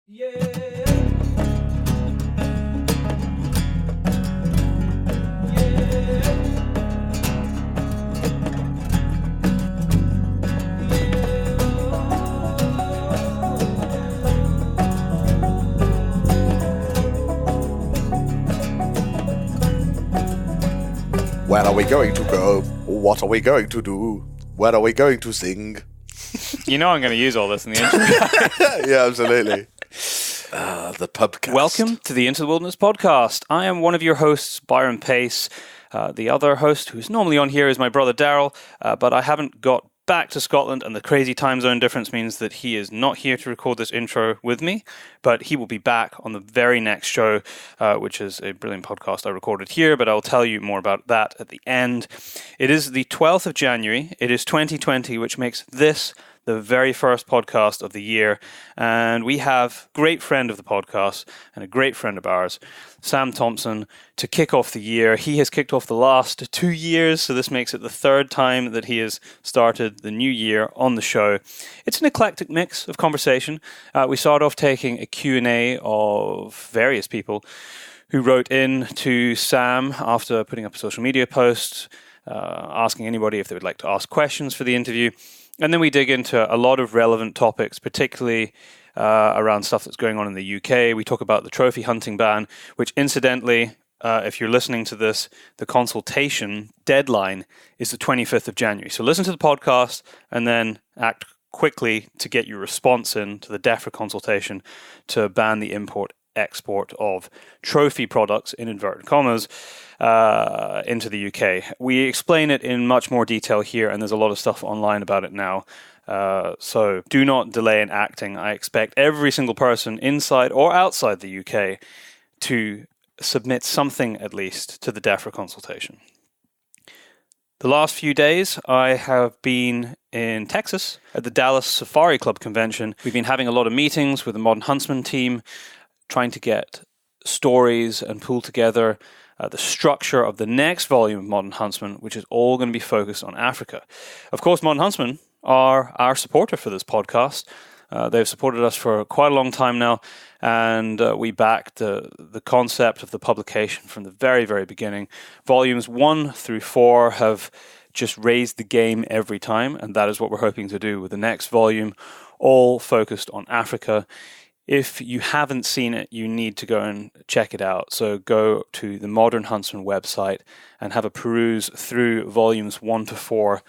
Where are we going to go? What are we going to do? Where are we going to sing? You know I'm going to use all this in the intro. Yeah, absolutely. The pubcast. Welcome to the Into the Wilderness podcast. I am one of your hosts, Byron Pace. The other host who's normally on here is my brother Daryl, but I haven't got back to Scotland, and the crazy time zone difference means that he is not here to record this intro with me, but he will be back on the very next show, which is a brilliant podcast I recorded here, but I'll tell you more about that at the end. It is the 12th of January. It is 2020, which makes this the very first podcast of the year, and we have a great friend of the podcast and a great friend of ours, Sam Thompson, to kick off the year. He has kicked off the last 2 years, so this makes it the third time that he has started the new year on the show. It's an eclectic mix of conversation. We started off taking a Q&A of various people who wrote in to Sam after putting up a social media post, asking anybody if they would like to ask questions for the interview. And then we dig into a lot of relevant topics, particularly around stuff that's going on in the UK. We talk about the trophy hunting ban, which incidentally, if you're listening to this, the consultation deadline is the 25th of January. So listen to the podcast and then act quickly to get your response in to the DEFRA consultation to ban the import-export of trophy products, in inverted commas, into the UK. We explain it in much more detail here, and there's a lot of stuff online about it now. So do not delay in acting. I expect every single person inside or outside the UK to submit something at least to the DEFRA consultation. The last few days, I have been in Texas at the Dallas Safari Club convention. We've been having a lot of meetings with the Modern Huntsman team, trying to get stories and pull together the structure of the next volume of Modern Huntsman, which is all going to be focused on Africa. Of course, Modern Huntsman are our supporter for this podcast. They've supported us for quite a long time now, and we backed the concept of the publication from the very, very beginning. Volumes 1 through 4 have just raised the game every time, and that is what we're hoping to do with the next volume, all focused on Africa. If you haven't seen it, you need to go and check it out. So go to the Modern Huntsman website and have a peruse through volumes 1 to 4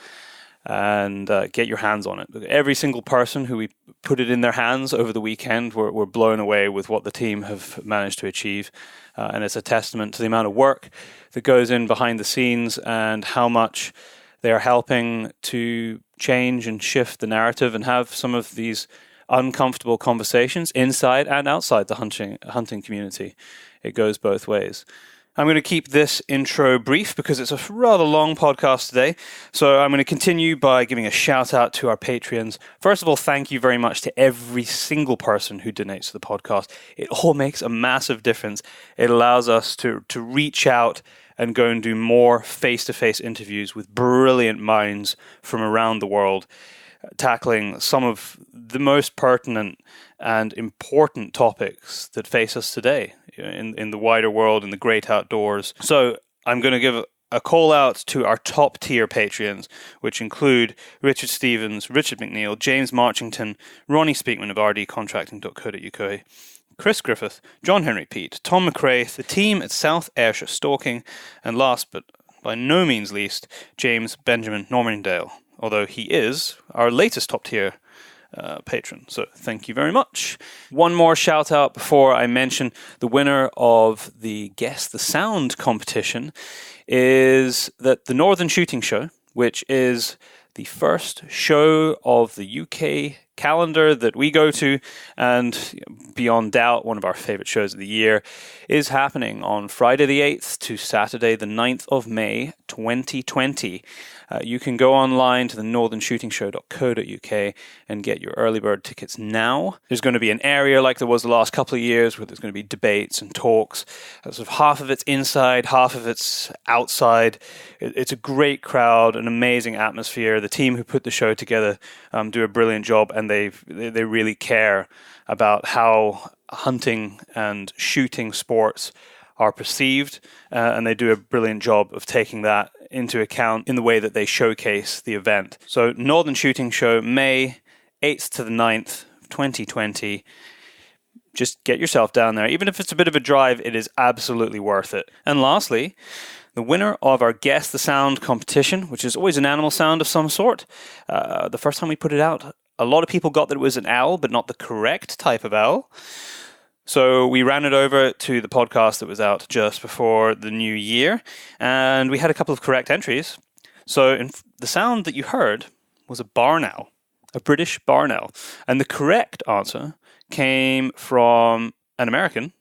and get your hands on it. Every single person who we put it in their hands over the weekend were blown away with what the team have managed to achieve. And it's a testament to the amount of work that goes in behind the scenes and how much they are helping to change and shift the narrative and have some of these uncomfortable conversations inside and outside the hunting community. It goes both ways. I'm going to keep this intro brief because it's a rather long podcast today. So I'm going to continue by giving a shout out to our Patreons. First of all, thank you very much to every single person who donates to the podcast. It all makes a massive difference. It allows us to reach out and go and do more face-to-face interviews with brilliant minds from around the world, tackling some of the most pertinent and important topics that face us today in the wider world, in the great outdoors. So I'm going to give a call out to our top tier Patreons, which include Richard Stevens, Richard McNeil, James Marchington, Ronnie Speakman of rdcontracting.co.uk, Chris Griffith, John Henry Pete, Tom McRae, the team at South Ayrshire Stalking, and last but by no means least, James Benjamin Normandale, although he is our latest top tier patron. So thank you very much. One more shout out before I mention the winner of the Guess the Sound competition is that the Northern Shooting Show, which is the first show of the UK calendar that we go to, and beyond doubt one of our favorite shows of the year, is happening on Friday the 8th to Saturday the 9th of May 2020. You can go online to the northernshootingshow.co.uk and get your early bird tickets now. There's going to be an area like there was the last couple of years where there's going to be debates and talks. Sort of half of it's inside, half of it's outside. It's a great crowd, an amazing atmosphere. The team who put the show together do a brilliant job, and they really care about how hunting and shooting sports are perceived, and they do a brilliant job of taking that into account in the way that they showcase the event. So Northern Shooting Show, May 8th to the 9th, 2020. Just get yourself down there. Even if it's a bit of a drive, it is absolutely worth it. And lastly, the winner of our Guess the Sound competition, which is always an animal sound of some sort. The first time we put it out, a lot of people got that it was an owl, but not the correct type of owl. So we ran it over to the podcast that was out just before the new year, and we had a couple of correct entries. So the sound that you heard was a barn owl, a British barn owl. And the correct answer came from an American,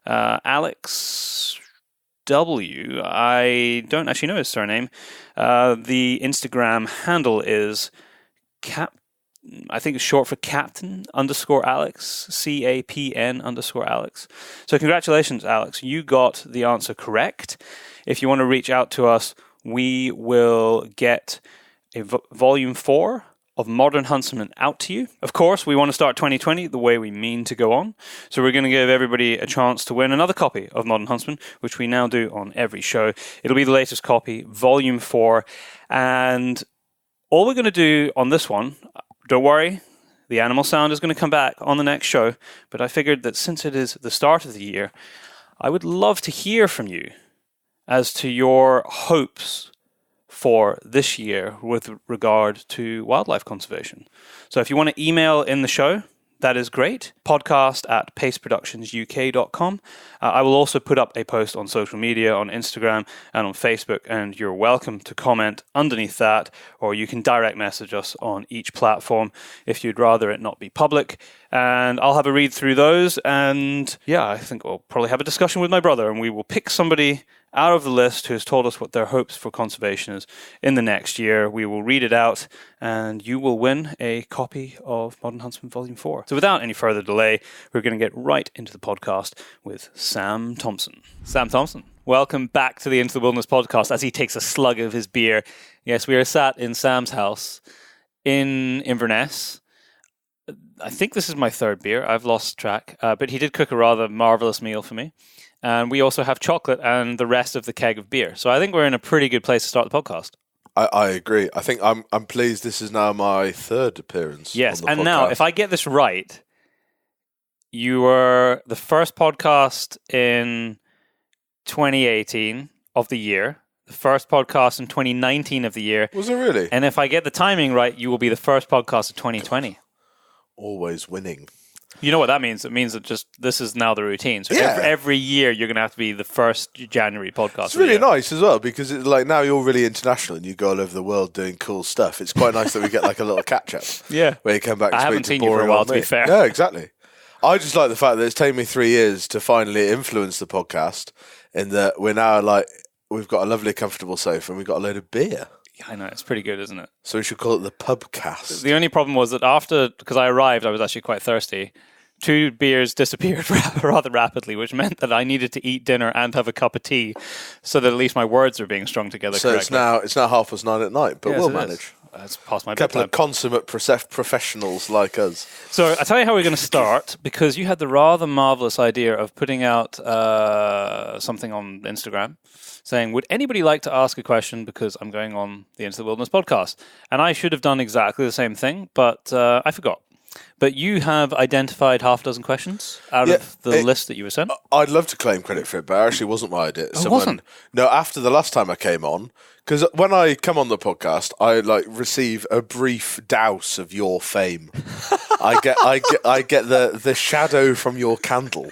Alex W. I don't actually know his surname. The Instagram handle is I think it's short for Captain _Alex, CAPN _Alex. So congratulations, Alex. You got the answer correct. If you want to reach out to us, we will get a volume 4 of Modern Huntsman out to you. Of course, we want to start 2020 the way we mean to go on. So we're going to give everybody a chance to win another copy of Modern Huntsman, which we now do on every show. It'll be the latest copy, volume 4. And all we're going to do on this one, don't worry, the animal sound is going to come back on the next show. But I figured that since it is the start of the year, I would love to hear from you as to your hopes for this year with regard to wildlife conservation. So if you want to email in the show, that is great. podcast@paceproductionsuk.com. I will also put up a post on social media, on Instagram and on Facebook, and you're welcome to comment underneath that, or you can direct message us on each platform if you'd rather it not be public. And I'll have a read through those, and yeah, I think we'll probably have a discussion with my brother, and we will pick somebody out of the list who has told us what their hopes for conservation is in the next year. We will read it out, and you will win a copy of Modern Huntsman Volume 4. So without any further delay, we're going to get right into the podcast with Sam Thompson. Sam Thompson, welcome back to the Into the Wilderness podcast as he takes a slug of his beer. Yes, we are sat in Sam's house in Inverness. I think this is my third beer. I've lost track, but he did cook a rather marvellous meal for me. And we also have chocolate and the rest of the keg of beer. So I think we're in a pretty good place to start the podcast. I agree. I think I'm pleased this is now my third appearance. Yes, on the and podcast. now, if I get this right, you were the first podcast in 2018 of the year, the first podcast in 2019 of the year. Was it really? And if I get the timing right, you will be the first podcast of 2020. Always winning. You know what that means? It means that just this is now the routine. So Yeah. every year you're going to have to be the first January podcast. It's really nice as well because it's like now you're really international and you go all over the world doing cool stuff. It's quite nice that we get like a little catch up. Yeah. Where you come back and I speak haven't to seen you for a boring while, old to be mate. fair. Yeah, exactly. I just like the fact that it's taken me 3 years to finally influence the podcast in that we're now like, we've got a lovely comfortable sofa and we've got a load of beer. Yeah, I know. It's pretty good, isn't it? So we should call it the pubcast. The only problem was that because I arrived, I was actually quite thirsty. 2 beers disappeared rather rapidly, which meant that I needed to eat dinner and have a cup of tea so that at least my words are being strung together So correctly. it's now 9:30 at night, but Yes, we'll it manage. is. That's past my A couple bedtime. of consummate professionals like us. So I'll tell you how we're going to start, because you had the rather marvellous idea of putting out something on Instagram saying, would anybody like to ask a question because I'm going on the Into the Wilderness podcast? And I should have done exactly the same thing, but I forgot. But you have identified half a dozen questions out of the list that you were sent? I'd love to claim credit for it, but it actually wasn't my idea. It wasn't? No, after the last time I came on, because when I come on the podcast, I receive a brief douse of your fame. I get the shadow from your candle.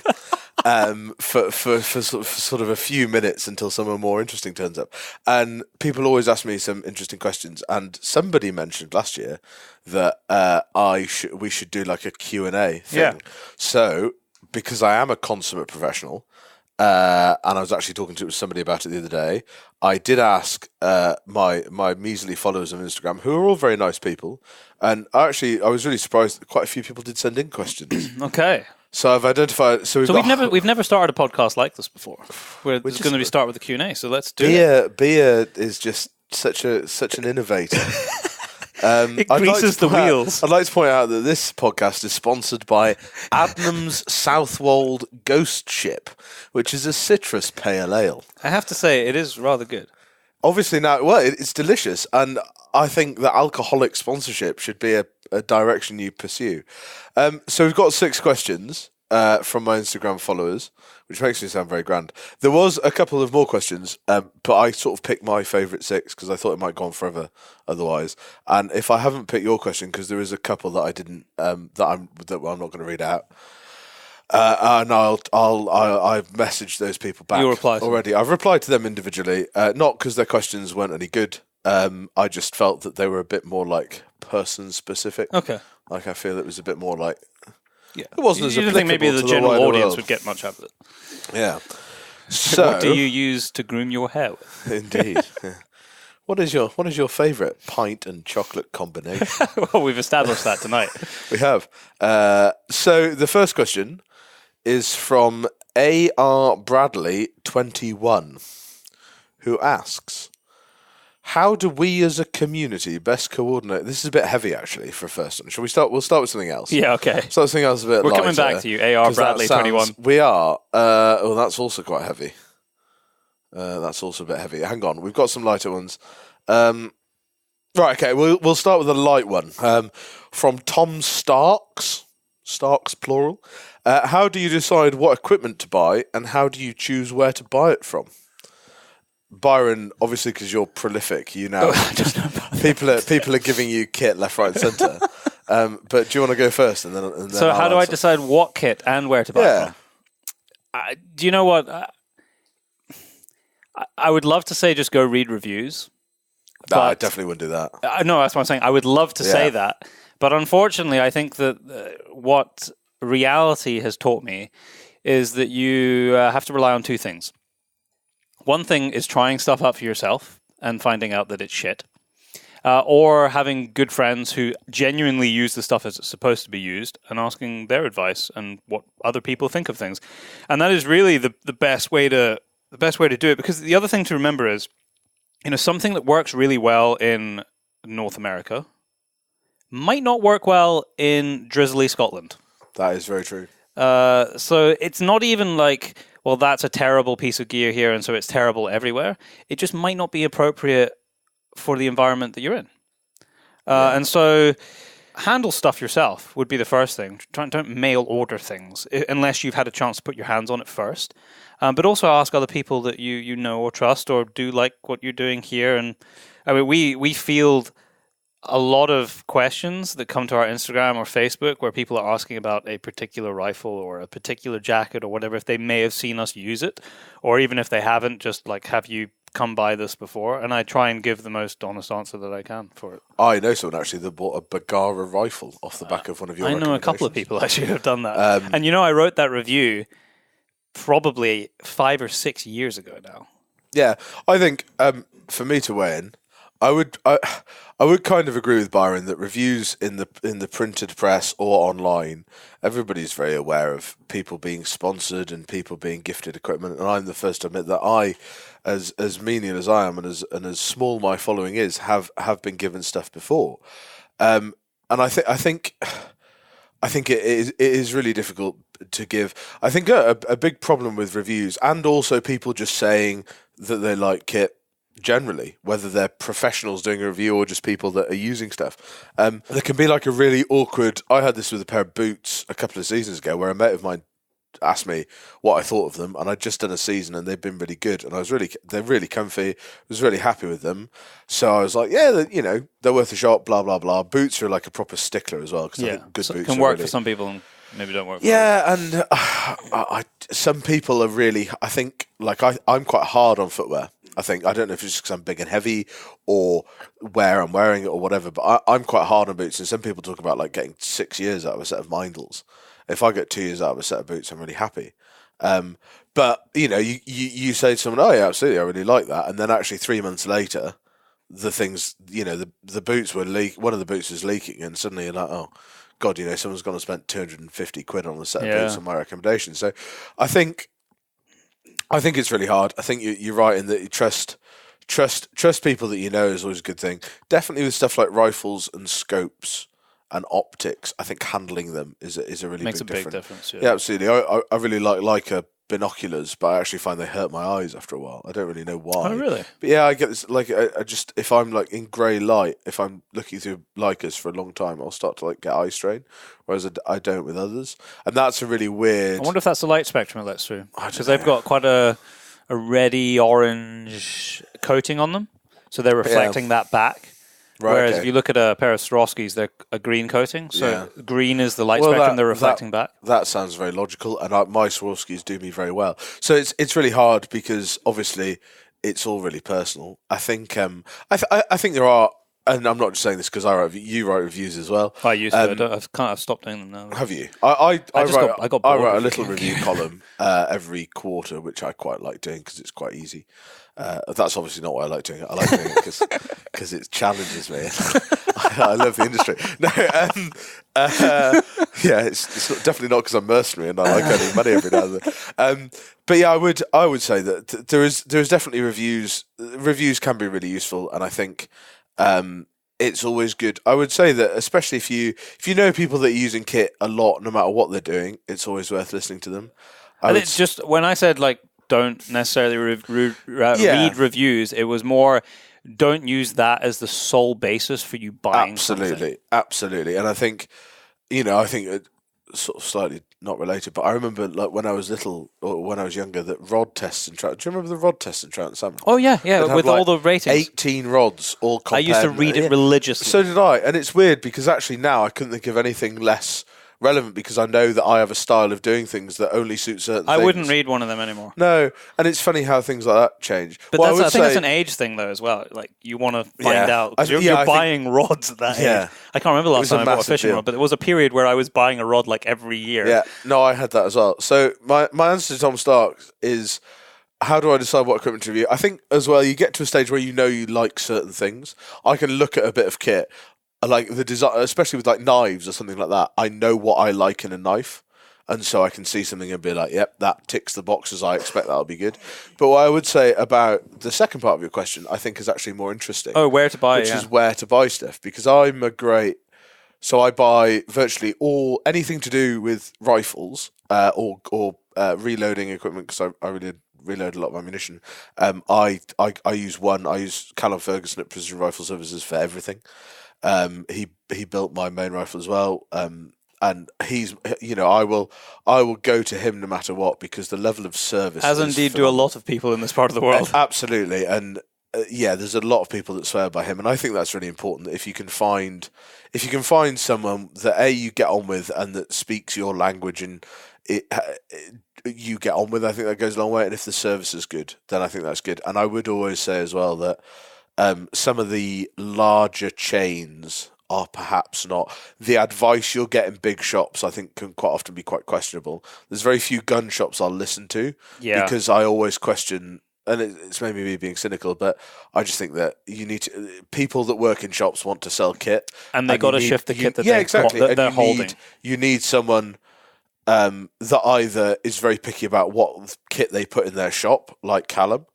For sort of a few minutes until someone more interesting turns up. And people always ask me some interesting questions. And somebody mentioned last year that we should do like a Q&A thing. Yeah. So, because I am a consummate professional, and I was actually talking to somebody about it the other day, I did ask my measly followers on Instagram, who are all very nice people, and I was really surprised that quite a few people did send in questions. Okay. So I've identified. So we've never started a podcast like this before. It's going to start with a Q&A. So let's do it. Beer is just such an innovator. It greases the wheels. I'd like to point out that this podcast is sponsored by Adnams Southwold Ghost Ship, which is a citrus pale ale. I have to say, it is rather good. Obviously now, well, it's delicious, and I think that alcoholic sponsorship should be a direction you pursue. So we've got 6 questions from my Instagram followers, which makes me sound very grand. There was a couple of more questions, but I sort of picked my favourite 6 because I thought it might go on forever otherwise. And if I haven't picked your question, because there is a couple that I didn't, that I'm not going to read out. And I've messaged those people back already. I've replied to them individually, not because their questions weren't any good. I just felt that they were a bit more like person specific. Okay. Like I feel it was a bit more like it wasn't as applicable. You didn't think maybe the general audience would get much out of it. Yeah. So what do you use to groom your hair with? Indeed. Yeah. What is your favourite pint and chocolate combination? Well, we've established that tonight. We have. So the first question is from A.R. Bradley 21, who asks, how do we as a community best coordinate? This is a bit heavy, actually, for a first one. Shall we start? We'll start with something else. Yeah, okay. Start with something else a bit We're lighter, coming back to you, A.R. Bradley 21. We are. Oh, that's also quite heavy. That's also a bit heavy. Hang on, we've got some lighter ones. Right, okay, we'll start with a light one. From Tom Starks plural. How do you decide what equipment to buy, and how do you choose where to buy it from? Byron, obviously, because you're prolific, you know, people are giving you kit left, right, and centre. But do you want to go first, and then so how do I decide what kit and where to buy it from? Do you know what? I would love to say just go read reviews. No, I definitely wouldn't do that. No, that's what I'm saying. I would love to say that, but unfortunately, I think that what reality has taught me is that you have to rely on 2 things. One thing is trying stuff out for yourself and finding out that it's shit. Or having good friends who genuinely use the stuff as it's supposed to be used and asking their advice and what other people think of things. And that is really the best way to do it, because the other thing to remember is, something that works really well in North America might not work well in drizzly Scotland. That is very true. So it's not even like, well, that's a terrible piece of gear here, and so it's terrible everywhere. It just might not be appropriate for the environment that you're in. And so handle stuff yourself would be the first thing. Don't mail order things unless you've had a chance to put your hands on it first. But also ask other people that you know or trust or do like what you're doing here. And I mean, we field a lot of questions that come to our Instagram or Facebook where people are asking about a particular rifle or a particular jacket or whatever, if they may have seen us use it, or even if they haven't, just like, have you come by this before? And I try and give the most honest answer that I can for it. I know someone actually that bought a Bagara rifle off the back of one of your I know a couple of people actually who have done that. And I wrote that review probably 5 or 6 years ago now. Yeah, I think for me to weigh in, I would kind of agree with Byron that reviews in the printed press or online, everybody's very aware of people being sponsored and people being gifted equipment, and I'm the first to admit that I, as menial as I am and as small my following is, have been given stuff before, and I think it is really difficult to give. I think a big problem with reviews, and also people just saying that they like kit generally, whether they're professionals doing a review or just people that are using stuff, there can be like a really awkward. I had this with a pair of boots a couple of seasons ago where a mate of mine asked me what I thought of them, and I'd just done a season and they'd been really good, and they're really comfy, was really happy with them, so I was like, yeah, they're worth a shot, blah blah blah. Boots are like a proper stickler as well, because I think good boots can work for some people and maybe don't work for others. And some people are really, I think, like I'm quite hard on footwear. I don't know if it's because I'm big and heavy or where I'm wearing it or whatever, but I'm quite hard on boots, and some people talk about like getting 6 years out of a set of Mindles. If I get 2 years out of a set of boots, I'm really happy. But you say to someone, oh yeah, absolutely, I really like that, and then actually 3 months later, the things, the boots were one of the boots was leaking, and suddenly you're like, oh God, someone's gone and spent 250 quid on a set of boots on my recommendation. So I think it's really hard. I think you're right in that you trust trust people that you know is always a good thing. Definitely with stuff like rifles and scopes and optics, I think handling them is a really Makes big a big difference. difference. Yeah, absolutely. I really like binoculars, but I actually find they hurt my eyes after a while. I don't really know why. Oh, really? But yeah, I get this. Like, I just, if I'm like in grey light, if I'm looking through Leicas for a long time, I'll start to like get eye strain, whereas I don't with others, and that's a really weird. I wonder if that's the light spectrum it lets through, I don't because they've know. got quite a reddy orange coating on them, so they're reflecting that back. Right, Whereas okay. if you look at a pair of Swarovskis, they're a green coating, so Yeah. green is the light Well, spectrum they're reflecting back. That sounds very logical, and my Swarovskis do me very well. So it's really hard because obviously it's all really personal. I think I think there are, and I'm not just saying this because you write reviews as well. I used to. I've stopped doing them now. Have you? I got bored write a with little it. review column every quarter, which I quite like doing because it's quite easy. That's obviously not why I like doing it. I like doing it because it challenges me. I love the industry. No, yeah, it's definitely not because I'm mercenary and I like earning money every now and then. But yeah, I would say that there is definitely reviews. Reviews can be really useful, and I think it's always good. I would say that especially if you know people that are using kit a lot, no matter what they're doing, it's always worth listening to them. And it's just when I said like don't necessarily read reviews, it was more don't use that as the sole basis for you buying something. Absolutely. And I think sort of slightly not related, but I remember like when I was little or when I was younger that rod tests and trout. Do you remember the rod tests and trout and salmon? Oh yeah, They'd have, with like, all the ratings. 18 rods all compared. I used to read it religiously. So did I, and it's weird because actually now I couldn't think of anything less relevant because I know that I have a style of doing things that only suit certain things. I wouldn't read one of them anymore. No, and it's funny how things like that change. But I think that's an age thing though as well. Like you want to find out. You're buying rods at that age. I can't remember the last time I bought a fishing rod, but there was a period where I was buying a rod like every year. Yeah, no, I had that as well. So my answer to Tom Stark is, how do I decide what equipment to review? I think as well you get to a stage where you know you like certain things. I can look at a bit of kit, like the design, especially with like knives or something like that. I know what I like in a knife, and so I can see something and be like, "Yep, that ticks the boxes. I expect that'll be good." But what I would say about the second part of your question, I think, is actually more interesting. Oh, where to buy? Which is where to buy stuff, because so I buy virtually anything to do with rifles or reloading equipment because I really reload a lot of ammunition. I use Callum Ferguson at Precision Rifle Services for everything. He built my main rifle as well, and he's I will go to him no matter what because the level of service, as indeed do a lot of people in this part of the world. Absolutely, and there's a lot of people that swear by him, and I think that's really important. That if you can find someone that you get on with and that speaks your language and you get on with, I think that goes a long way. And if the service is good, then I think that's good. And I would always say as well that some of the larger chains are perhaps not. The advice you'll get in big shops, I think, can quite often be quite questionable. There's very few gun shops I'll listen to because I always question, and it's maybe me being cynical, but I just think that you need to, people that work in shops want to sell kit. And they got to shift the kit that they're holding. You need someone that either is very picky about what kit they put in their shop, like Callum,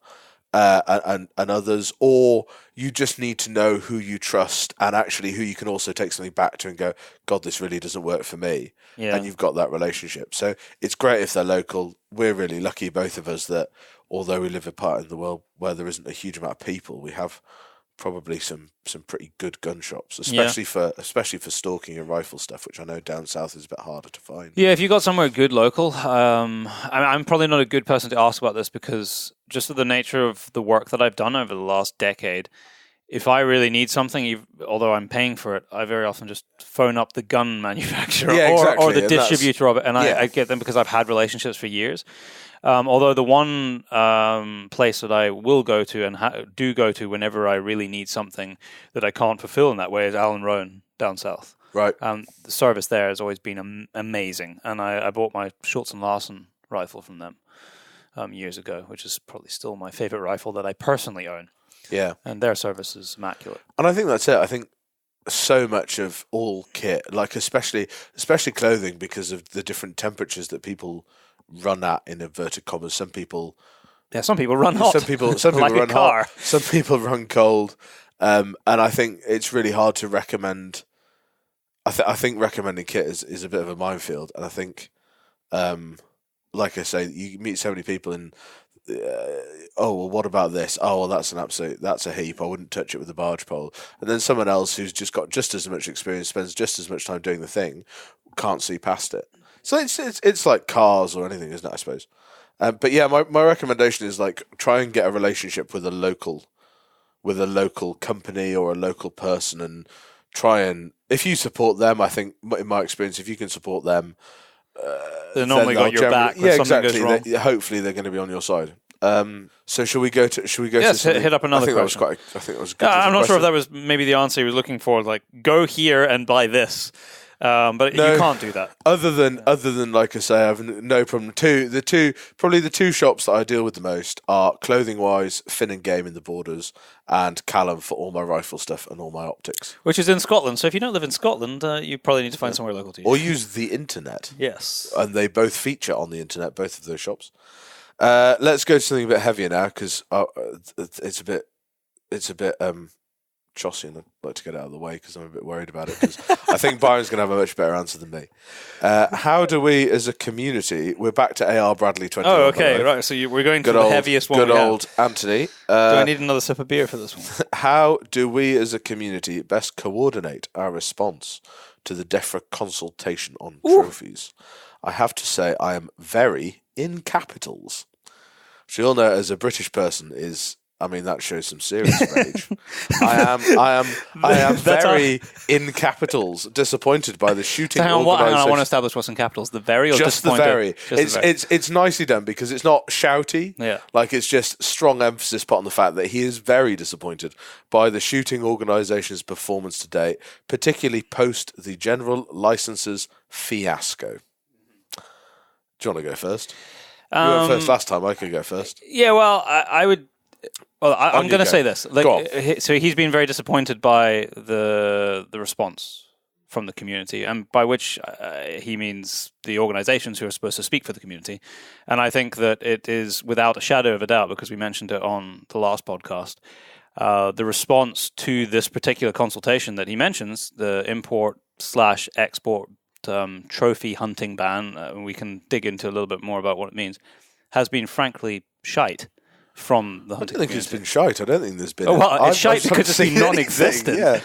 and others, or you just need to know who you trust and actually who you can also take something back to and go, God, this really doesn't work for me. Yeah. And you've got that relationship. So it's great if they're local. We're really lucky, both of us, that although we live a part in the world where there isn't a huge amount of people, we have probably some pretty good gun shops, especially for stalking and rifle stuff, which I know down south is a bit harder to find. Yeah, if you got somewhere good local, I'm probably not a good person to ask about this because just of the nature of the work that I've done over the last decade, if I really need something, although I'm paying for it, I very often just phone up the gun manufacturer or the distributor of it, and I get them because I've had relationships for years. Although the one place that I will go to and do go to whenever I really need something that I can't fulfill in that way is Alan Rowan down south. Right. The service there has always been amazing, and I bought my Schultz & Larsen rifle from them years ago, which is probably still my favorite rifle that I personally own. Yeah. And their service is immaculate. And I think that's it. I think so much of all kit, like especially clothing, because of the different temperatures that people run at in inverted commas. Some people Yeah, some people run hot. Some people like run a car. hot. Some people run cold. And I think it's really hard to recommend. I think recommending kit is a bit of a minefield, and I think, like I say, you meet so many people and oh well, what about this? Oh well, that's a heap. I wouldn't touch it with a barge pole. And then someone else who's just got just as much experience, spends just as much time doing the thing, can't see past it. So it's like cars or anything, isn't it? I suppose. But yeah, my recommendation is like try and get a relationship with a local company or a local person, and try and if you support them, I think in my experience, if you can support them, they normally got your back. When something goes wrong. Hopefully, they're going to be on your side. So should we go to? Yes, hit up another question. I think that was good. I'm not sure if that was maybe the answer he was looking for. Like, go here and buy this. But no, you can't do that. Other than like I say, I have no problem. Probably the two shops that I deal with the most are Clothing Wise, Finn and Game in the Borders, and Callum for all my rifle stuff and all my optics. Which is in Scotland. So if you don't live in Scotland, you probably need to find somewhere local to you. Or use the internet. Yes. And they both feature on the internet, both of those shops. Let's go to something a bit heavier now because it's a bit chossy, and I'd like to get it out of the way because I'm a bit worried about it. Because I think Byron's going to have a much better answer than me. How do we, as a community, we're back to AR Bradley 21. Oh, okay, right. So we're going to the heaviest one. Good old Anthony. Do I need another sip of beer for this one? How do we, as a community, best coordinate our response to the DEFRA consultation on trophies? I have to say, I am very in capitals. Which you all know, as a British person, that shows some serious rage. I am very in capitals disappointed by the shooting. Hang on, I want to establish what's in capitals. The very or just the very. It's nicely done because it's not shouty. Yeah, like it's just strong emphasis put on the fact that he is very disappointed by the shooting organisation's performance to date, particularly post the general licenses fiasco. Do you want to go first? You went first last time. I could go first. Yeah, well, I would. Well, I'm going to say this. So he's been very disappointed by the response from the community, and by which he means the organisations who are supposed to speak for the community. And I think that it is without a shadow of a doubt, because we mentioned it on the last podcast, the response to this particular consultation that he mentions, the import/export trophy hunting ban, we can dig into a little bit more about what it means, has been frankly shite from the hunting community. I don't think it's been shite. I don't think there's been... Oh, well, it's shite because it's been non-existent. Yeah.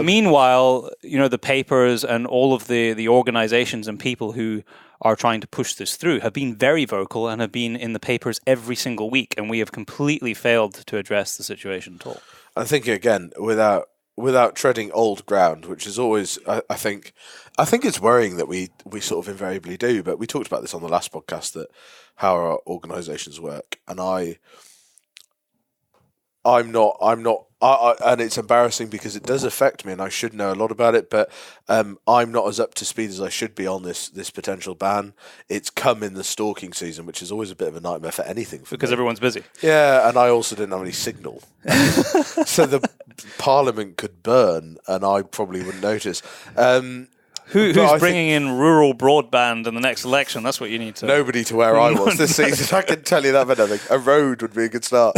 Meanwhile, the papers and all of the organisations and people who are trying to push this through have been very vocal and have been in the papers every single week, and we have completely failed to address the situation at all. I think, again, without treading old ground, which is always, I think it's worrying that we sort of invariably do, but we talked about this on the last podcast, that how our organisations work, and I'm not, and it's embarrassing because it does affect me, and I should know a lot about it. But I'm not as up to speed as I should be on this potential ban. It's come in the stalking season, which is always a bit of a nightmare for anything. Because everyone's busy. Yeah, and I also didn't have any signal, so the Parliament could burn, and I probably wouldn't notice. Who's bringing in rural broadband in the next election? That's what you need to... Nobody to where I was this season. I can tell you that, but I think a road would be a good start.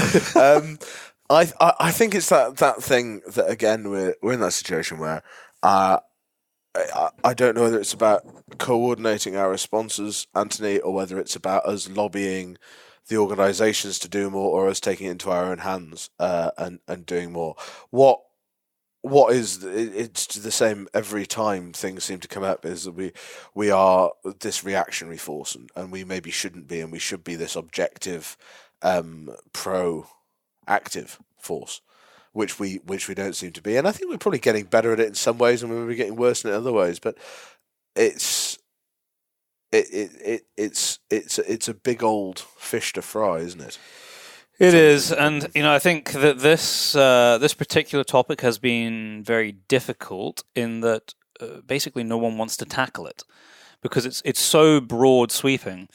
I think it's that thing that, again, we're in that situation where I don't know whether it's about coordinating our responses, Anthony, or whether it's about us lobbying the organisations to do more, or us taking it into our own hands and doing more. It's the same every time things seem to come up, is that we are this reactionary force, and we maybe shouldn't be, and we should be this objective, proactive force, which we don't seem to be. And I think we're probably getting better at it in some ways, and we're getting worse in other ways. But it's a big old fish to fry, isn't it? It is, and I think that this particular topic has been very difficult in that basically no one wants to tackle it because it's so broad sweeping.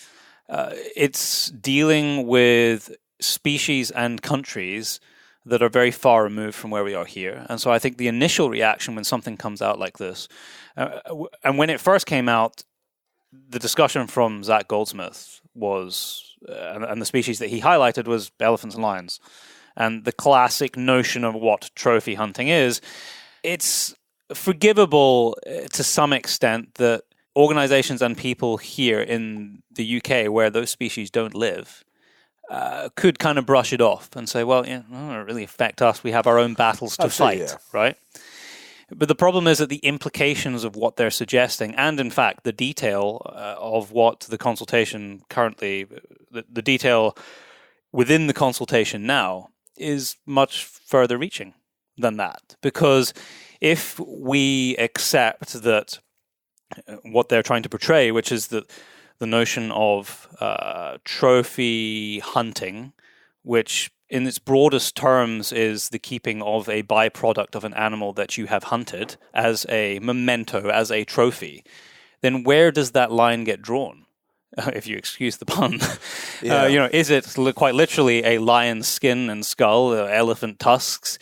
It's dealing with species and countries that are very far removed from where we are here, and so I think the initial reaction when something comes out like this, and when it first came out, the discussion from Zach Goldsmith was, and the species that he highlighted was elephants and lions. And the classic notion of what trophy hunting is, it's forgivable to some extent that organizations and people here in the UK where those species don't live could kind of brush it off and say, well, yeah, it doesn't really affect us. We have our own battles to fight, right? But the problem is that the implications of what they're suggesting, and in fact the detail of what the consultation currently, the detail within the consultation now, is much further reaching than that. Because if we accept that what they're trying to portray, which is that the notion of trophy hunting, which in its broadest terms is the keeping of a byproduct of an animal that you have hunted as a memento, as a trophy, then where does that line get drawn? If you excuse the pun. Is it quite literally a lion's skin and skull, elephant tusks,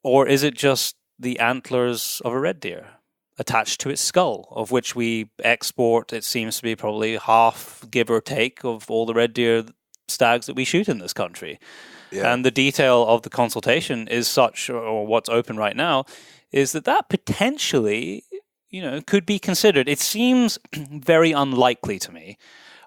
or is it just the antlers of a red deer attached to its skull, of which we export, it seems to be probably half, give or take, of all the red deer stags that we shoot in this country? Yeah. And the detail of the consultation is such, or what's open right now, is that potentially, could be considered. It seems very unlikely to me.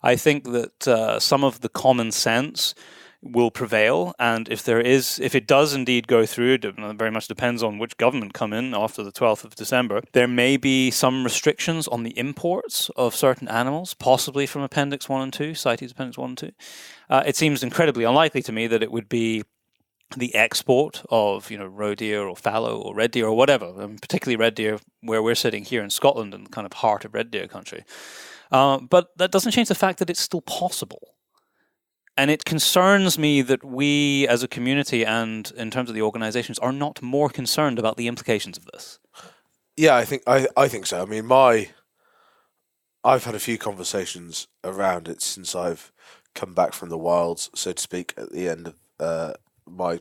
I think that some of the common sense will prevail, and if it does indeed go through, it very much depends on which government come in after the 12th of December, there may be some restrictions on the imports of certain animals, possibly from Appendix 1 and 2, CITES Appendix 1 and 2. It seems incredibly unlikely to me that it would be the export of, roe deer or fallow or red deer or whatever, particularly red deer, where we're sitting here in Scotland in the kind of heart of red deer country. But that doesn't change the fact that it's still possible. And it concerns me that we as a community and in terms of the organizations are not more concerned about the implications of this. Yeah, I think so. I mean, I've had a few conversations around it since I've come back from the wilds, so to speak, at the end of I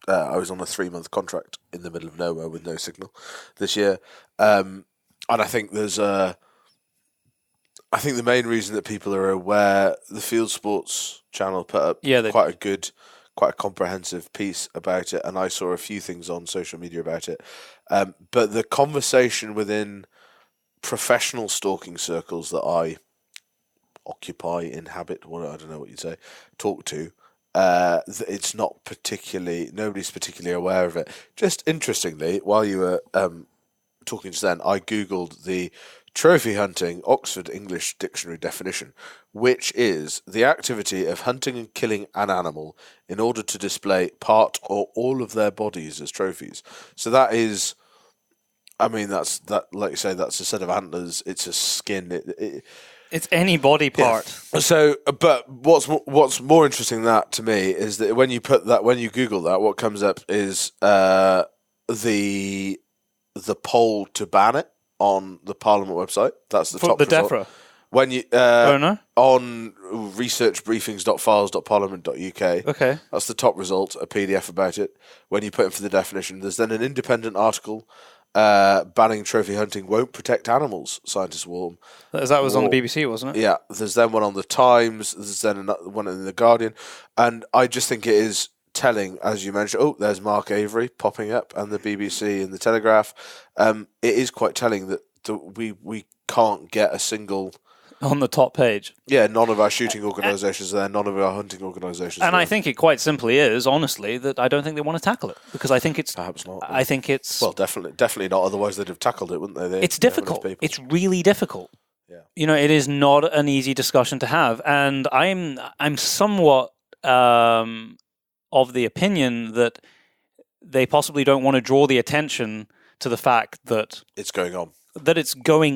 was on a 3-month contract in the middle of nowhere with no signal this year. And I think I think the main reason that people are aware, the Field Sports channel put up quite a comprehensive piece about it, and I saw a few things on social media about it. But the conversation within professional stalking circles that I occupy, inhabit, I don't know what you'd say, talk to, it's not nobody's particularly aware of it. Just interestingly, while you were talking just then, I Googled the trophy hunting Oxford English Dictionary definition, which is the activity of hunting and killing an animal in order to display part or all of their bodies as trophies. So that is, I mean, that's like you say, that's a set of antlers, it's a skin, it's any body part. Yeah. So, but what's more interesting than that to me is that when you Google that, what comes up is the poll to ban it on the Parliament website. That's the top result. DEFRA. When you on researchbriefings.files.parliament.uk. Okay. That's the top result, a PDF about it. When you put in for the definition, there's then an independent article banning trophy hunting won't protect animals, scientists warn. That was on the BBC, wasn't it? Yeah. There's then one on the Times, there's then another one in the Guardian, and I just think it is telling, as you mentioned. Oh, there's Mark Avery popping up, and the BBC and the Telegraph. It is quite telling that we can't get a single on the top page. Yeah, none of our shooting organisations are there, none of our hunting organisations. And I think it quite simply is, honestly, that I don't think they want to tackle it, because I think it's perhaps not. I think it's definitely not. Otherwise, they'd have tackled it, wouldn't they? It's difficult. It's really difficult. Yeah. It is not an easy discussion to have, and I'm somewhat of the opinion that they possibly don't want to draw the attention to the fact that it's going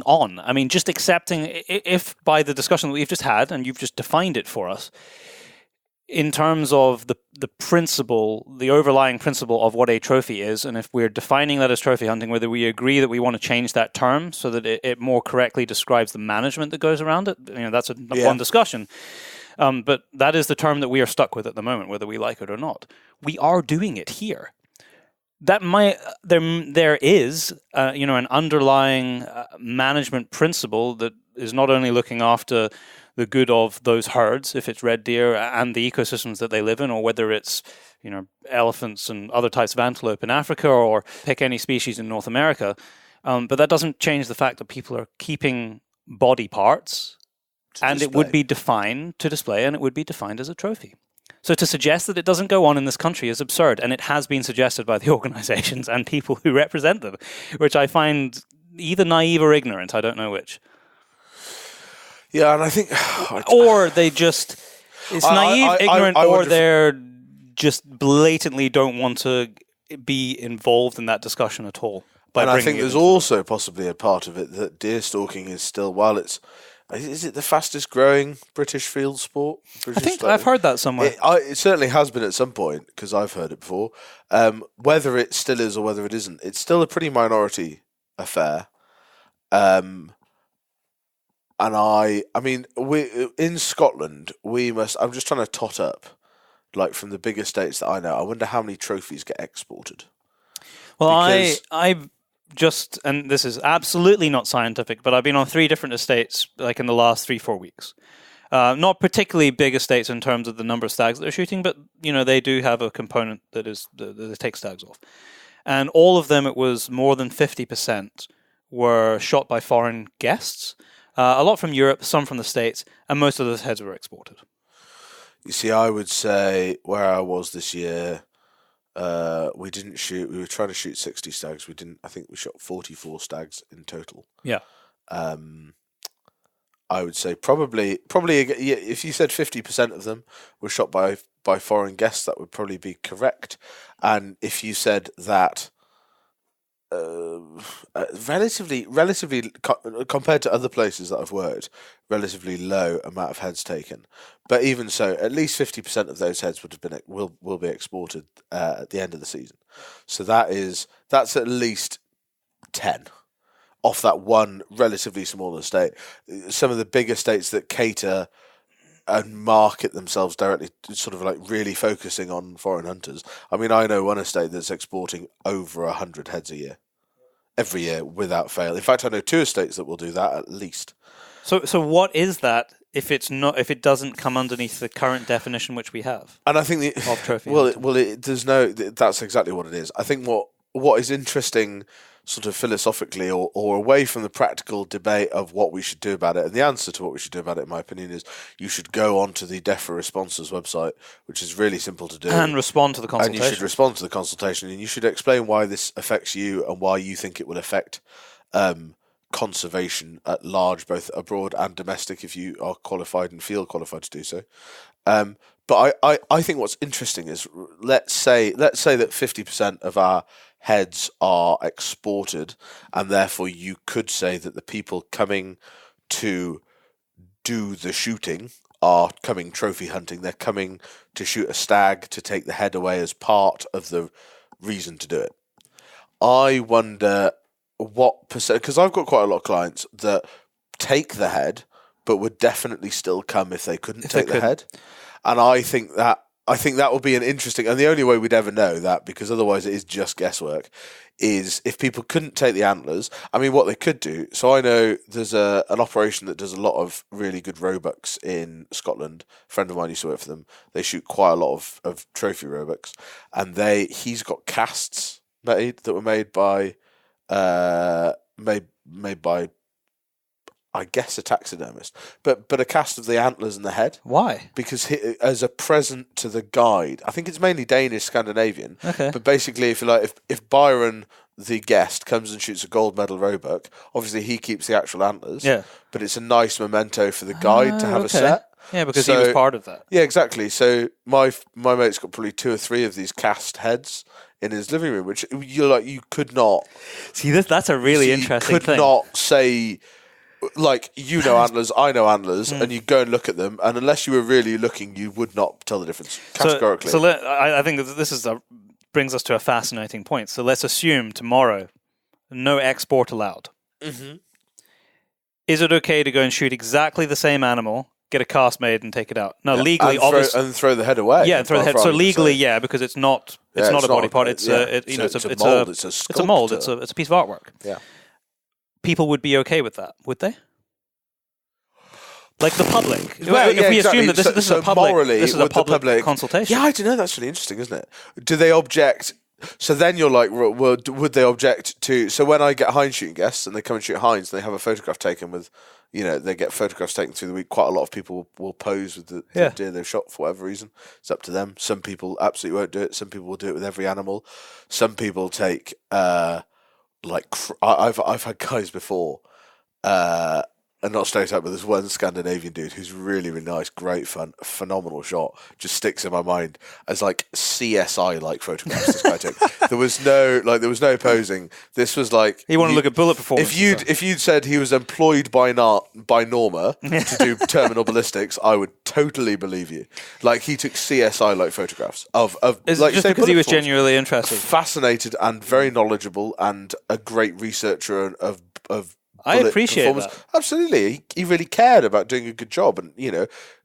on. I mean, just accepting, if by the discussion that we've just had, and you've just defined it for us, in terms of the principle, the overlying principle of what a trophy is, and if we're defining that as trophy hunting, whether we agree that we want to change that term so that it more correctly describes the management that goes around it, that's one discussion. But that is the term that we are stuck with at the moment, whether we like it or not. We are doing it here. there is an underlying management principle that is not only looking after the good of those herds, if it's red deer, and the ecosystems that they live in, or whether it's elephants and other types of antelope in Africa, or pick any species in North America. But that doesn't change the fact that people are keeping body parts, and it would be defined to display, and it would be defined as a trophy. So to suggest that it doesn't go on in this country is absurd, and it has been suggested by the organizations and people who represent them, which I find either naive or ignorant. I don't know which. Yeah, and I think... or they just... It's naive, ignorant, or they're just blatantly don't want to be involved in that discussion at all. And I think there's also possibly a part of it that deer stalking is still, while it's... Is it the fastest growing British field sport? I think I've heard that somewhere. It certainly has been at some point, because I've heard it before. Whether it still is or whether it isn't, it's still a pretty minority affair. And I mean, in Scotland, I'm just trying to tot up, like from the bigger states that I know, I wonder how many trophies get exported. Well, I've just, and this is absolutely not scientific, but I've been on 3 different estates like in the last 3-4 weeks. Not particularly big estates in terms of the number of stags that they're shooting, but they do have a component that takes stags off. And all of them, it was more than 50% were shot by foreign guests. A lot from Europe, some from the States, and most of those heads were exported. You see, I would say where I was this year, we didn't shoot. We were trying to shoot 60 stags. We didn't. I think we shot 44 stags in total. Yeah. I would say probably if you said 50% of them were shot by foreign guests, that would probably be correct. And if you said that relatively compared to other places that I've worked, relatively low amount of heads taken. But even so, at least 50% of those heads will be exported at the end of the season. So that's at least 10 off that one relatively small estate. Some of the bigger states that cater and market themselves directly, sort of like really focusing on foreign hunters. I mean, I know one estate that's exporting over 100 heads a year, every year without fail. In fact, I know 2 estates that will do that at least. So what is that if it doesn't come underneath the current definition which we have? And I think of trophy. That's exactly what it is. I think what is interesting, sort of philosophically or away from the practical debate of what we should do about it. And the answer to what we should do about it, in my opinion, is you should go onto the DEFRA Responses website, which is really simple to do. And respond to the consultation. And you should respond to the consultation, and you should explain why this affects you and why you think it will affect conservation at large, both abroad and domestic, if you are qualified and feel qualified to do so. But I think what's interesting is, let's say that 50% of our heads are exported, and therefore you could say that the people coming to do the shooting are coming trophy hunting. They're coming to shoot a stag to take the head away as part of the reason to do it. I wonder what percent, because I've got quite a lot of clients that take the head but would definitely still come if they couldn't take the head. And I think that will be an interesting, and the only way we'd ever know that, because otherwise it is just guesswork, is if people couldn't take the antlers. I mean, what they could do, so I know there's an operation that does a lot of really good roebucks in Scotland. A friend of mine used to work for them. They shoot quite a lot of trophy roebucks, and he's got casts made that were made by I guess a taxidermist, but a cast of the antlers and the head. Why? Because as a present to the guide, I think it's mainly Danish, Scandinavian. Okay. But basically, if you like, if Byron, the guest, comes and shoots a gold medal roebuck, obviously he keeps the actual antlers. Yeah. But it's a nice memento for the guide to have a set. Yeah, because he was part of that. Yeah, exactly. So my mate's got probably 2 or 3 of these cast heads in his living room, which you could not see. That's a really interesting thing. You could not say, like, antlers, I know antlers, and you go and look at them, and unless you were really looking, you would not tell the difference categorically. So I think this brings us to a fascinating point. So let's assume tomorrow, no export allowed. Mm-hmm. Is it okay to go and shoot exactly the same animal get a cast made and take it out. No, legally, obviously, and throw the head away. Yeah, and throw the head. So legally, because it's not a body part. It's a mold. It's a mold. It's a piece of artwork. Yeah, people would be okay with that, would they? Like the public. Well, if we assume that this is a public, morally, this is a public consultation. Yeah, I don't know. That's really interesting, isn't it? Do they object? So then you're like, well, would they object to? So when I get hind shooting guests and they come and shoot hinds and they have a photograph taken with, they get photographs taken through the week. Quite a lot of people will pose with the deer they've shot for whatever reason. It's up to them. Some people absolutely won't do it. Some people will do it with every animal. Some people take I've had guys before. And not straight up, but there's one Scandinavian dude who's really, really nice, great fun, phenomenal shot. Just sticks in my mind as like CSI-like photographs. This guy took. There was no posing. This was like he wanted to look at bullet performance. If you'd said he was employed by Norma to do terminal ballistics, I would totally believe you. Like he took CSI-like photographs of Is like it just because he was genuinely interested, fascinated, and very knowledgeable, and a great researcher of. I appreciate that. Absolutely, he really cared about doing a good job, and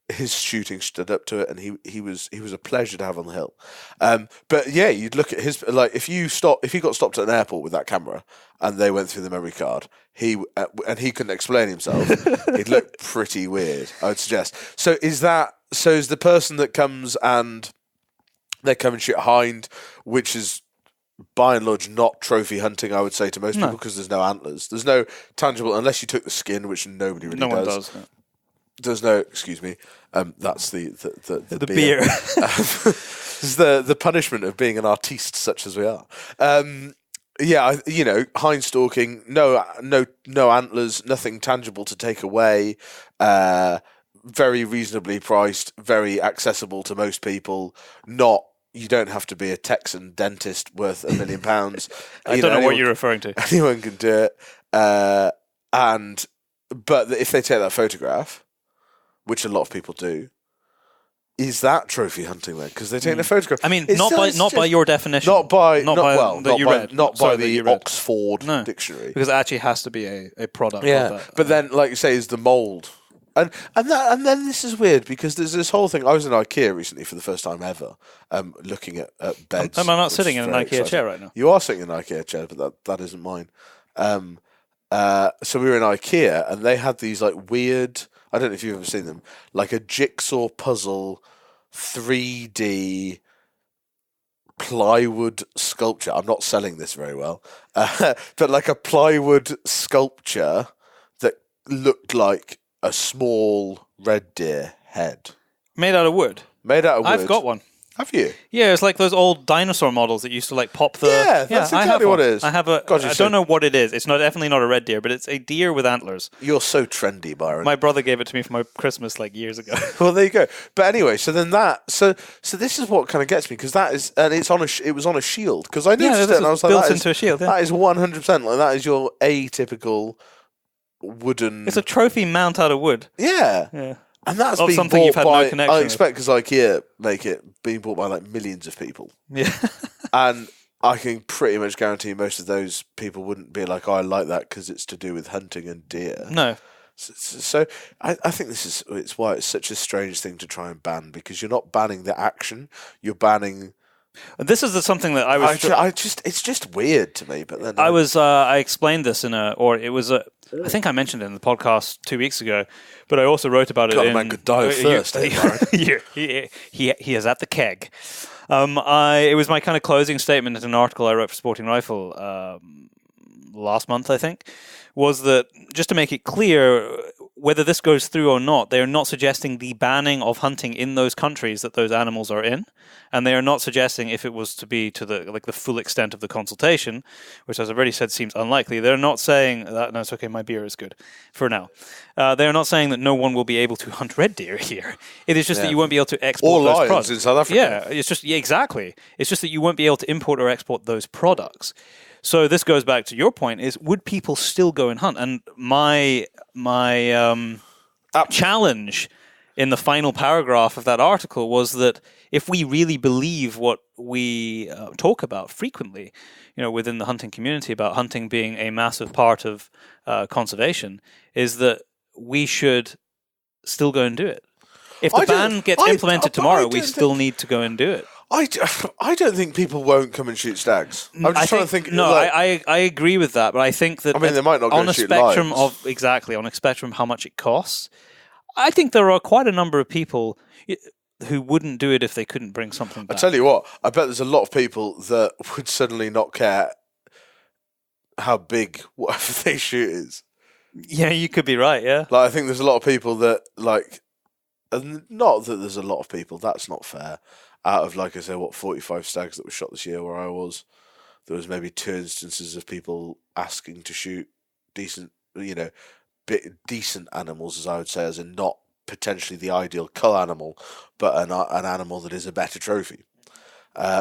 his shooting stood up to it, and he was a pleasure to have on the hill. But yeah, you'd look at his if he got stopped at an airport with that camera and they went through the memory card, and he couldn't explain himself, he'd look pretty weird, I would suggest. So is the person that comes and they come and shoot hind, which is by and large not trophy hunting, I would say to most people, because there's no antlers. There's no tangible, unless you took the skin, which nobody really does. No one does. No. There's no, excuse me, that's the beer. It's the punishment of being an artiste such as we are. Hind stalking, no antlers, nothing tangible to take away, very reasonably priced, very accessible to most people, you don't have to be a Texan dentist worth £1 million. I don't know what you're referring to. Anyone can do it. But if they take that photograph, which a lot of people do, is that trophy hunting then? Because they take the photograph. I mean, not by your definition. Not by the Oxford dictionary. Because it actually has to be a product. Yeah, of that. But then, like you say, is the mould. And then this is weird because there's this whole thing. I was in IKEA recently for the first time ever, looking at beds. Am I not sitting in an IKEA chair right now? You are sitting in an IKEA chair, but that isn't mine. So we were in IKEA and they had these like weird, I don't know if you've ever seen them, like a jigsaw puzzle 3D plywood sculpture. I'm not selling this very well, but like a plywood sculpture that looked like a small red deer head. Made out of wood? I've got one. Have you? Yeah, it's like those old dinosaur models that used to like pop the... Yeah, that's exactly what it is. I have a... I don't know what it is. It's definitely not a red deer, but it's a deer with antlers. You're so trendy, Byron. My brother gave it to me for my Christmas like years ago. Well, there you go. But anyway, so then so this is what kind of gets me, because that is... And it was on a shield, because I noticed it and I was like, built into a shield, yeah. That is 100%, like that is your atypical wooden... It's a trophy mount out of wood. Yeah. Yeah. And that's of being something bought you've had by, no connection I expect, because IKEA being bought by like millions of people. Yeah. And I can pretty much guarantee most of those people wouldn't be like, I like that because it's to do with hunting and deer. No. So I think it's why it's such a strange thing to try and ban, because you're not banning the action, you're banning... This is something that I was... it's just weird to me, but then... I explained this I think I mentioned it in the podcast 2 weeks ago, but I also wrote about it in... man could die of thirst. He is at the keg. It was my kind of closing statement in an article I wrote for Sporting Rifle last month, I think, was that, just to make it clear, whether this goes through or not, they are not suggesting the banning of hunting in those countries that those animals are in, and they are not suggesting, if it was to be to the full extent of the consultation, which, as I've already said, seems unlikely. They're not saying that. No, it's okay. My beer is good for now. They are not saying that no one will be able to hunt red deer here. It is just that you won't be able to export those lions products in South Africa. Yeah, it's just exactly. It's just that you won't be able to import or export those products. So this goes back to your point: is would people still go and hunt? And my challenge in the final paragraph of that article was that if we really believe what we talk about frequently, within the hunting community about hunting being a massive part of conservation, is that we should still go and do it. If the ban gets implemented tomorrow, we still need to go and do it. I don't think people won't come and shoot stags. I'm just trying to think. No, I agree with that, but I think that they might not go on and shoot lions. On a spectrum of how much it costs, I think there are quite a number of people who wouldn't do it if they couldn't bring something back. I tell you what, I bet there's a lot of people that would suddenly not care how big whatever they shoot is. Yeah, you could be right, yeah. Like, I think there's a lot of people that, like, and not that there's a lot of people, that's not fair. Out of, like I say, 45 stags that were shot this year where I was, there was maybe 2 instances of people asking to shoot decent, decent animals, as I would say, as in not potentially the ideal cull animal, but an animal that is a better trophy.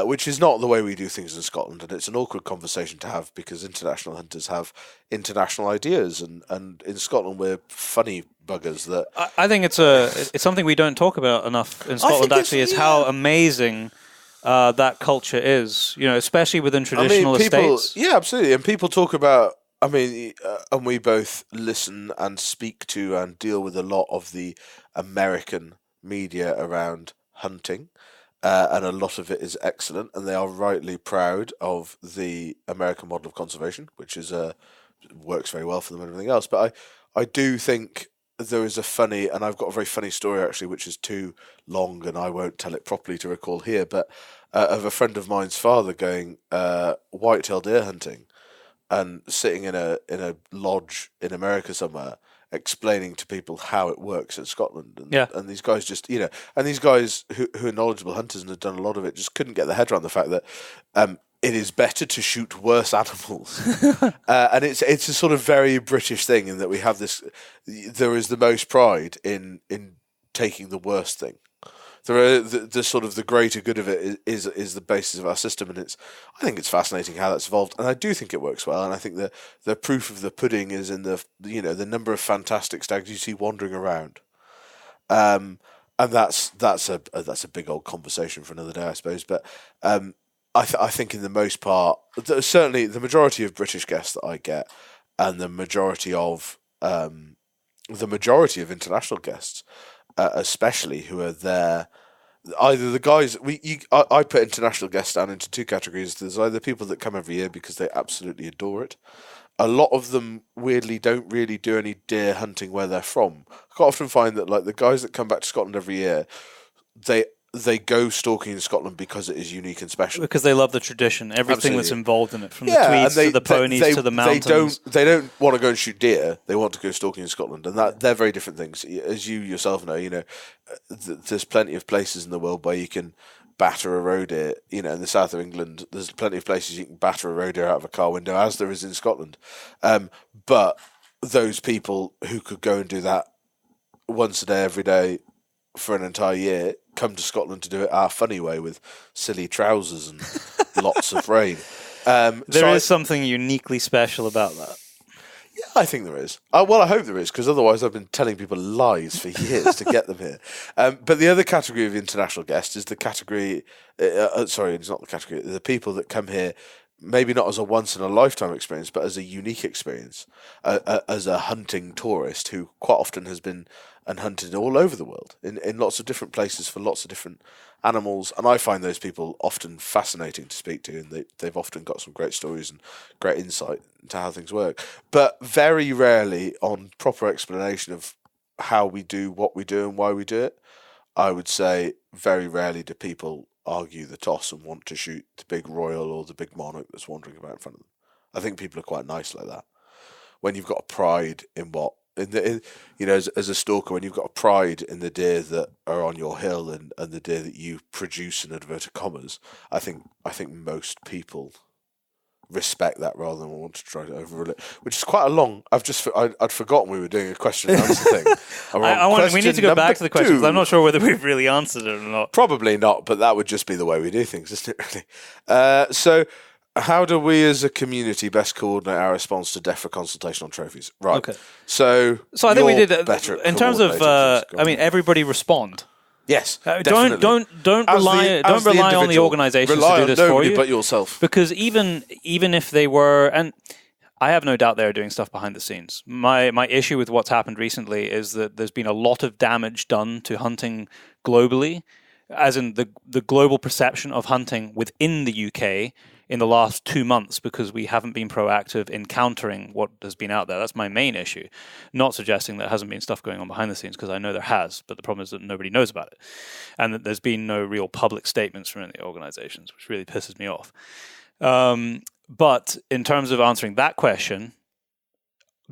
Which is not the way we do things in Scotland, and it's an awkward conversation to have because international hunters have international ideas, and in Scotland we're funny buggers. That I think it's something we don't talk about enough in Scotland. Actually, is how amazing that culture is. Especially within traditional estates. Yeah, absolutely. And people talk about. And we both listen and speak to and deal with a lot of the American media around hunting. And a lot of it is excellent, and they are rightly proud of the American model of conservation, which is works very well for them and everything else. But I do think there is a funny, and I've got a very funny story actually, which is too long, and I won't tell it properly to recall here, but of a friend of mine's father going whitetail deer hunting, and sitting in a lodge in America somewhere, explaining to people how it works in Scotland, and these guys just and these guys who are knowledgeable hunters and have done a lot of it just couldn't get their head around the fact that it is better to shoot worse animals, and it's a sort of very British thing in that we have this. There is the most pride in taking the worst thing. There are the sort of the greater good of it is the basis of our system, and I think it's fascinating how that's evolved, and I do think it works well, and I think the proof of the pudding is in the number of fantastic stags you see wandering around, and that's a big old conversation for another day, I suppose. But I think in the most part, certainly the majority of British guests that I get, and the majority of international guests. Especially who are there, either the guys I put international guests down into 2 categories. There's either people that come every year because they absolutely adore it. A lot of them weirdly don't really do any deer hunting where they're from. I quite often find that like the guys that come back to Scotland every year, they go stalking in Scotland because it is unique and special. Because they love the tradition, everything that's involved in it, from the tweeds to the ponies to the mountains. They don't want to go and shoot deer. They want to go stalking in Scotland, and they're very different things. As you yourself know, there's plenty of places in the world where you can batter a roe deer. In the south of England, there's plenty of places you can batter a roe deer out of a car window, as there is in Scotland. But those people who could go and do that once a day, every day, for an entire year, come to Scotland to do it our funny way with silly trousers and lots of rain. There is something uniquely special about that. Yeah, I think there is. I hope there is, because otherwise I've been telling people lies for years to get them here. But the other category of international guests is the category... sorry, it's not the category. The people that come here maybe not as a once-in-a-lifetime experience, but as a unique experience, as a hunting tourist who quite often has been and hunted all over the world, in lots of different places for lots of different animals. And I find those people often fascinating to speak to, and they've often got some great stories and great insight into how things work. But very rarely on proper explanation of how we do what we do and why we do it. I would say very rarely do people argue the toss and want to shoot the big royal or the big monarch that's wandering about in front of them. I think people are quite nice like that. When you've got a pride in as a stalker, when you've got a pride in the deer that are on your hill and the deer that you produce in inverted commas, I think most people respect that rather than want to try to overrule it, which is quite a long. I'd forgotten we were doing a question and answer thing. We need to go back to the questions. I'm not sure whether we've really answered it or not. Probably not, but that would just be the way we do things, isn't it? Really. So, how do we as a community best coordinate our response to death for consultation on trophies? Right. Okay. So I think we did in terms of. Everybody respond. Yes, don't rely on the organisation to do this for you, but yourself. Because even if they were, and I have no doubt they're doing stuff behind the scenes. My issue with what's happened recently is that there's been a lot of damage done to hunting globally, as in the global perception of hunting within the UK in the last 2 months, because we haven't been proactive in countering what has been out there. That's my main issue. Not suggesting there hasn't been stuff going on behind the scenes, because I know there has, but the problem is that nobody knows about it. And that there's been no real public statements from any organizations, which really pisses me off. But in terms of answering that question,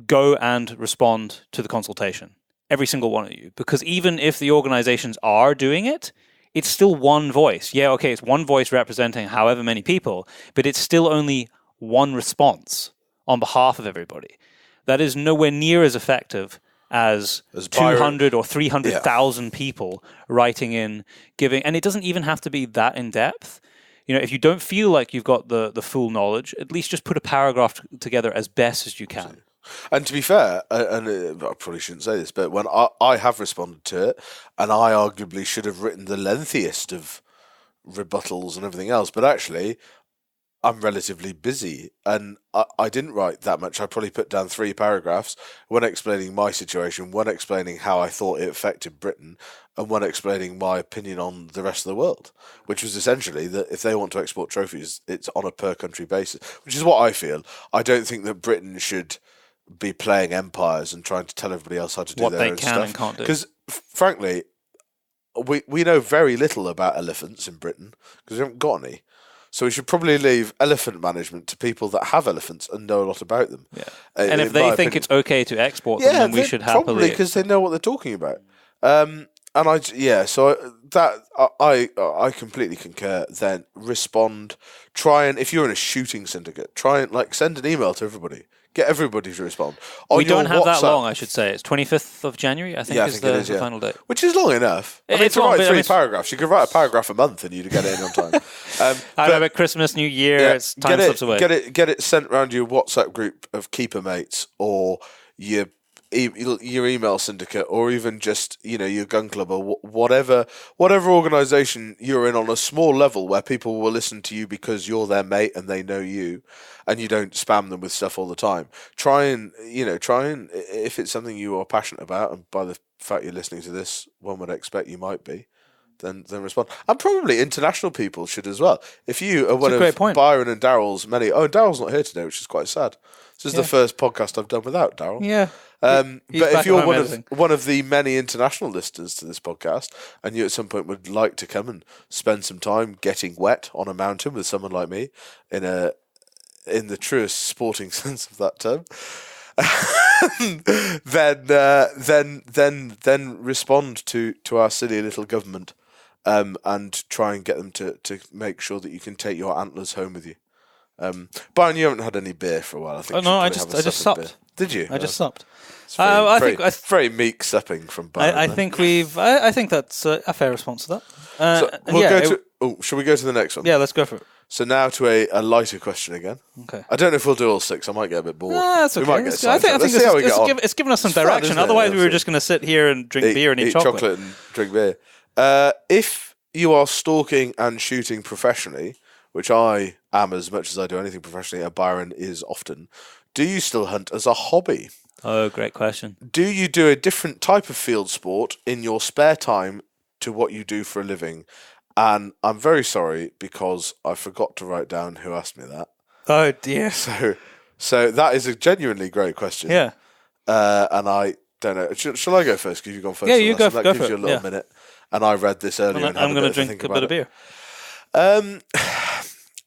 go and respond to the consultation. Every single one of you. Because even if the organizations are doing it, it's still one voice. Yeah, okay, it's one voice representing however many people, but it's still only one response on behalf of everybody. That is nowhere near as effective as 200 or 300,000 people writing in, giving, and it doesn't even have to be that in depth. If you don't feel like you've got the full knowledge, at least just put a paragraph together as best as you can. And to be fair, and I probably shouldn't say this, but when I have responded to it, and I arguably should have written the lengthiest of rebuttals and everything else, but actually, I'm relatively busy, and I didn't write that much. I probably put down 3 paragraphs, one explaining my situation, one explaining how I thought it affected Britain, and one explaining my opinion on the rest of the world, which was essentially that if they want to export trophies, it's on a per-country basis, which is what I feel. I don't think that Britain should be playing empires and trying to tell everybody else how to do what their they own can stuff. and can't do. Because, frankly, we know very little about elephants in Britain because we haven't got any. So we should probably leave elephant management to people that have elephants and know a lot about them. Yeah. And if they think it's okay to export them, then we should probably happily... because they know what they're talking about. I completely concur. Then respond. Try and, if you're in a shooting syndicate, try and send an email to everybody. Get everybody to respond. We don't have that long, I should say. It's 25th of January, I think is the final date. Which is long enough. It's to long, write 3 paragraphs. You could write a paragraph a month and you'd get it in on time. I know about Christmas, New Year, it's time slips away. Get it sent around your WhatsApp group of keeper mates or your email syndicate, or even just your gun club, or whatever organisation you're in on a small level where people will listen to you because you're their mate and they know you, and you don't spam them with stuff all the time. Try and if it's something you are passionate about, and by the fact you're listening to this, one would expect you might be, then respond. And probably international people should as well. If you are one of Byron and Daryl's many... Oh, Daryl's not here today, which is quite sad. This is the first podcast I've done without Daryl. Yeah. But if you're one of the many international listeners to this podcast, and you at some point would like to come and spend some time getting wet on a mountain with someone like me, in the truest sporting sense of that term, then respond to our silly little government, and try and get them to make sure that you can take your antlers home with you. Byron, you haven't had any beer for a while. I think. I just supped. Beer. Did you? I just supped. I think very meek supping from Byron. I think that's a fair response to that. Shall we go to the next one? Yeah, let's go for it. So now to a lighter question again. Okay. I don't know if we'll do all 6. I might get a bit bored. That's okay. We might get I think it's given us some direction. Fun, Otherwise, we were just going to sit here and drink beer and eat chocolate and drink beer. If you are stalking and shooting professionally, which I am as much as I do anything professionally, and Byron is often, do you still hunt as a hobby? Oh, great question. Do you do a different type of field sport in your spare time to what you do for a living? And I'm very sorry because I forgot to write down who asked me that. Oh, dear. So that is a genuinely great question. Yeah. And I don't know. Shall I go first? Because you've gone first. Yeah, you go for it. That gives you a little minute. And I read this earlier. I'm going to drink a bit of beer.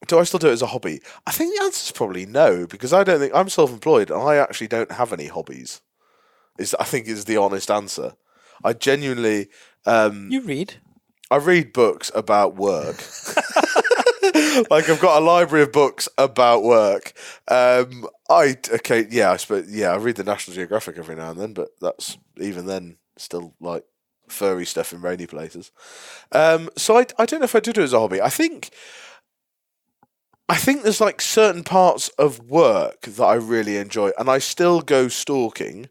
Do I still do it as a hobby? I think the answer is probably no, because I don't think I'm self-employed and I actually don't have any hobbies. I think is the honest answer. I genuinely. You read? I read books about work. I've got a library of books about work. I read the National Geographic every now and then, but that's even then still like furry stuff in rainy places. So I don't know if I do it as a hobby. I think there's like certain parts of work that I really enjoy, and I still go stalking.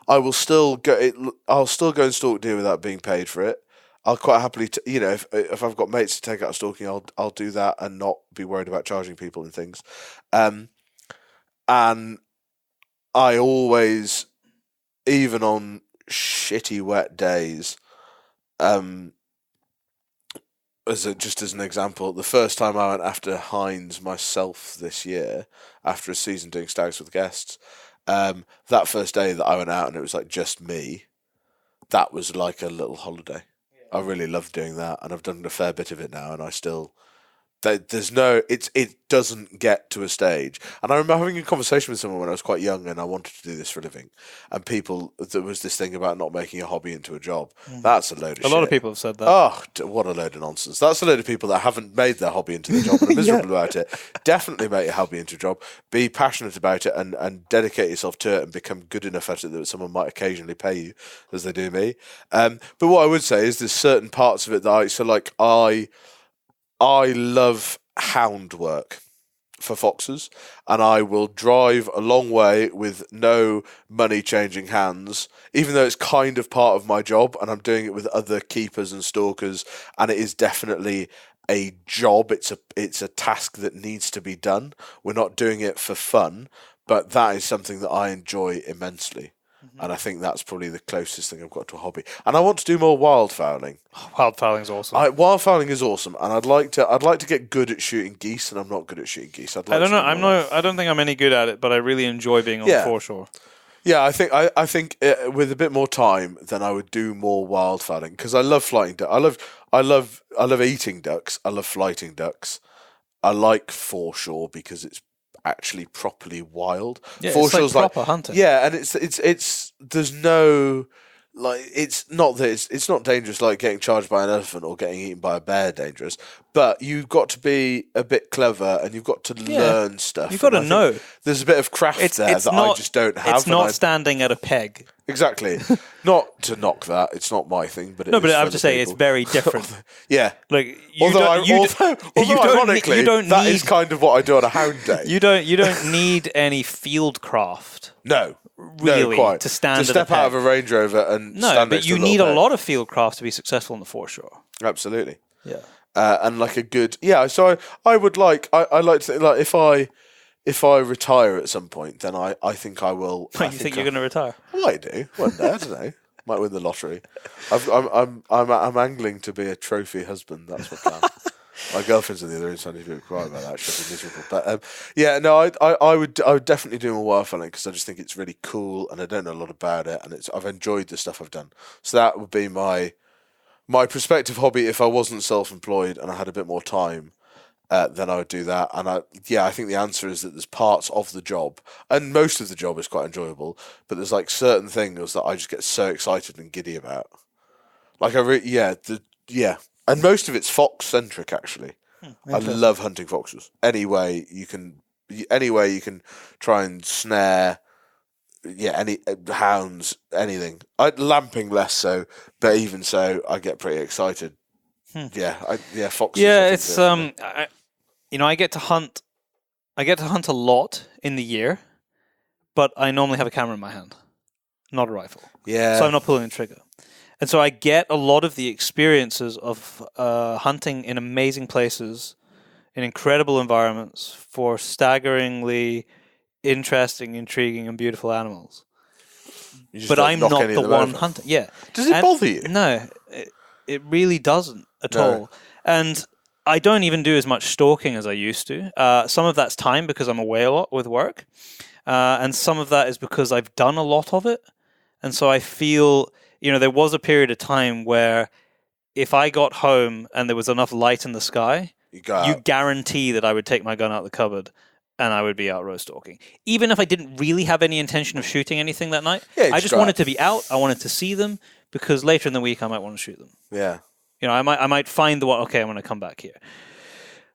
I'll still go and stalk deer without being paid for it. I'll quite happily, if I've got mates to take out stalking, I'll do that and not be worried about charging people and things. And I always, even on shitty wet days, just as an example, the first time I went after Hines myself this year, after a season doing stags with guests, that first day that I went out and it was like just me, that was like a little holiday. I really loved doing that, and I've done a fair bit of it now, and I still... it doesn't get to a stage. And I remember having a conversation with someone when I was quite young and I wanted to do this for a living. And there was this thing about not making a hobby into a job. That's a load of shit. A lot of people have said that. Oh, what a load of nonsense. That's a load of people that haven't made their hobby into the job and are miserable about it. Definitely make your hobby into a job. Be passionate about it and dedicate yourself to it and become good enough at it that someone might occasionally pay you, as they do me. But what I would say is there's certain parts of it that I love hound work for foxes, and I will drive a long way with no money changing hands, even though it's kind of part of my job and I'm doing it with other keepers and stalkers, and it is definitely a job. It's a task that needs to be done. We're not doing it for fun, but that is something that I enjoy immensely. And I think that's probably the closest thing I've got to a hobby. And I want to do more wildfowling. Wildfowling is awesome. Wildfowling is awesome, and I'd like to get good at shooting geese, and I'm not good at shooting geese. I don't know. I don't think I'm any good at it, but I really enjoy being on the foreshore. Yeah, I think with a bit more time, then I would do more wildfowling, because I love flying ducks. I love eating ducks. I love flighting ducks. I like foreshore because it's actually properly wild. Yeah, it's like proper hunting. Yeah, and it's there's no, like, it's not that it's not dangerous like getting charged by an elephant or getting eaten by a bear dangerous, but you've got to be a bit clever and you've got to learn stuff. You've got to know. There's a bit of craft there that I just don't have. It's not standing at a peg. Exactly. Not to knock that. It's not my thing, but I have to say it's very different. Yeah. Like ironically, that is kind of what I do on a hound day. You don't need any fieldcraft. No. Really, quite. to stand to step out of a Range Rover and stand but you need a lot of fieldcraft to be successful on the foreshore. Absolutely. Yeah. And like a good so I would like I like to think, like, if I retire at some point, then I think I will. You think you're going to retire? I might do one day. I don't know. Might win the lottery. I'm angling to be a trophy husband. That's my plan. My girlfriend's in the other room, so I need to be quiet about that. She'll be miserable. But I would definitely do more wildfowling because I just think it's really cool, and I don't know a lot about it, and I've enjoyed the stuff I've done. So that would be my prospective hobby if I wasn't self-employed and I had a bit more time. Then I would do that. And I think the answer is that there's parts of the job, and most of the job is quite enjoyable, but there's like certain things that I just get so excited and giddy about. Like and most of it's fox centric actually. I love hunting foxes. Any way you can try and snare. Yeah, any hounds, anything. Lamping less so, but even so, I get pretty excited. Foxes. Yeah, it's I get to hunt. I get to hunt a lot in the year, but I normally have a camera in my hand, not a rifle. Yeah, so I'm not pulling the trigger, and so I get a lot of the experiences of hunting in amazing places, in incredible environments, for staggeringly interesting, intriguing, and beautiful animals. But I'm not the one hunting. Yeah, does it bother you? No, it really doesn't at all. And I don't even do as much stalking as I used to. Some of that's time because I'm away a lot with work. And some of that is because I've done a lot of it. And so I feel, there was a period of time where if I got home and there was enough light in the sky, you guarantee that I would take my gun out of the cupboard and I would be out road stalking. Even if I didn't really have any intention of shooting anything that night, I just wanted to be out. I wanted to see them because later in the week I might want to shoot them. Yeah. I might find the one, okay, I'm going to come back here.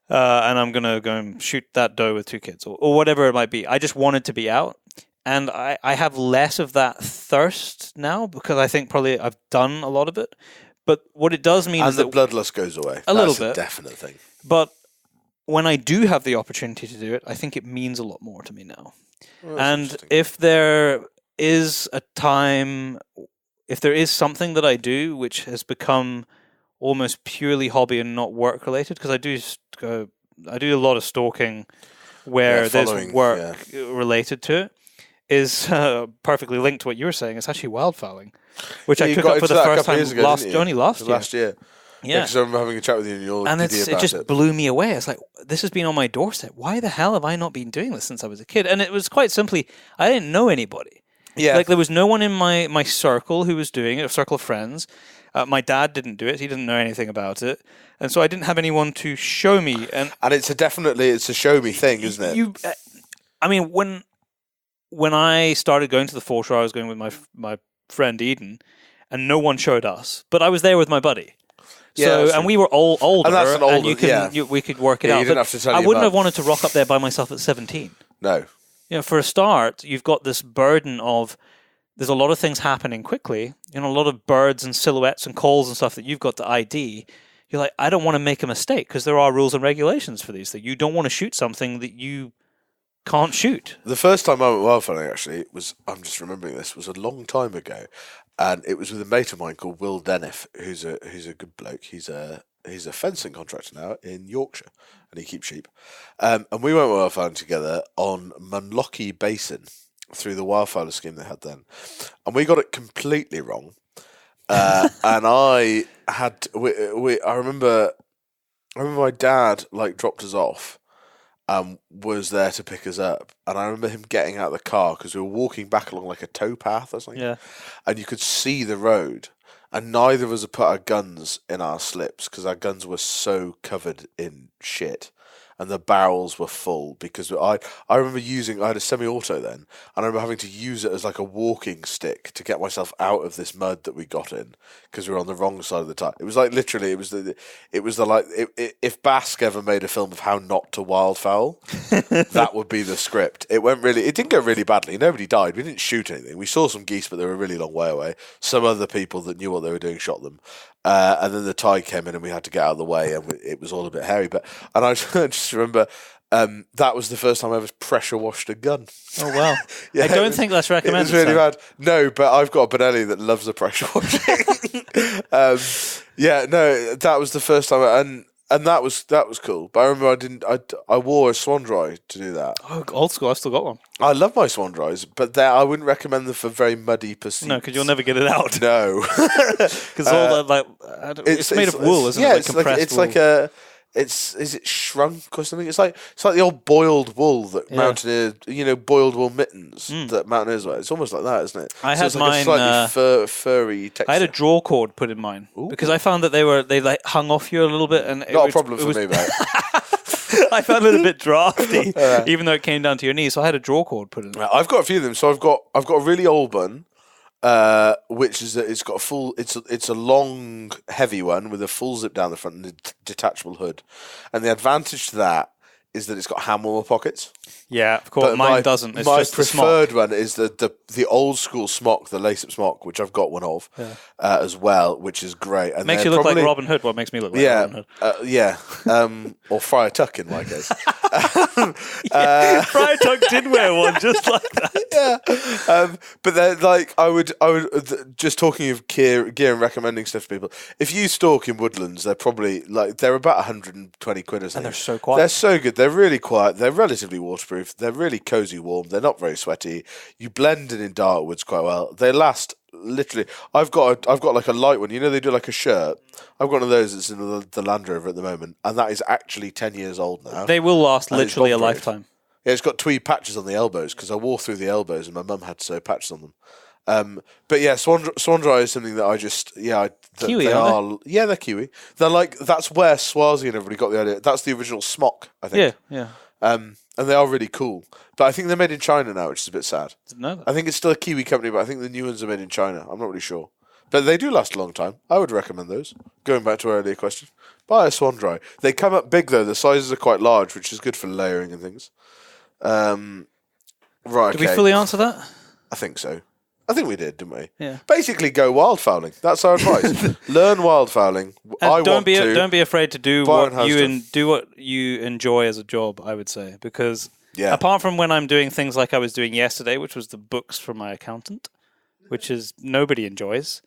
And I'm going to go and shoot that doe with 2 kids or whatever it might be. I just wanted to be out. And I have less of that thirst now because I think probably I've done a lot of it. But what it does mean is that... And the bloodlust goes away. Little bit. That's a definite thing. But when I do have the opportunity to do it, I think it means a lot more to me now. Well, and if there is a time... If there is something that I do which has become almost purely hobby and not work related, because I do a lot of stalking where there's following, work related to it, is perfectly linked to what you were saying. It's actually wildfowling, which I you took got up for into the that a first couple of time years ago, only last year. Last year. Yeah, because I remember having a chat with you and you're giddy it about just it. blew me away. It's like, this has been on my doorstep. Why the hell have I not been doing this since I was a kid? And it was quite simply, I didn't know anybody. Yeah. Like, there was no one in my circle who was doing it, a circle of friends. My dad didn't do it. He didn't know anything about it. And so I didn't have anyone to show me. And it's a show me thing, isn't it? I mean, when I started going to the foreshore, I was going with my friend Eden, and no one showed us. But I was there with my buddy. So, and we were all older, and that's an older, we could work it out. You didn't have to tell I wouldn't have wanted to rock up there by myself at 17. No. For a start, you've got this burden of, there's a lot of things happening quickly, a lot of birds and silhouettes and calls and stuff that you've got to ID. You're like, I don't want to make a mistake because there are rules and regulations for these things. You don't want to shoot something that you can't shoot. The first time I went wildfowling, actually, I'm just remembering this, was a long time ago. And it was with a mate of mine called Will Denniff, who's a good bloke. He's a fencing contractor now in Yorkshire, and he keeps sheep. And we went wildfowling together on Munlochy Basin through the wildfowler scheme they had then, and we got it completely wrong. And I remember my dad dropped us off. Was there to pick us up, and I remember him getting out of the car because we were walking back along like a towpath or something. Yeah, and you could see the road, and neither of us had put our guns in our slips because our guns were so covered in shit, and the barrels were full because I remember I had a semi-auto then, and I remember having to use it as like a walking stick to get myself out of this mud that we got in because we were on the wrong side of the tire. It was like literally, if Basque ever made a film of how not to wildfowl, that would be the script. It didn't go really badly. Nobody died. We didn't shoot anything. We saw some geese, but they were a really long way away. Some other people that knew what they were doing shot them. And then the tide came in and we had to get out of the way, and it was all a bit hairy. And I just remember that was the first time I ever pressure washed a gun. Oh, wow. Yeah, I don't think that's recommended. It was really bad. No, but I've got a Benelli that loves the pressure washing. That was the first time. And that was cool. But I remember I wore a swan dry to do that. Oh, old school. I've still got one. I love my swan dries, but I wouldn't recommend them for very muddy pursuits. No, because you'll never get it out. No. Because all that, it's made of wool, isn't it? Yeah, it's like wool. Is it shrunk or something? It's like the old boiled wool that mountaineer, boiled wool mittens that mountaineers wear. It's almost like that, isn't it? I had mine. Like a slightly furry texture. I had a draw cord put in mine because I found that they hung off you a little bit, and not a problem for me, mate. I found it a bit drafty, even though it came down to your knees. So I had a draw cord put in. I've got a few of them. So I've got a really old one. Which is it's got a full. It's a long, heavy one with a full zip down the front and a detachable hood, and the advantage to that is that it's got hand warmer pockets. Yeah, of course. But mine doesn't. It's my just preferred one is the old school smock, the lace-up smock, which I've got one of as well, which is great. And makes you look like Robin Hood. What makes me look like Robin Hood? Or Friar Tuck in my case. Friar Tuck did wear one just like that. But then, I would just talking of gear and recommending stuff to people. If you stalk in woodlands, they're probably they're about 120 quid. And they're so quiet. They're so good. They're really quiet. They're relatively waterproof. They're really cozy, warm. They're not very sweaty. You blend in dark woods quite well. They last literally. I've got like a light one. They do like a shirt. I've got one of those that's in the Land Rover at the moment, and that is actually 10 years old now. They will last literally a lifetime. Yeah, it's got tweed patches on the elbows because I wore through the elbows, and my mum had to sew patches on them. But yeah, swan dry is something that I just Kiwi, aren't they? Yeah, they're Kiwi. They're that's where Swazi and everybody got the idea. That's the original smock, I think. Yeah. And they are really cool. But I think they're made in China now, which is a bit sad. Didn't know that. I think it's still a Kiwi company, but I think the new ones are made in China. I'm not really sure. But they do last a long time. I would recommend those. Going back to our earlier question. Buy a swan dry. They come up big, though. The sizes are quite large, which is good for layering and things. Right, Did we fully answer that? I think so. I think we did, didn't we? Yeah. Basically, go wildfowling. That's our advice. Learn wildfowling. Don't be afraid to do what you enjoy as a job. I would say because apart from when I'm doing things like I was doing yesterday, which was the books for my accountant, which is nobody enjoys.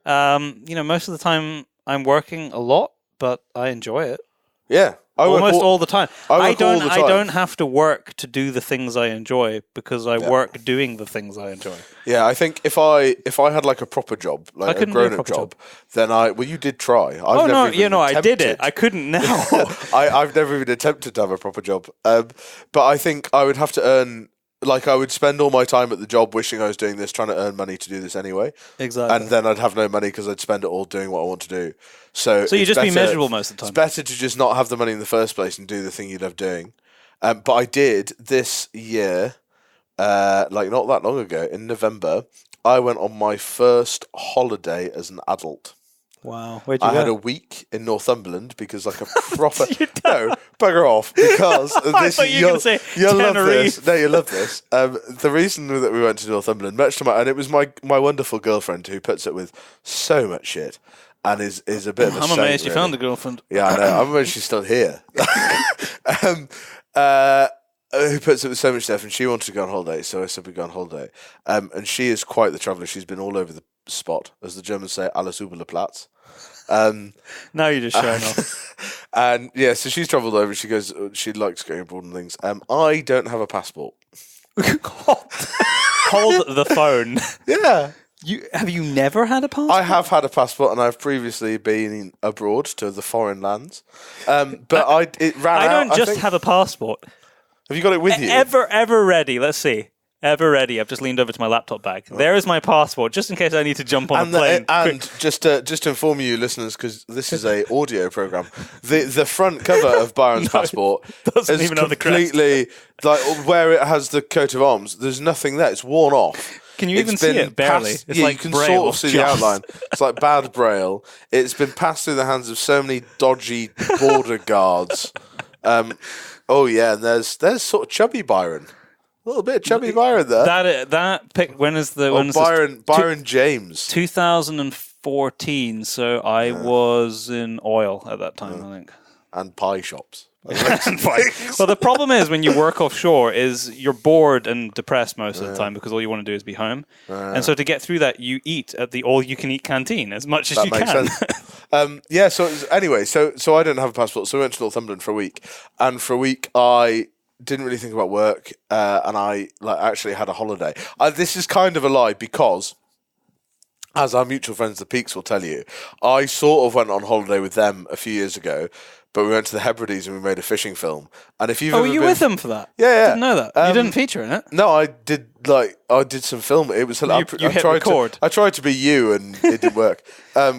Most of the time I'm working a lot, but I enjoy it. Yeah. almost all the time. I don't. I don't have to work to do the things I enjoy because I work doing the things I enjoy. Yeah, I think if I had like a proper job, like a grown-up job, then you did try. I did it. I couldn't now. I've never even attempted to have a proper job. But I think I would have to earn. Like, I would spend all my time at the job wishing I was doing this, trying to earn money to do this anyway. Exactly. And then I'd have no money because I'd spend it all doing what I want to do. So you'd just be miserable most of the time. It's better to just not have the money in the first place and do the thing you love doing. But I did this year, not that long ago, in November, I went on my first holiday as an adult. Wow. Where'd you go? I had a week in Northumberland because like a proper... No, bugger off. Because I thought you were going to say you'll love Tenerife. this. No, you love this. The reason that we went to Northumberland, and it was my wonderful girlfriend who puts it with so much shit and is a bit of a I'm saint, amazed you really. found a girlfriend. Yeah, I know. I'm amazed she's still here. Who puts it with so much stuff, and she wanted to go on holiday, so I said we'd go on holiday. And she is quite the traveller. She's been all over the spot, as the Germans say, alles über den Platz. Now you're just showing off. And yeah, so she's travelled over. She goes, she likes going abroad and things. I don't have a passport. Hold the phone. Yeah. Have you never had a passport? I have had a passport, and I've previously been abroad to the foreign lands. But it ran out. I don't just have a passport. Have you got it with you? Ever ready. Let's see. Ever ready. I've just leaned over to my laptop bag. There is my passport, just in case I need to jump on a plane. And just to inform you, listeners, because this is a audio program, the front cover of Byron's passport doesn't is even have the crest. completely like where it has the coat of arms. There's nothing there. It's worn off. Can you even see it? Barely. It's like you can Braille, sort of see the outline. It's like bad Braille. It's been passed through the hands of so many dodgy border guards. Oh yeah, and there's sort of chubby Byron. A little bit of chubby Byron there. That pick. When is the? When Byron James. 2014. So I was in oil at that time, I think. And pie shops. Well, the problem is when you work offshore is you're bored and depressed most of the time because all you want to do is be home. And so to get through that, you eat at the all-you-can-eat canteen as much as you can. That makes sense. Anyway, so I didn't have a passport, so I went to Northumberland for a week. And for a week, I didn't really think about work, and I actually had a holiday. This is kind of a lie because, as our mutual friends, the Peaks, will tell you, I sort of went on holiday with them a few years ago, but we went to the Hebrides and we made a fishing film. And if you've were you with them for that? Yeah. Didn't know that. You didn't feature in it? No, I did some film. It was you hit record. I tried to be you, and it didn't work.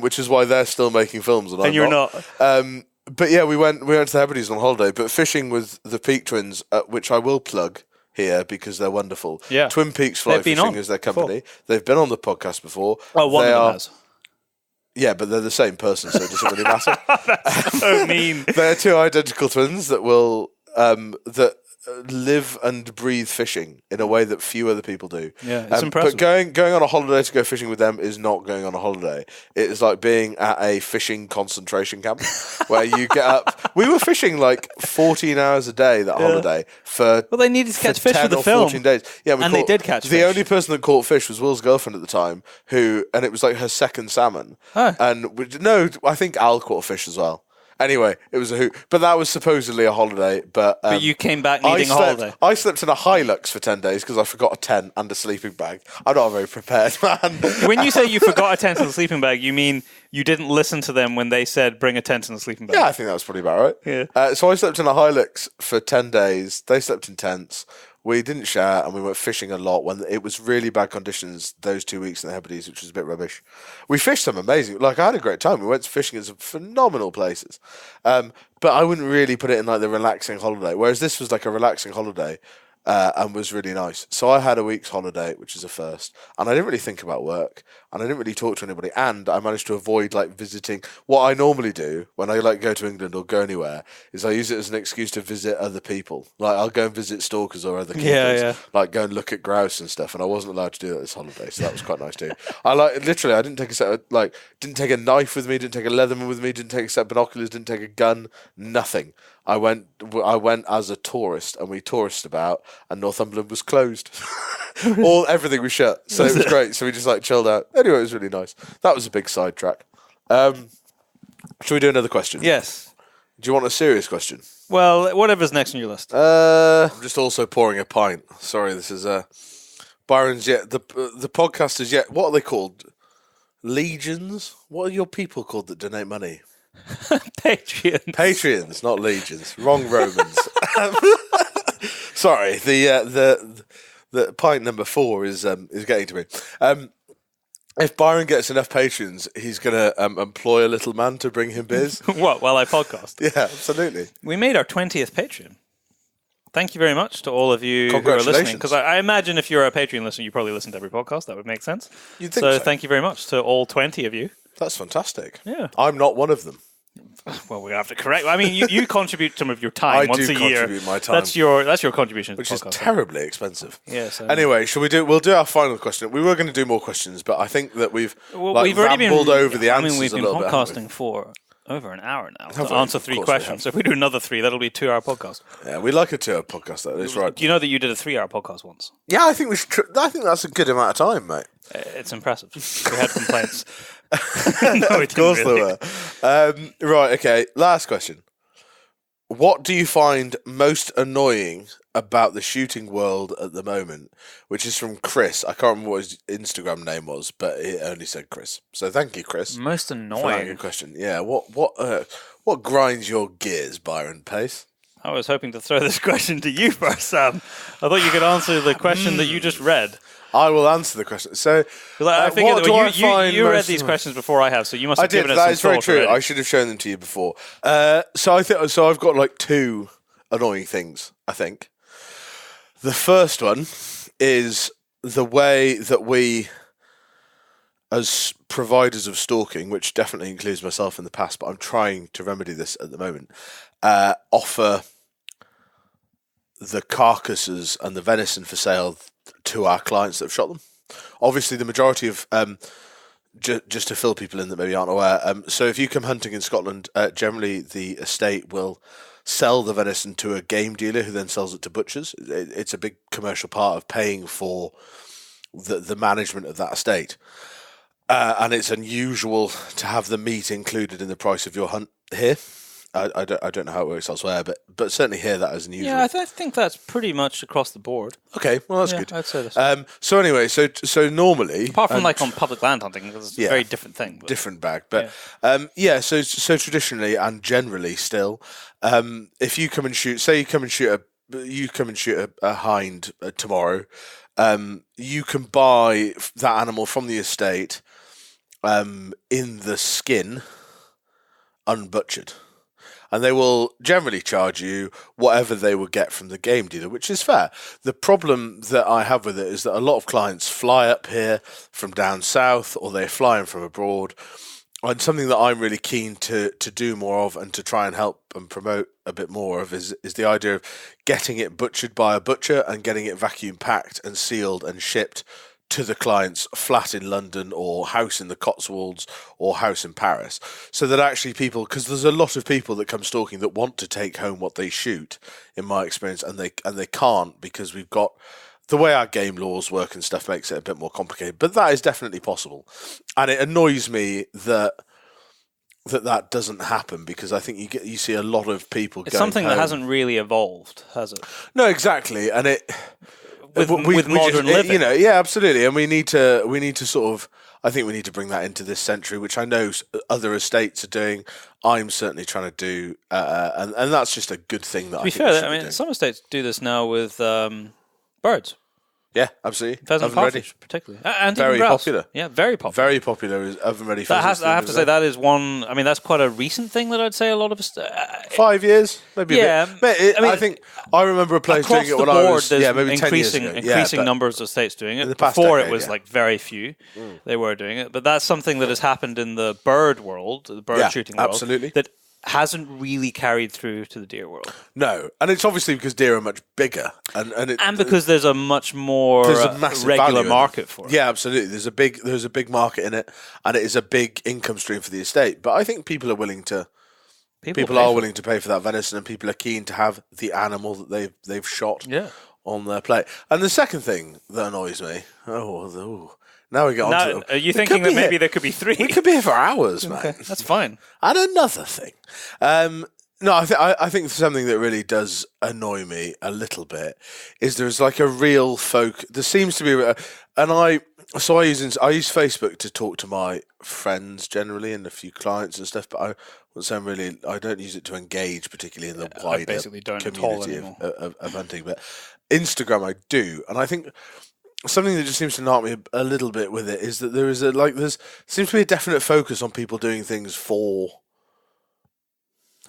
Which is why they're still making films, and you're not. But yeah, we went to the Hebrides on holiday, but fishing with the Peak Twins, which I will plug here because they're wonderful. Yeah. Twin Peaks Fly Fishing is their company. Before. They've been on the podcast before. Oh, one of them has. Yeah, but they're the same person, so it doesn't really matter. That's so mean. They're two identical twins that will live and breathe fishing in a way that few other people do. Yeah, it's impressive. But going on a holiday to go fishing with them is not going on a holiday. It is like being at a fishing concentration camp where you get up. We were fishing like 14 hours a day that holiday for. Well, they needed to catch fish for the film. 14 days. Yeah, they did catch fish. The only person that caught fish was Will's girlfriend at the time, and it was like her second salmon. Oh. And I think Al caught a fish as well. Anyway, it was a hoot. But that was supposedly a holiday. But you came back needing a holiday. I slept in a Hilux for 10 days because I forgot a tent and a sleeping bag. I'm not a very prepared man. When you say you forgot a tent and a sleeping bag, you mean you didn't listen to them when they said bring a tent and a sleeping bag? Yeah, I think that was probably about right. Yeah. So I slept in a Hilux for 10 days. They slept in tents. We didn't share, and we went fishing a lot when it was really bad conditions those 2 weeks in the Hebrides, which was a bit rubbish. We fished some amazing. I had a great time. We went fishing in some phenomenal places. But I wouldn't really put it in like the relaxing holiday, whereas this was like a relaxing holiday and was really nice. So I had a week's holiday, which is a first, and I didn't really think about work, and I didn't really talk to anybody, and I managed to avoid visiting. What I normally do when I go to England or go anywhere is I use it as an excuse to visit other people. I'll go and visit stalkers or other kingdoms, go and look at grouse and stuff, and I wasn't allowed to do that this holiday, so that was quite nice too. I didn't take a set of, didn't take a knife with me, didn't take a Leatherman with me, didn't take a set of binoculars, didn't take a gun, nothing. I went as a tourist, and we touristed about, and Northumberland was closed. Everything was shut, so it was great. So we just chilled out. Anyway, it was really nice. That was a big sidetrack. Should we do another question? Yes. Do you want a serious question? Well, whatever's next on your list. I'm just also pouring a pint. Sorry, this is Byron's yet the podcast is yet. What are they called? Legions? What are your people called that donate money? Patreons, not legions. Wrong Romans. Sorry, the pint number 4 is getting to me. If Byron gets enough patrons, he's going to employ a little man to bring him beers. What, while I podcast? Yeah, absolutely. We made our 20th Patreon. Thank you very much to all of you who are listening. Because I imagine if you're a Patreon listener, you probably listen to every podcast. That would make sense. You'd think so. Thank you very much to all 20 of you. That's fantastic. Yeah. I'm not one of them. Well, we have to correct. I mean, you contribute some of your time once a year. I do contribute my time. That's your contribution, which is terribly expensive. Yes. Anyway, we'll do our final question. We were going to do more questions, but I think that we've already rambled over the answers. We've been podcasting for over an hour now to answer 3 questions. So if we do another 3, that'll be a 2-hour podcast. Yeah, we like a 2-hour podcast. That is right. Do you know that you did a 3-hour podcast once? Yeah, I think we should. I think that's a good amount of time, mate. It's impressive. We had complaints. No, of course there were. Right, okay. Last question. What do you find most annoying about the shooting world at the moment? Which is from Chris. I can't remember what his Instagram name was, but it only said Chris. So thank you, Chris. Most annoying. For that good question. Yeah. What grinds your gears, Byron Pace? I was hoping to throw this question to you first, Sam. I thought you could answer the question that you just read. I will answer the question. So, I figured you read these questions before I have, so you must have given it some thought. That is very true. Already. I should have shown them to you before. So I've got like 2 annoying things, I think. The first one is the way that we, as providers of stalking, which definitely includes myself in the past, but I'm trying to remedy this at the moment, offer the carcasses and the venison for sale to our clients that have shot them. Obviously, the majority of, just to fill people in that maybe aren't aware, so if you come hunting in Scotland, generally the estate will sell the venison to a game dealer who then sells it to butchers. It's a big commercial part of paying for the management of that estate. And it's unusual to have the meat included in the price of your hunt here. I don't know how it works elsewhere, but certainly here that is unusual. Yeah, I think that's pretty much across the board. Okay, well that's good. I'd say this. So anyway, so normally, apart from like on public land hunting, it's a very different thing. But, different bag, but so traditionally and generally still, if you come and shoot, say you come and shoot a hind tomorrow, you can buy that animal from the estate, in the skin, unbutchered. And they will generally charge you whatever they would get from the game dealer, which is fair. The problem that I have with it is that a lot of clients fly up here from down south, or they're flying from abroad. And something that I'm really keen to do more of and to try and help and promote a bit more of is the idea of getting it butchered by a butcher and getting it vacuum packed and sealed and shipped to the client's flat in London or house in the Cotswolds or house in Paris, so that actually people, because there's a lot of people that come stalking that want to take home what they shoot, in my experience, and they can't because we've got the way our game laws work and stuff makes it a bit more complicated. But that is definitely possible, and it annoys me that doesn't happen, because I think you see a lot of people. It's something that hasn't really evolved, has it? No, exactly, and it. With modern living. Yeah, absolutely. And we need to sort of, I think we need to bring that into this century, which I know other estates are doing. I'm certainly trying to do, and that's just a good thing. To be fair, I mean, some estates do this now with birds. Yeah, absolutely. Pheasant partridge, particularly. And very popular. Yeah, very popular. Very popular is oven ready pheasants. I have to say that is one. I mean, that's quite a recent thing that I'd say a lot of us. 5 years, maybe. Yeah, a bit. I think I remember a place doing it when I was maybe 10 years ago. Increasing numbers of states doing it. Before it was like very few. They were doing it, but that's something that has happened in the bird world, the bird shooting world. Absolutely. That hasn't really carried through to the deer world. No, and it's obviously because deer are much bigger, and because there's a much more regular market for it. Yeah, absolutely. There's a big market in it, and it is a big income stream for the estate. But I think people are willing to pay for that venison, and people are keen to have the animal that they've shot on their plate. And the second thing that annoys me, now we get on to them. Are you thinking that maybe there could be 3? We could be here for hours, man. Okay, that's fine. And another thing, No, I think something that really does annoy me a little bit is there's like a real there seems to be, and I use Facebook to talk to my friends generally and a few clients and stuff, but I wouldn't say I don't use it to engage particularly in the wider basically don't community of hunting. But Instagram I do, and I think something that just seems to knock me a little bit with it is that there seems to be a definite focus on people doing things for.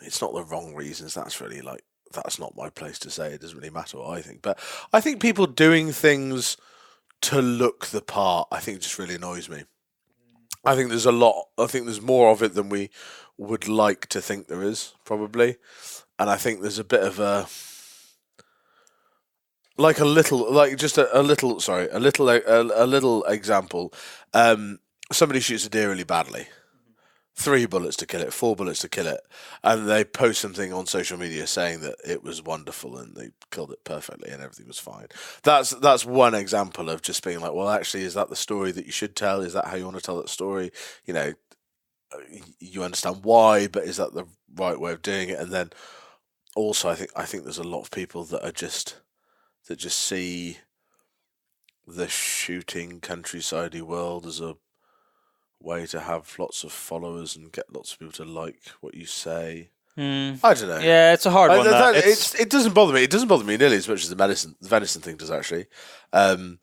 It's not the wrong reasons. That's not my place to say. It doesn't really matter what I think. But I think people doing things to look the part, I think just really annoys me. I think there's more of it than we would like to think there is, probably. And I think there's a bit of a little example. Somebody shoots a deer really badly. 3 bullets to kill it, 4 bullets to kill it, and they post something on social media saying that it was wonderful and they killed it perfectly and everything was fine. That's one example of just being like, well, actually, is that the story that you should tell? Is that how you want to tell that story? You know, you understand why, but is that the right way of doing it? And then also, I think there's a lot of people that just see the shooting countryside-y world as a way to have lots of followers and get lots of people to like what you say. I don't know. Yeah, it's a hard one. It doesn't bother me. It doesn't bother me nearly as much as the venison thing does, actually. I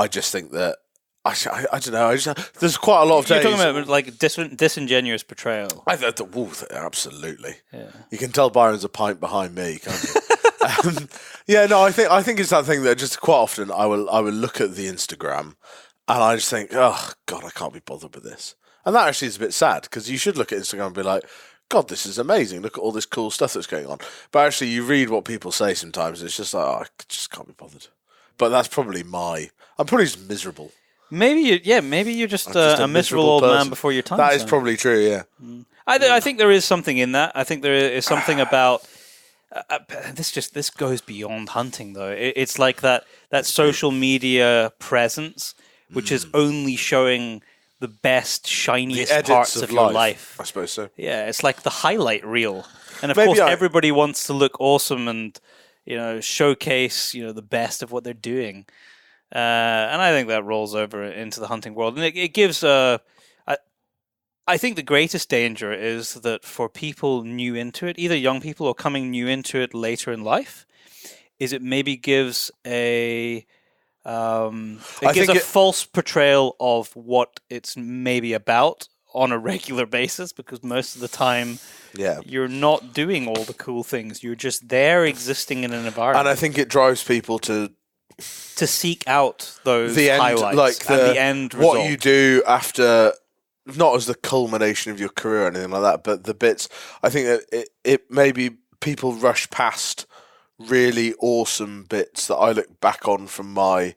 just think that I don't know. There's quite a lot of days. You're talking about like disingenuous portrayal. Absolutely. Yeah. You can tell Byron's a pint behind me, can't you? Yeah, no. I think it's that thing that just quite often I will look at the Instagram. And I just think, oh, God, I can't be bothered with this. And that actually is a bit sad, because you should look at Instagram and be like, God, this is amazing. Look at all this cool stuff that's going on. But actually, you read what people say sometimes, and it's just like, oh, I just can't be bothered. But that's probably I'm probably just miserable. Maybe you're just a miserable old person. Man before your time. That is probably true, yeah. I think there is something in that. I think there is something about... this goes beyond hunting, though. It's like that social media presence... which is only showing the best, shiniest parts of your life. I suppose so. Yeah, it's like the highlight reel. And of course, everybody wants to look awesome and, showcase, the best of what they're doing. And I think that rolls over into the hunting world. And it gives I think the greatest danger is that for people new into it, either young people or coming new into it later in life, is it maybe gives a false portrayal of what it's maybe about on a regular basis, because most of the time you're not doing all the cool things. You're just there existing in an environment. And I think it drives people to seek out those highlights, the end result. What you do after, not as the culmination of your career or anything like that, but the bits. I think that it maybe people rush past really awesome bits that I look back on from my,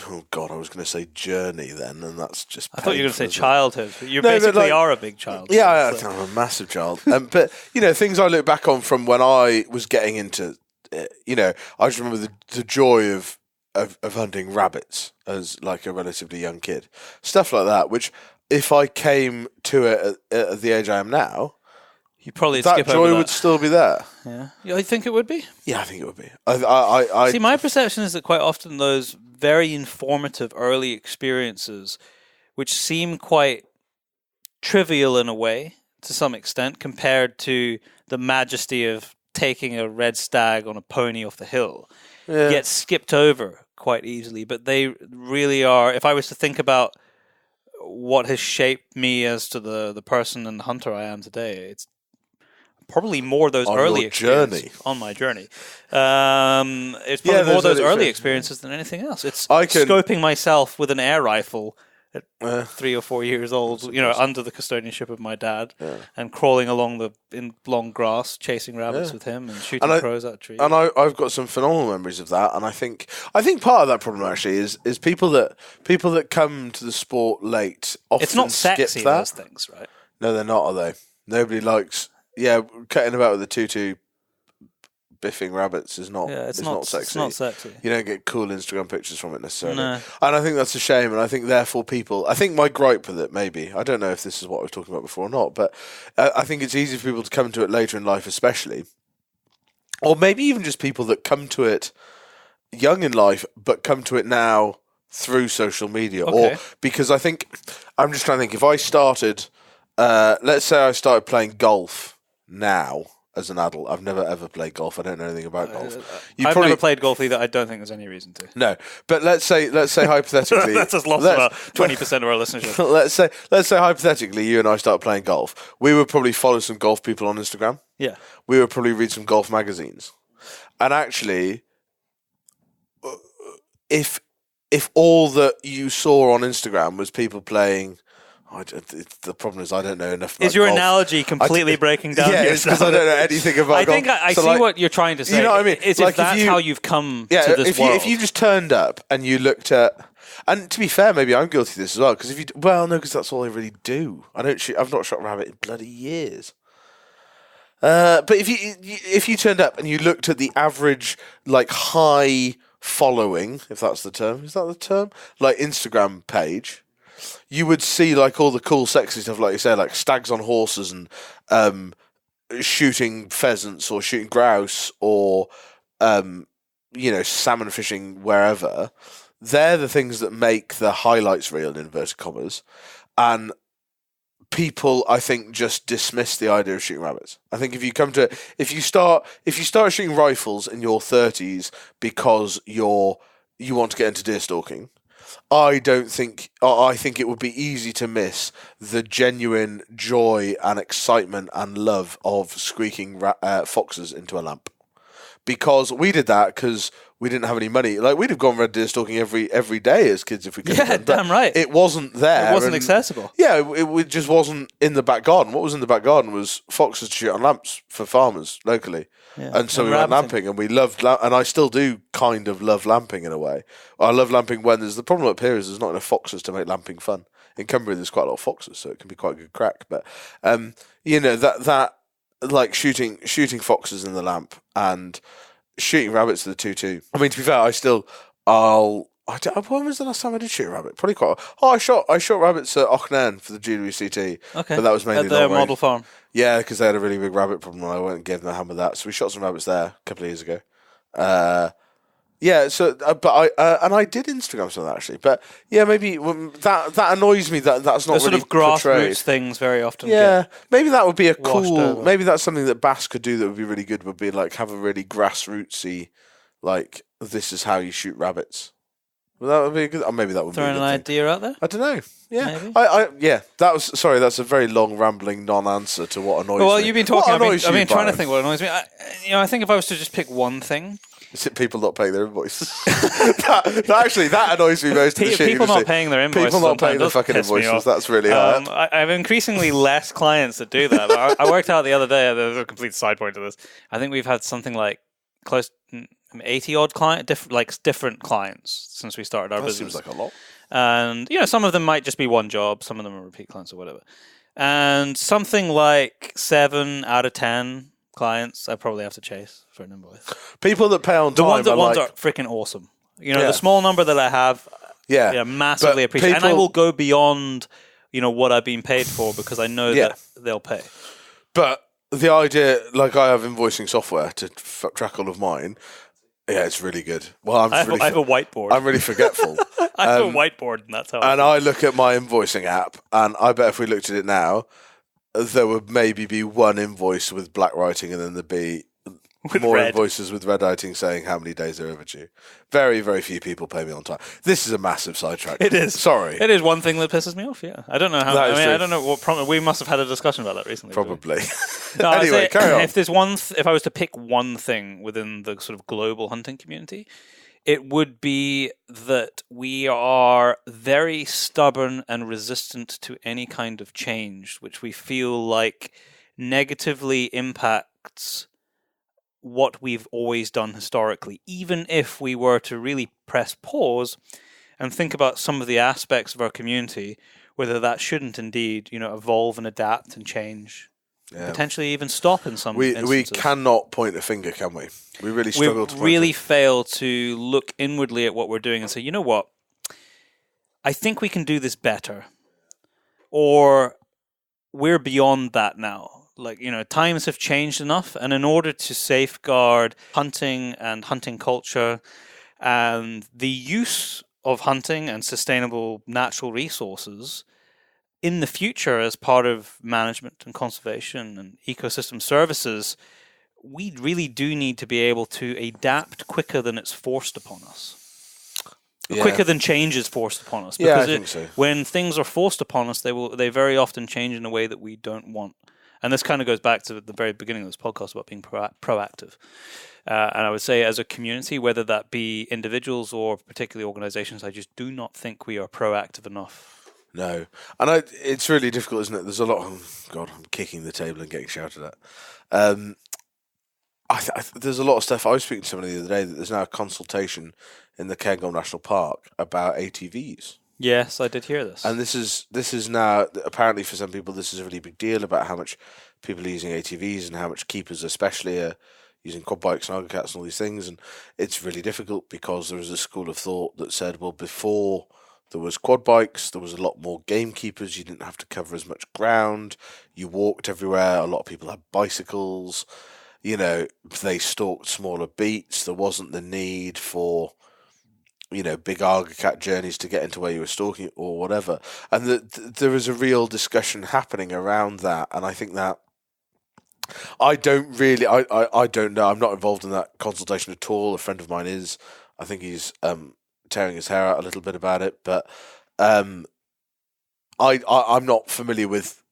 oh God, I was going to say journey then, and that's just I thought you were going to say childhood. You basically are a big child. Yeah, I'm a massive child. But, things I look back on from when I was getting into, I just remember the joy of hunting rabbits as like a relatively young kid. Stuff like that, which if I came to it at the age I am now, you probably that skip joy over that. would still be there. Yeah, I think it would be. Yeah, I think it would be. I see. My perception is that quite often those very informative early experiences, which seem quite trivial in a way to some extent, compared to the majesty of taking a red stag on a pony off the hill, get skipped over quite easily. But they really are. If I was to think about what has shaped me as to the person and the hunter I am today, it's probably more those early experiences on my journey. It's probably more those early experiences than anything else. It's scoping myself with an air rifle at 3 or 4 years old, under the custodianship of my dad, and crawling along in long grass, chasing rabbits with him and shooting crows at trees. And I've got some phenomenal memories of that. And I think part of that problem actually is people that come to the sport late often it's not sexy, skip that. Those things, right? No, they're not, are they? Nobody likes. Yeah, cutting about with a 2-2 biffing rabbits is not. it's not sexy. It's not sexy. You don't get cool Instagram pictures from it necessarily. No. And I think that's a shame. And I think therefore I think my gripe with it, maybe, I don't know if this is what I was talking about before or not, but I think it's easy for people to come to it later in life, especially, or maybe even just people that come to it young in life, but come to it now through social media. Okay. Or because I think, I'm just trying to think, if I started, let's say I started playing golf now as an adult. I've never ever played golf. I don't know anything about golf. I've never played golf either. I don't think there's any reason to. No, but let's say hypothetically, That's just lost about 20% of our listenership. let's say hypothetically, you and I start playing golf. We would probably follow some golf people on Instagram. Yeah. We would probably read some golf magazines, and actually, if all that you saw on Instagram was people playing. The problem is I don't know enough about Is your golf. analogy completely breaking down? Yeah, it's because I don't know anything about golf. I think I see what you're trying to say. You know what I mean? It's like if that's how you've come to this world. If you just turned up and you looked at... And to be fair, maybe I'm guilty of this as well, because if you... Well, no, because that's all I really do. I've not shot a rabbit in bloody years. But if you turned up and you looked at the average, like, high following, if that's the term, is that the term? Like, Instagram page... You would see like all the cool, sexy stuff, like you said, like stags on horses and shooting pheasants or shooting grouse or salmon fishing wherever. They're the things that make the highlights reel in inverted commas, and people, I think, just dismiss the idea of shooting rabbits. I think if you start shooting rifles in your 30s because you want to get into deer stalking. I think it would be easy to miss the genuine joy and excitement and love of squeaking foxes into a lamp. Because we did that because we didn't have any money. Like, we'd have gone red deer stalking every day as kids if we could. Yeah, damn right. It wasn't there. It wasn't accessible. Yeah, it just wasn't in the back garden. What was in the back garden was foxes to shoot on lamps for farmers locally. Yeah. And so we went lamping, and we loved, and I still do kind of love lamping in a way. I love lamping when the problem up here is there's not enough foxes to make lamping fun. In Cumbria, there's quite a lot of foxes, so it can be quite a good crack. But that like shooting foxes in the lamp and shooting rabbits to the 2-2. I mean, to be fair, when was the last time I did shoot a rabbit? Probably quite. I shot rabbits at Auckland for the GWCT. Okay. But that was mainly at the model farm. Yeah, because they had a really big rabbit problem, and I went and gave them a hand with that. So we shot some rabbits there a couple of years ago. I did Instagram some of that actually. But yeah, maybe that annoys me that that's not the really sort of grassroots portrayed. things very often. Yeah, maybe that would be a cool. Over. Maybe that's something that Bass could do that would be really good. Would be like have a really grassrootsy, like this is how you shoot rabbits. Well, that would be good. Or maybe that would throwing be an idea out there. I don't know. Yeah, maybe. That's a very long, rambling non-answer to what annoys me. Well, you've been talking. I've been trying to Byron? think what annoys me. I think if I was to just pick one thing, is it people not paying their invoices? that annoys me most. People not paying their invoices. People not paying their fucking invoices. That's really hard. I have increasingly less clients that do that. I worked out the other day. There's a complete side point to this. I think we've had something like close 80 odd different clients since we started our business. Seems like a lot. And some of them might just be one job, some of them are repeat clients or whatever. And something like 7 out of 10 clients I probably have to chase for an invoice. People that pay on time. The ones are freaking awesome. The small number that I have, massively appreciate. And I will go beyond, what I've been paid for because I know that they'll pay. But the idea, like I have invoicing software to track all of mine. Yeah, it's really good. Well, I have a whiteboard. I'm really forgetful. I have a whiteboard, and that's how. And I look at my invoicing app, and I bet if we looked at it now, there would maybe be one invoice with black writing, and then there'd be more invoices with red writing saying how many days they're overdue. Very, very few people pay me on time. This is a massive sidetrack. It is. Sorry. It is one thing that pisses me off, yeah. I don't know how... I don't know what... we must have had a discussion about that recently. Probably. No, anyway, carry on. If I was to pick one thing within the sort of global hunting community, it would be that we are very stubborn and resistant to any kind of change, which we feel like negatively impacts what we've always done historically, even if we were to really press pause and think about some of the aspects of our community, whether that shouldn't indeed, evolve and adapt and change. potentially even stop in some We instances. cannot point a finger, can we? We really struggle to really fail to look inwardly at what we're doing and say, you know what? I think we can do this better. Or we're beyond that now. Like, times have changed enough, and in order to safeguard hunting and hunting culture and the use of hunting and sustainable natural resources in the future as part of management and conservation and ecosystem services, we really do need to be able to adapt quicker than it's forced upon us. Yeah. Quicker than change is forced upon us. Yeah, Because I think so. when things are forced upon us, they very often change in a way that we don't want. And this kind of goes back to the very beginning of this podcast about being proactive. And I would say as a community, whether that be individuals or particularly organizations, I just do not think we are proactive enough. No. And it's really difficult, isn't it? There's a lot of... God, I'm kicking the table and getting shouted at. There's a lot of stuff. I was speaking to somebody the other day that there's now a consultation in the Cairngorm National Park about ATVs. Yes, I did hear this. And this is now, apparently for some people, this is a really big deal about how much people are using ATVs and how much keepers especially are using quad bikes and cats and all these things. And it's really difficult because there was a school of thought that said, well, before there was quad bikes, there was a lot more gamekeepers. You didn't have to cover as much ground. You walked everywhere. A lot of people had bicycles. They stalked smaller beats. There wasn't the need for, big cat journeys to get into where you were stalking or whatever. And there is a real discussion happening around that. And I think that I don't know. I'm not involved in that consultation at all. A friend of mine is. I think he's tearing his hair out a little bit about it. But I'm not familiar with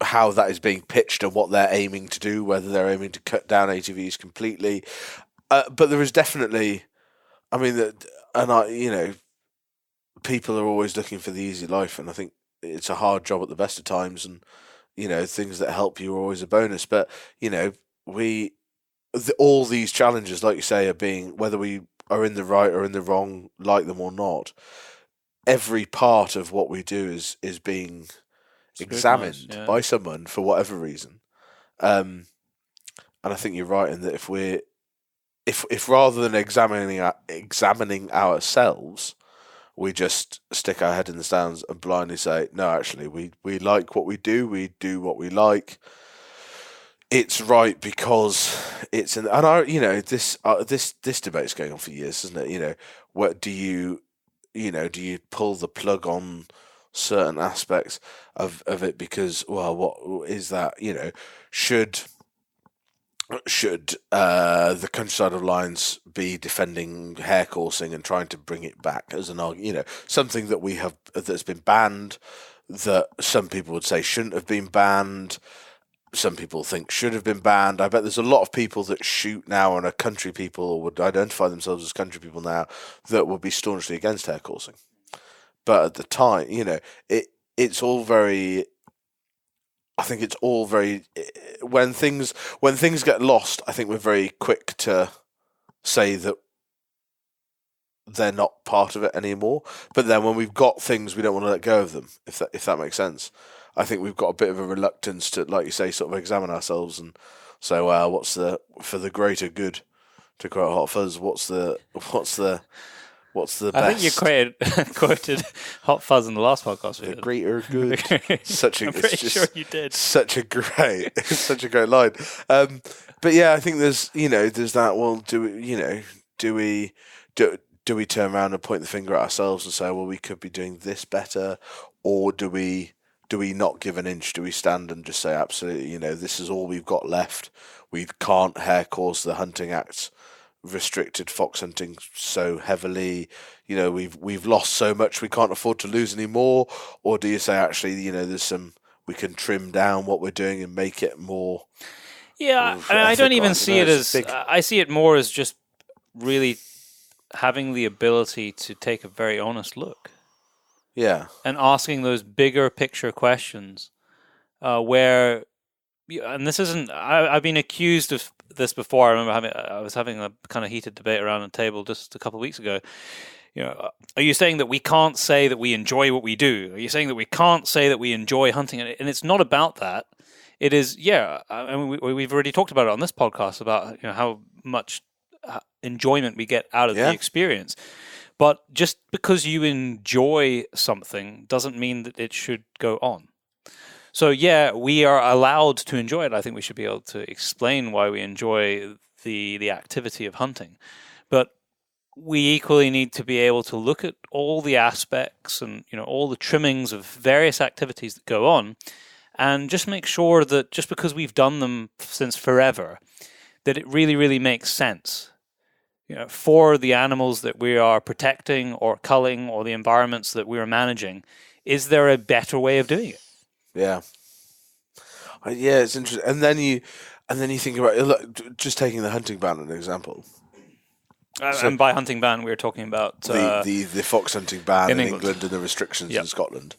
how that is being pitched and what they're aiming to do, whether they're aiming to cut down ATVs completely. But there is definitely, people are always looking for the easy life, and I think it's a hard job at the best of times, and, things that help you are always a bonus. But, all these challenges, like you say, are being, whether we are in the right or in the wrong, like them or not, every part of what we do is being examined by someone for whatever reason, and I think you're right in that if rather than examining ourselves, we just stick our head in the sands and blindly say, no, actually, we like what we do what we like. It's right because it's this debate's going on for years, isn't it? What do you pull the plug on certain aspects of it because, well, what is that? Should the Countryside of Lions be defending hare coursing and trying to bring it back as an argument? Something that that's been banned, that some people would say shouldn't have been banned. Some people think should have been banned. I bet there's a lot of people that shoot now and are country people or would identify themselves as country people now that would be staunchly against hare coursing. But at the time, it's all very. I think it's all very. When things get lost, I think we're very quick to say that they're not part of it anymore. But then when we've got things, we don't want to let go of them. If that makes sense, I think we've got a bit of a reluctance to, like you say, sort of examine ourselves and say, well, what's for the greater good? To quote Hot Fuzz, what's the best? I think you quoted Hot Fuzz in the last podcast. The greater good. I'm pretty sure you did. Such a great line. But yeah, I think there's that. Well, do we turn around and point the finger at ourselves and say, well, we could be doing this better, or do we not give an inch? Do we stand and just say, absolutely, this is all we've got left. We can't hare course. The Hunting Act's restricted fox hunting so heavily. We've lost so much, we can't afford to lose any more. Or do you say, actually, there's we can trim down what we're doing and make it more? Yeah, I don't even see it as I see it more as just really having the ability to take a very honest look. Yeah. And asking those bigger picture questions where, and this isn't, I've been accused of this before. I remember I was having a kind of heated debate around a table just a couple of weeks ago. Are you saying that we can't say that we enjoy what we do? Are you saying that we can't say that we enjoy hunting? And it's not about that. it is. Yeah, I mean, we've already talked about it on this podcast about how much enjoyment we get out of the experience. But just because you enjoy something doesn't mean that it should go on. So yeah, we are allowed to enjoy it. I think we should be able to explain why we enjoy the activity of hunting. But we equally need to be able to look at all the aspects and all the trimmings of various activities that go on, and just make sure that just because we've done them since forever, that it really, really makes sense. For the animals that we are protecting or culling, or the environments that we are managing, is there a better way of doing it? Yeah, it's interesting. And then you think about look, just taking the hunting ban as an example. And by hunting ban, we're talking about the fox hunting ban in England and the restrictions in Scotland.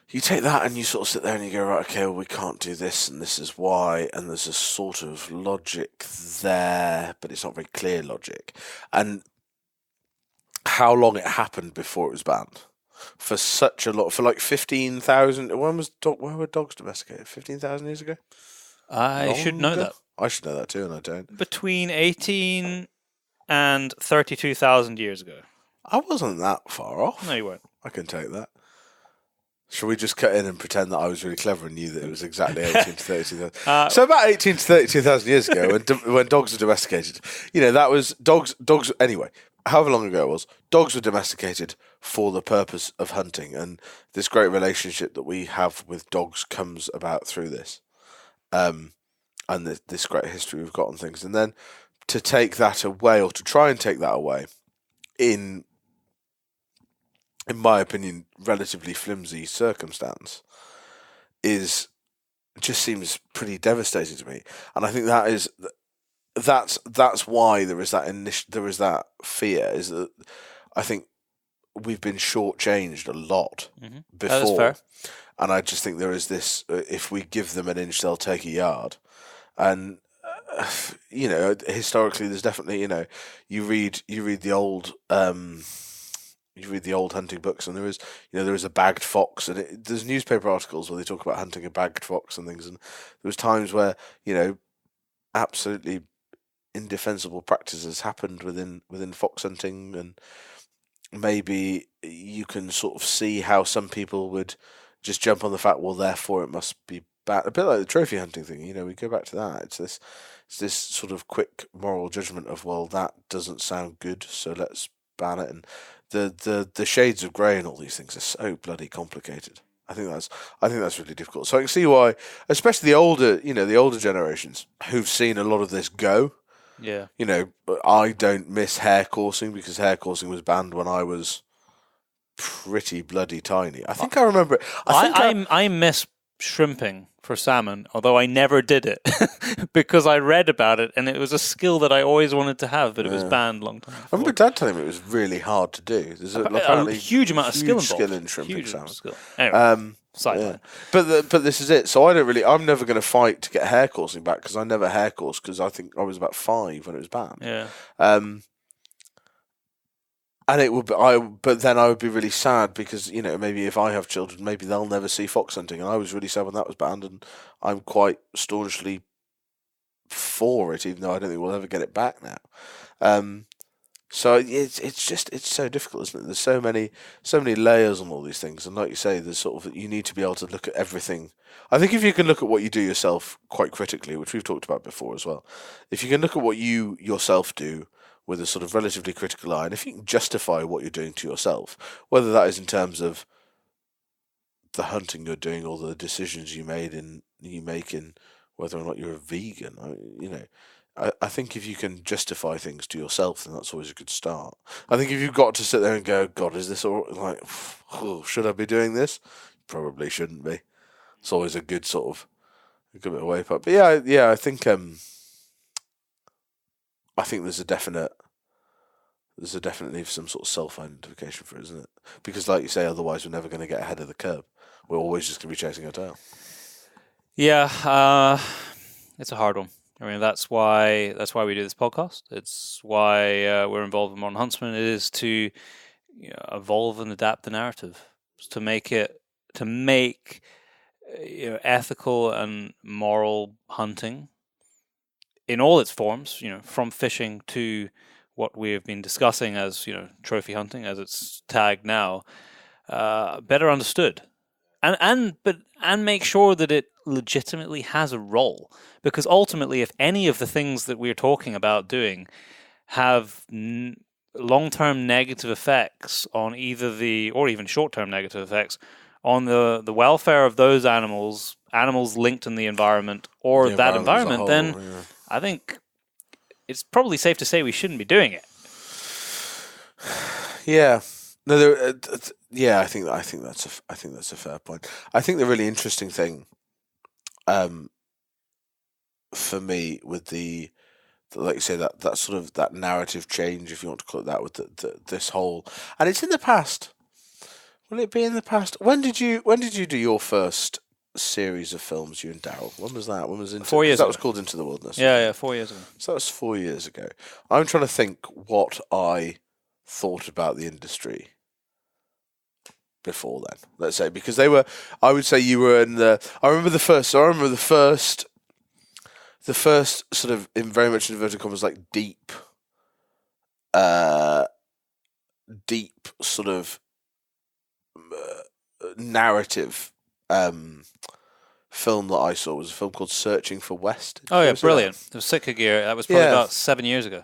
You take that and you sort of sit there and you go, right, okay, well, we can't do this and this is why, and there's a sort of logic there, but it's not very clear logic. And how long it happened before it was banned. For such a lot, for like 15,000, where were dogs domesticated? 15,000 years ago? I should know that. I should know that too, and I don't. Between 18 and 32,000 years ago. I wasn't that far off. No, you weren't. I can take that. Shall we just cut in and pretend that I was really clever and knew that it was exactly 18 to 32,000? So about 18 to 32,000 years ago, when dogs were domesticated, that was dogs. Anyway, however long ago it was, dogs were domesticated for the purpose of hunting, and this great relationship that we have with dogs comes about through this, and this great history we've got on things. And then to take that away, or to try and take that away, in my opinion, relatively flimsy circumstance, just seems pretty devastating to me. And I think that's why there is that fear, is that I think we've been shortchanged a lot before. That is fair. And I just think there is this: if we give them an inch, they'll take a yard. And historically, there's definitely you read the old. You read the old hunting books, and there is a bagged fox, and there's newspaper articles where they talk about hunting a bagged fox and things. And there was times where absolutely indefensible practices happened within fox hunting, and maybe you can sort of see how some people would just jump on the fact, well, therefore it must be bad. A bit like the trophy hunting thing. We go back to that. It's this sort of quick moral judgment of, well, that doesn't sound good, so let's ban it. And the shades of grey and all these things are so bloody complicated. I think that's really difficult. So I can see why, especially the older generations who've seen a lot of this go. Yeah. I don't miss hare coursing, because hare coursing was banned when I was pretty bloody tiny. I think I remember it. I miss shrimping for salmon, although I never did it because I read about it and it was a skill that I always wanted to have, but it was banned a long time before. I remember Dad telling me it was really hard to do. There's a huge amount of skill involved. In shrimping salmon. Anyway, sideline. But this is it. So I'm never going to fight to get hare coursing back, because I never hare coursed, because I think I was about 5 when it was banned. Yeah. And it would be, but then I would be really sad, because maybe if I have children, maybe they'll never see fox hunting, and I was really sad when that was banned, and I'm quite staunchly for it, even though I don't think we'll ever get it back now. So it's so difficult, isn't it? There's so many layers on all these things, and like you say, there's sort of, you need to be able to look at everything. I think if you can look at what you do yourself quite critically, which we've talked about before as well, if you can look at what you yourself do with a sort of relatively critical eye, and if you can justify what you're doing to yourself, whether that is in terms of the hunting you're doing or the decisions you make in whether or not you're a vegan, I think if you can justify things to yourself, then that's always a good start. I think if you've got to sit there and go, God, is this all like, should I be doing this? Probably shouldn't be. It's always a good sort of a good bit of wake up. But yeah, I think there's definitely some sort of self-identification for it, isn't it? Because like you say, otherwise we're never going to get ahead of the curve. We're always just going to be chasing our tail. Yeah, it's a hard one. I mean, that's why we do this podcast. It's why we're involved in Modern Huntsman. It is to evolve and adapt the narrative, to make ethical and moral hunting in all its forms, from fishing to what we have been discussing as, trophy hunting, as it's tagged now, better understood, and make sure that it legitimately has a role. Because ultimately, if any of the things that we're talking about doing have long-term negative effects on or even short-term negative effects on the welfare of those animals linked in the environment or that environment, then I think it's probably safe to say we shouldn't be doing it. Yeah. No, I think that's a fair point. I think the really interesting thing, for me, with like you say, that sort of that narrative change, if you want to call it that, with this whole, and it's in the past. Will it be in the past? When did you do your first series of films, you and Daryl? When was that? When was 4 years ago. That was called Into the Wilderness. Yeah, 4 years ago. So that was 4 years ago. I'm trying to think what I thought about the industry before then. Let's say, because I would say you were I remember the first sort of, in very much inverted commas, like deep sort of narrative film that I saw was a film called Searching for West. Oh yeah, brilliant! It was Sitka Gear. That was probably about 7 years ago.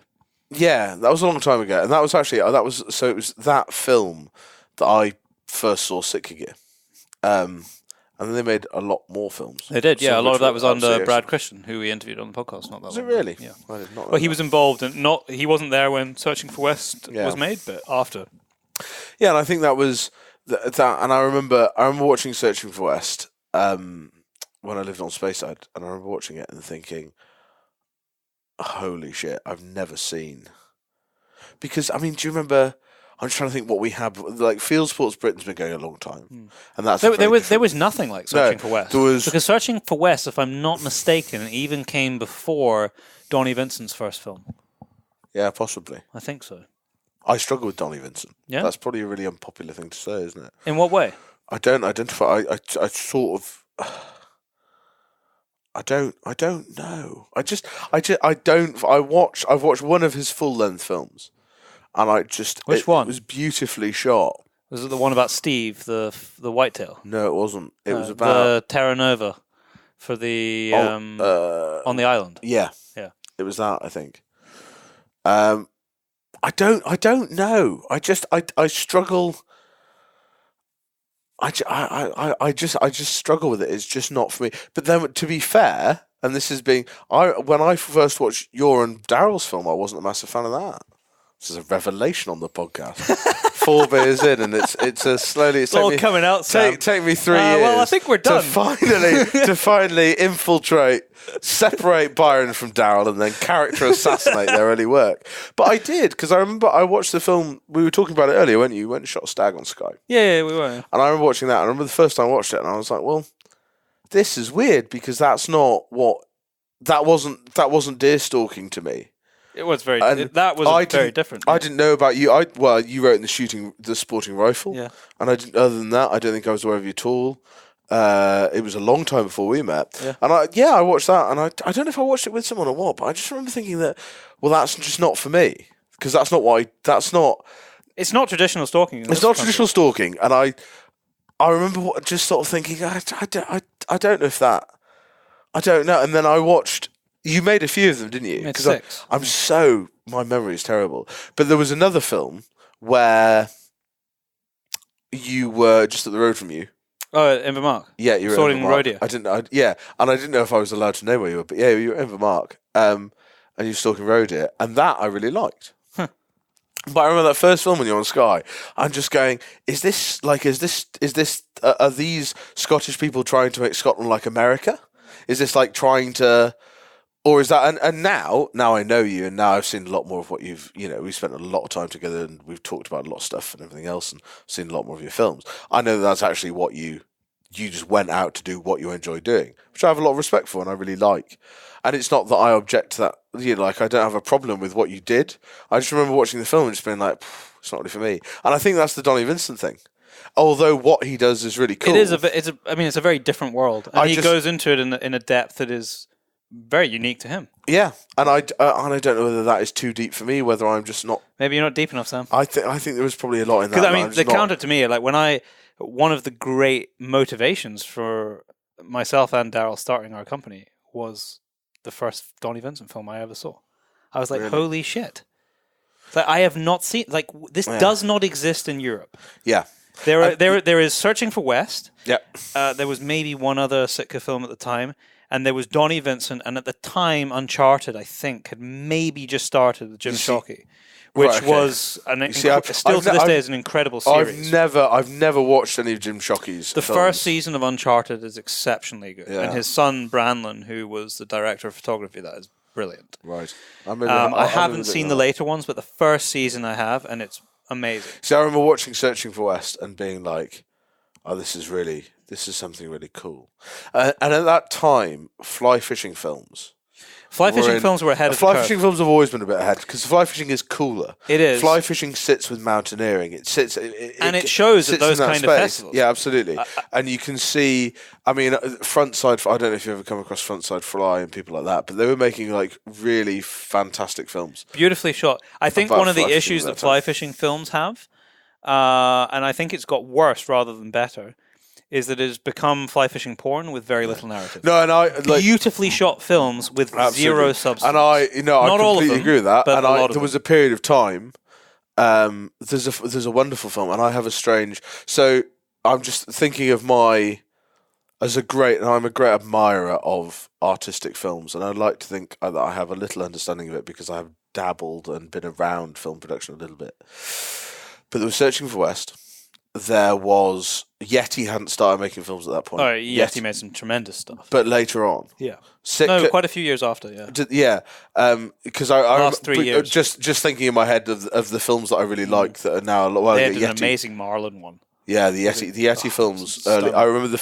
Yeah, that was a long time ago, and that was actually it was that film that I first saw Sitka Gear, and then they made a lot more films. They did, yeah. A lot of that was under Brad Christian, who we interviewed on the podcast. Not that was it really? Yeah. I did not know well, he was involved, he wasn't there when Searching for West was made, but after. Yeah, and I think that was that. And I remember watching Searching for West when I lived on Speyside, and I remember watching it and thinking, "Holy shit! I've never seen." Because do you remember? I'm trying to think what we had. Like Field Sports Britain's been going a long time, and that's there was nothing like Searching for West. Because Searching for West, if I'm not mistaken, even came before Donnie Vincent's first film. Yeah, possibly. I think so. I struggle with Donnie Vincent. Yeah, that's probably a really unpopular thing to say, isn't it? In what way? I don't identify. I sort of. I don't know. I've watched one of his full length films. And Which one? It was beautifully shot. Was it the one about Steve, the whitetail? No, it wasn't. It was about the Terra Nova for the on the island. Yeah, yeah. It was that, I think. I don't know. I struggle. I just struggle with it. It's just not for me. But then, to be fair, and this is when I first watched your and Daryl's film, I wasn't a massive fan of that. This is a revelation on the podcast. 4 beers in, and it's a slowly. It's all coming out. Sam. Take me 3 years. Well, I think we're done. To finally infiltrate, separate Byron from Daryl, and then character assassinate their early work. But I did, because I remember I watched the film. We were talking about it earlier, weren't you? You went and shot a stag on Skype. Yeah, we were. And I remember watching that. I remember the first time I watched it, and I was like, "Well, this is weird because that's not what that wasn't deer stalking to me." It was very. That was very different. I didn't know about you. You wrote in the sporting rifle. Yeah. And I didn't. Other than that, I don't think I was aware of you at all. It was a long time before we met. Yeah. And I watched that, and I don't know if I watched it with someone or what, but I just remember thinking that, well, that's just not for me, because that's not what It's not traditional stalking. It's not traditional stalking, and I remember just sort of thinking, I don't know if that. I don't know, and then I watched. You made a few of them, didn't you? Because 6. My memory is terrible. But there was another film where you were just up the road from you. Oh, Invermark. Yeah, you were sorting Invermark. road here. And I didn't know if I was allowed to know where you were, but yeah, you were Invermark. And you were stalking road here, and that I really liked. Huh. But I remember that first film when you're on Sky. I'm just going, are these Scottish people trying to make Scotland like America? Is this like trying to? Or is that, and now I know you, and now I've seen a lot more of what we've spent a lot of time together, and we've talked about a lot of stuff and everything else, and seen a lot more of your films. I know that's actually what you just went out to do what you enjoy doing, which I have a lot of respect for and I really like. And it's not that I object to that, I don't have a problem with what you did. I just remember watching the film and just being like, it's not really for me. And I think that's the Donnie Vincent thing. Although what he does is really cool. It is it's a very different world, and he goes into it in a depth that is very unique to him. Yeah, and I don't know whether that is too deep for me, whether I'm just not. Maybe you're not deep enough, Sam. I think there was probably a lot in that. Because the counter to me, like one of the great motivations for myself and Daryl starting our company was the first Donnie Vincent film I ever saw. I was like, Really? holy shit! Like, I have not seen this does not exist in Europe. Yeah. There is Searching for West. Yeah. There was maybe one other Sitka film at the time, and there was Donnie Vincent, and at the time, Uncharted, I think, had maybe just started with Jim Shockey, which was still to this day is an incredible series. I've never watched any of Jim Shockey's The films. first season of Uncharted is exceptionally good, Yeah. and his son Branlon, who was the director of photography, that is brilliant. Right. I haven't seen the later ones, but the first season I have, and it's amazing. See, I remember watching Searching for West and being like, "Oh, this is something really cool." And at that time, fly fishing films. Films were ahead of the Fly curve. fishing films have always been a bit ahead because fly fishing is cooler. It is. Fly fishing sits with mountaineering. It shows at those kind of festivals. Yeah, absolutely. And you can see. I mean, Frontside. I don't know if you've ever come across Frontside Fly and people like that, but they were making like really fantastic films. Beautifully shot. I think About one of the fly fishing issues at that that fly time. fishing films have, and I think it's got worse rather than better, is that it has become fly fishing porn with very little narrative. No, and I like Beautifully shot films with zero substance. And I Not all of completely them, agree with that. but And a lot of there was a period of time. There's a wonderful film, and I have a strange. So I'm just thinking of I'm a great admirer of artistic films, and I'd like to think that I have a little understanding of it because I have dabbled and been around film production a little bit. But there was Searching for West. There was Yeti hadn't started making films at that point. Oh, Yeti made some tremendous stuff. But later on, Yeah. Sitka, Quite a few years after, yeah. because I Last 3 years. just thinking in my head of the films that I really like that are now They had the an Yeti. amazing Marlin one. Yeah, the Yeti films. stunning. I remember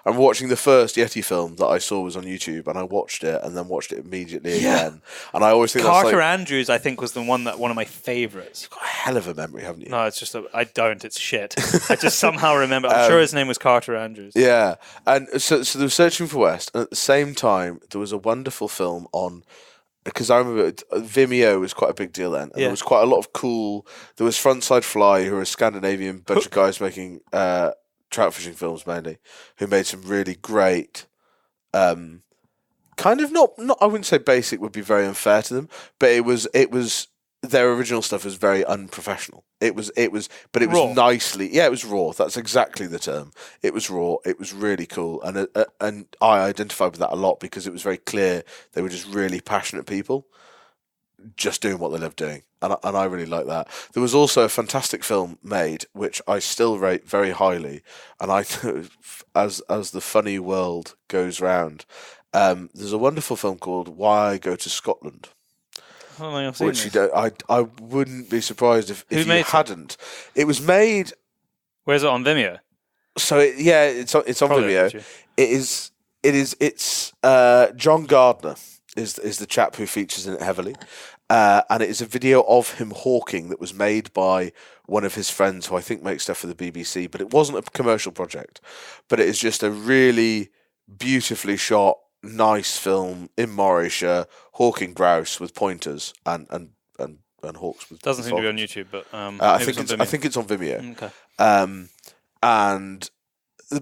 I'm watching the first Yeti film that I saw was on YouTube, and I watched it and then watched it immediately again. And I always think Carter that's like, Andrews, I think, was one of my favourites. got a hell of a memory, haven't you? No, it's just I don't. It's shit. I just somehow remember. I'm sure his name was Carter Andrews. Yeah, and so they were Searching for West, and at the same time, there was a wonderful film on. Because I remember Vimeo was quite a big deal then. And there was quite a lot of cool. There was Frontside Fly, who are a Scandinavian bunch of guys making trout fishing films mainly, who made some really great, kind of not. I wouldn't say basic would be very unfair to them, but it was their original stuff was very unprofessional. It was Raw. nicely. Yeah, it was raw. That's exactly the term. It was raw. It was really cool, and I identified with that a lot because it was very clear they were just really passionate people, just doing what they love doing, and I really like that. There was also a fantastic film made which I still rate very highly, and as the funny world goes round, there's a wonderful film called Why I Go to Scotland. I don't think I've seen Which this. you don't, I wouldn't be surprised if you made it? hadn't. It was made. Where's it on Vimeo? So it's on Probably Vimeo. not, It's John Gardner is the chap who features in it heavily, and it is a video of him hawking that was made by one of his friends who I think makes stuff for the BBC, but it wasn't a commercial project, but it is just a really beautifully shot, nice film in Morayshire, hawking grouse with pointers and hawks with. Doesn't seem to be on YouTube, but I think it's on Vimeo. Okay.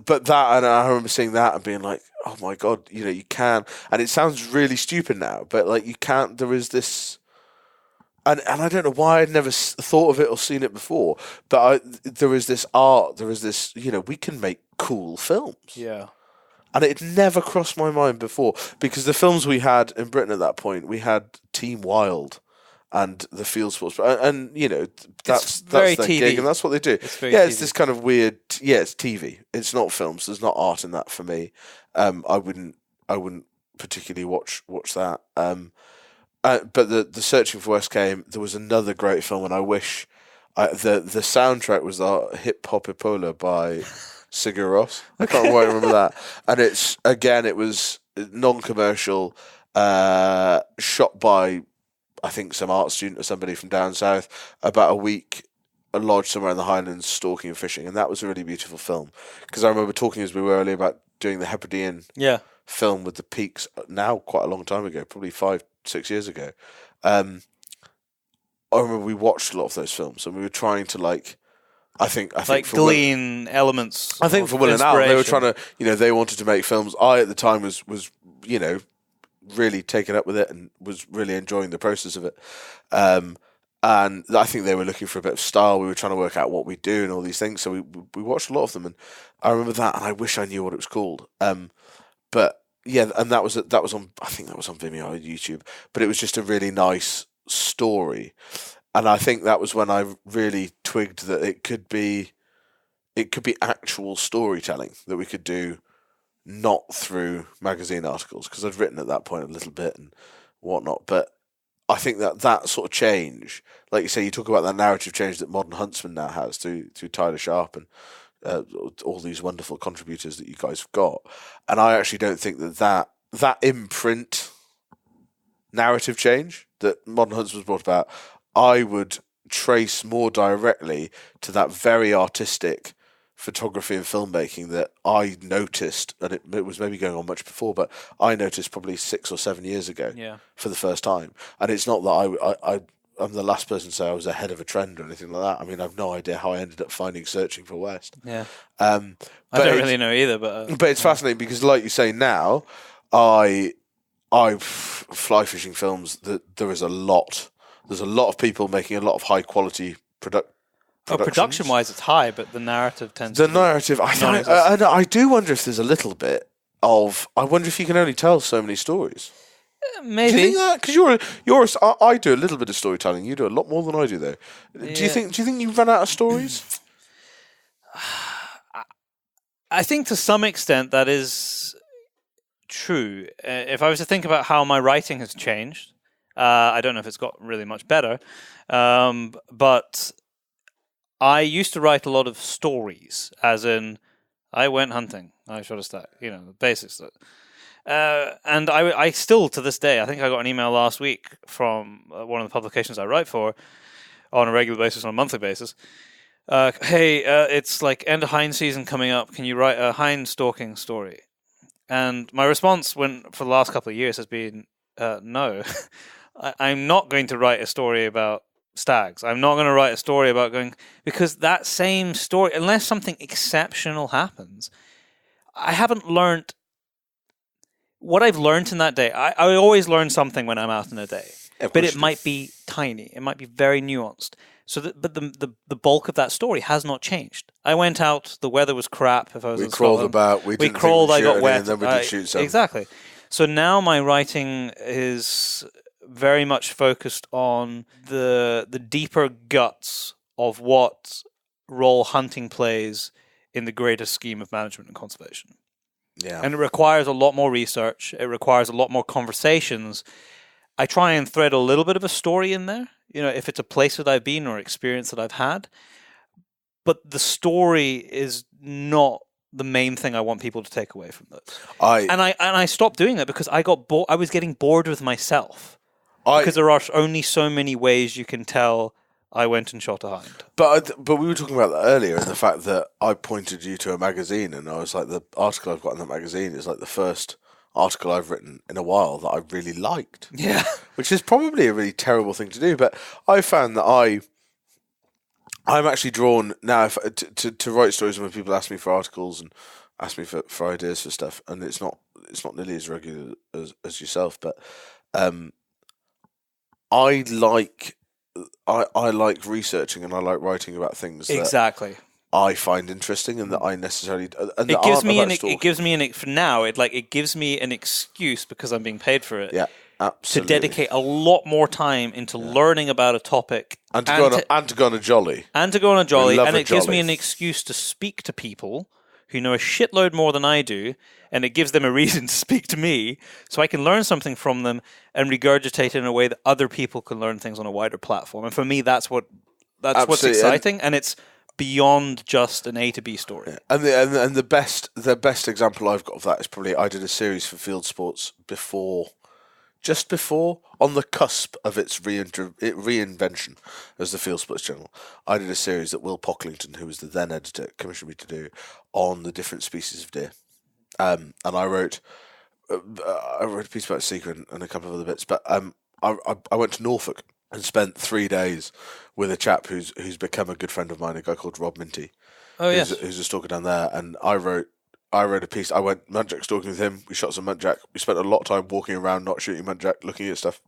But I remember seeing that and being like, oh my god, you can, and it sounds really stupid now, but like you can't. There is this, and I don't know why I'd never thought of it or seen it before, but there is this art, there is this, we can make cool films. Yeah. And it never crossed my mind before because the films we had in Britain at that point, we had Team Wild and the Field Sports, and that's very their TV. gig, and that's what they do. It's very it's TV. this kind of weird. Yeah, it's TV. It's not films. There's not art in that for me. I wouldn't particularly watch that. But the Searching for West came. There was another great film, and I wish the soundtrack was the Hip Hop Epola by Sigur Rós. I can't quite remember that. And it was non-commercial, shot by I think some art student or somebody from down south about a week a lodge somewhere in the Highlands, stalking and fishing, and that was a really beautiful film. Because I remember talking as we were earlier about doing the Hebridean film with the peaks. Now, quite a long time ago, probably 5-6 years ago. I remember we watched a lot of those films, and we were trying to I think for glean elements. I think for Will and Al, they were trying to, they wanted to make films. I at the time was really taken up with it and was really enjoying the process of it. And I think they were looking for a bit of style. We were trying to work out what we do and all these things. So we watched a lot of them, and I remember that. And I wish I knew what it was called. But yeah, and that was on. I think that was on Vimeo or YouTube. But it was just a really nice story. And I think that was when I really twigged that it could be actual storytelling that we could do, not through magazine articles, because I'd written at that point a little bit and whatnot. But I think that sort of change, like you say, you talk about that narrative change that modern Huntsman now has through Tyler Sharp and all these wonderful contributors that you guys have got. And I actually don't think that imprint narrative change that modern Huntsman's brought about, I would trace more directly to that very artistic photography and filmmaking that I noticed, and it was maybe going on much before, but I noticed probably 6 or 7 years ago for the first time. And it's not that I'm the last person to say I was ahead of a trend or anything like that. I mean, I've no idea how I ended up Searching for West. Yeah. I don't really know either, but it's fascinating because, like you say now, I fly fishing films that there's a lot of people making a lot of high quality production wise it's high, but the narrative tends to narrative I do wonder if there's a little bit of, I wonder if you can only tell so many stories. Maybe. Do you think that? Because I do a little bit of storytelling. You do a lot more than I do, though. Do you think you run out of stories? I think to some extent that is true. If I was to think about how my writing has changed, I don't know if it's got really much better, but I used to write a lot of stories, as in, I went hunting, I shot a stag, the basics. And I still, to this day, I think I got an email last week from one of the publications I write for on a regular basis, on a monthly basis. Hey, it's like end of hind season coming up. Can you write a hind stalking story? And my response for the last couple of years has been, no. I'm not going to write a story about stags. I'm not going to write a story about because that same story, unless something exceptional happens, I haven't learned what I've learned in that day. I always learn something when I'm out in a day, but it might be tiny. It might be very nuanced. But the bulk of that story has not changed. I went out. The weather was crap. If I was in Scotland, we crawled. I got wet. And then we did shoot some. Exactly. So now my writing is very much focused on the deeper guts of what role hunting plays in the greater scheme of management and conservation. Yeah. And it requires a lot more research. It requires a lot more conversations. I try and thread a little bit of a story in there, if it's a place that I've been or experience that I've had. But the story is not the main thing I want people to take away from this. I stopped doing that because I got bored. I was getting bored with myself. Because there are only so many ways you can tell I went and shot a hind. But we were talking about that earlier, and the fact that I pointed you to a magazine, and I was like, the article I've got in that magazine is like the first article I've written in a while that I really liked. Yeah. Which is probably a really terrible thing to do, but I found that I'm actually drawn now to write stories when people ask me for articles and ask me for ideas for stuff, and it's not nearly as regular as yourself, but I like researching and I like writing about things exactly that I find interesting and that I necessarily and it gives me an excuse because I'm being paid for it. Yeah, absolutely. To dedicate a lot more time into learning about a topic and to go on a jolly. And it gives me an excuse to speak to people who know a shitload more than I do, and it gives them a reason to speak to me, so I can learn something from them and regurgitate it in a way that other people can learn things on a wider platform. And for me, that's what's exciting, and it's beyond just an A to B story. Yeah. And the best example I've got of that is probably I did a series for Field Sports before just before, on the cusp of its reinvention as the Field Sports Journal, I did a series that Will Pocklington, who was the then editor, commissioned me to do on the different species of deer. And I wrote a piece about Seeker and a couple of other bits, but I went to Norfolk and spent 3 days with a chap who's become a good friend of mine, a guy called Rob Minty. Oh, yes. Who's a stalker down there, and I wrote a piece. I went muntjac stalking with him. We shot some muntjac. We spent a lot of time walking around, not shooting muntjac, looking at stuff.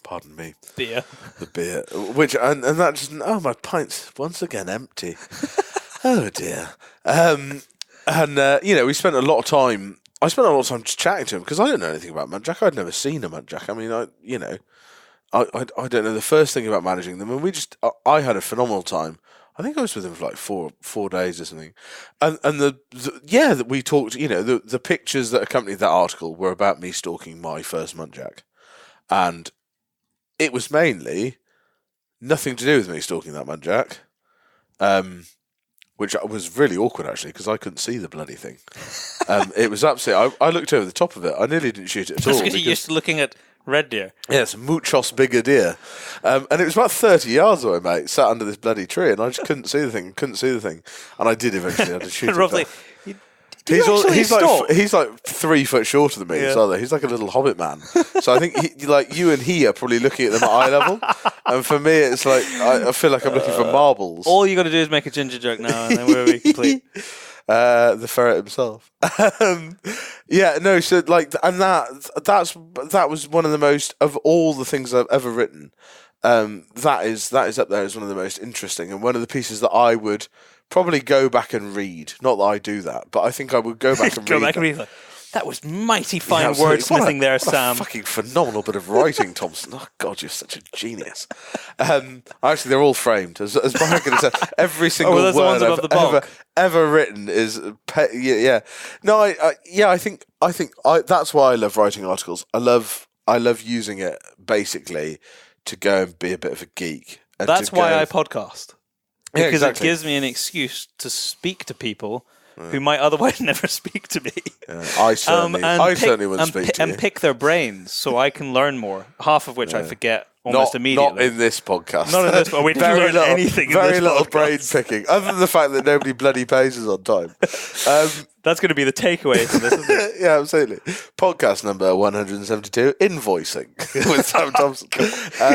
Pardon me. Beer. The beer. Which, and that just, my pint's once again empty. Oh dear. We spent a lot of time. I spent a lot of time just chatting to him because I didn't know anything about muntjac. I'd never seen a muntjac. I mean, I don't know the first thing about managing them, and I had a phenomenal time. I think I was with him for like four days or something, and we talked. The pictures that accompanied that article were about me stalking my first muntjac, and it was mainly nothing to do with me stalking that muntjac, which was really awkward actually because I couldn't see the bloody thing. It was absolutely. I looked over the top of it. I nearly didn't shoot it at all. Because you're used to looking at red deer. Yes, muchos bigger deer. And it was about 30 yards away, mate, sat under this bloody tree, and I just couldn't see the thing. And I did eventually have to shoot Roughly, it. He's like 3 foot shorter than me, so he's like a little hobbit man. So I think you and he are probably looking at them at eye level. And for me, it's like, I feel like I'm looking for marbles. All you got to do is make a ginger joke now, and then we're complete. The ferret himself. So like, and that was one of the most, of all the things I've ever written, that is up there as one of the most interesting, and one of the pieces that I would probably go back and read. Not that I do that, but I think I would go back and read. That was mighty fine wordsmithing there, Sam. Fucking phenomenal bit of writing, Thompson. Oh, God, you're such a genius. Actually, they're all framed. As Brian could have said, every single word I've ever written is... Yeah. No, I think that's why I love writing articles. I love using it, basically, to go and be a bit of a geek. And that's why I podcast. Because exactly. It gives me an excuse to speak to people who might otherwise never speak to me. I certainly wouldn't speak to you. And pick their brains so I can learn more, half of which I forget almost immediately. Not in this podcast. Not in this podcast. We didn't learn anything in this podcast. Very little brain picking, other than the fact that nobody bloody pays us on time. That's going to be the takeaway from this, isn't it? Yeah, absolutely. Podcast number 172, Invoicing, with Sam Thompson.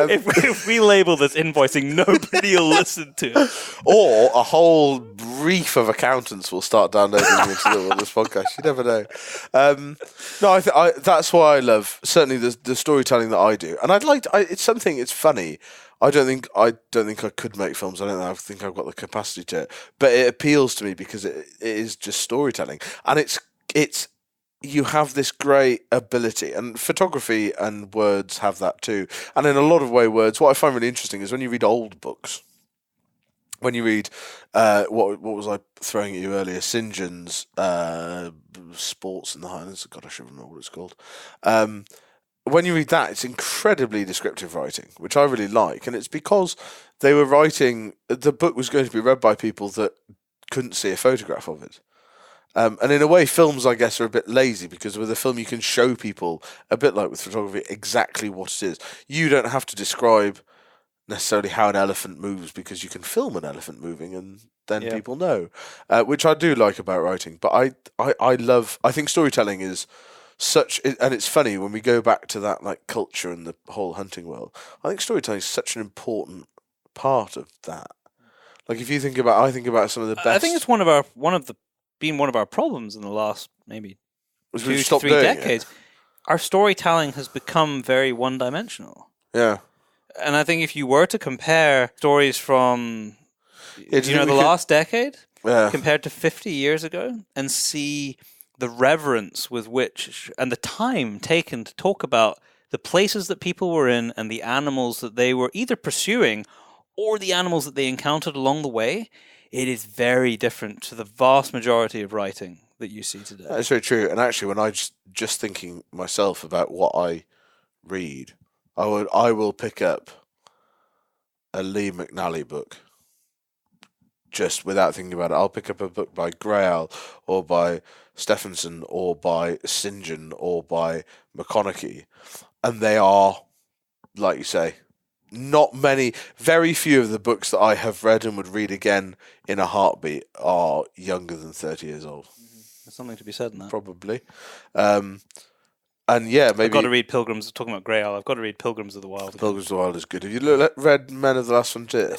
If we label this invoicing, nobody will listen to it. Or a whole brief of accountants will start downloading into this podcast. You never know. That's why I love, certainly, the storytelling that I do. And it's funny. I don't think I could make films. I think I've got the capacity to it. But it appeals to me because it is just storytelling, and it's you have this great ability, and photography and words have that too. And in a lot of words. What I find really interesting is when you read old books. When you read what was I throwing at you earlier? St. John's Sports in the Highlands. God, I should remember what it's called. When you read that, it's incredibly descriptive writing, which I really like. And it's because they were writing... The book was going to be read by people that couldn't see a photograph of it. And in a way, films, I guess, are a bit lazy because with a film you can show people, a bit like with photography, exactly what it is. You don't have to describe necessarily how an elephant moves because you can film an elephant moving and then people know, which I do like about writing. But I think storytelling is... and it's funny when we go back to that like culture and the whole hunting world. I think storytelling is such an important part of that. Like if you think about, I think about some of the best. I think it's one of our problems in the last maybe 2 to 3 decades. Our storytelling has become very one-dimensional. Yeah, and I think if you were to compare stories from the last decade compared to 50 years ago and see the reverence with which and the time taken to talk about the places that people were in and the animals that they were either pursuing or the animals that they encountered along the way, it is very different to the vast majority of writing that you see today. That's very true. And actually, when I just thinking myself about what I read, I will pick up a Lee McNally book just without thinking about it. I'll pick up a book by Grail or by Stephenson or by St. John or by McConaughey, and they are, like you say, very few of the books that I have read and would read again in a heartbeat are younger than 30 years old. There's something to be said in that. Probably. And yeah, maybe... I've got to read Pilgrims, talking about Grail, I've got to read Pilgrims of the Wild. Pilgrims of the Wild is good. Have you read Men of the Last Frontier?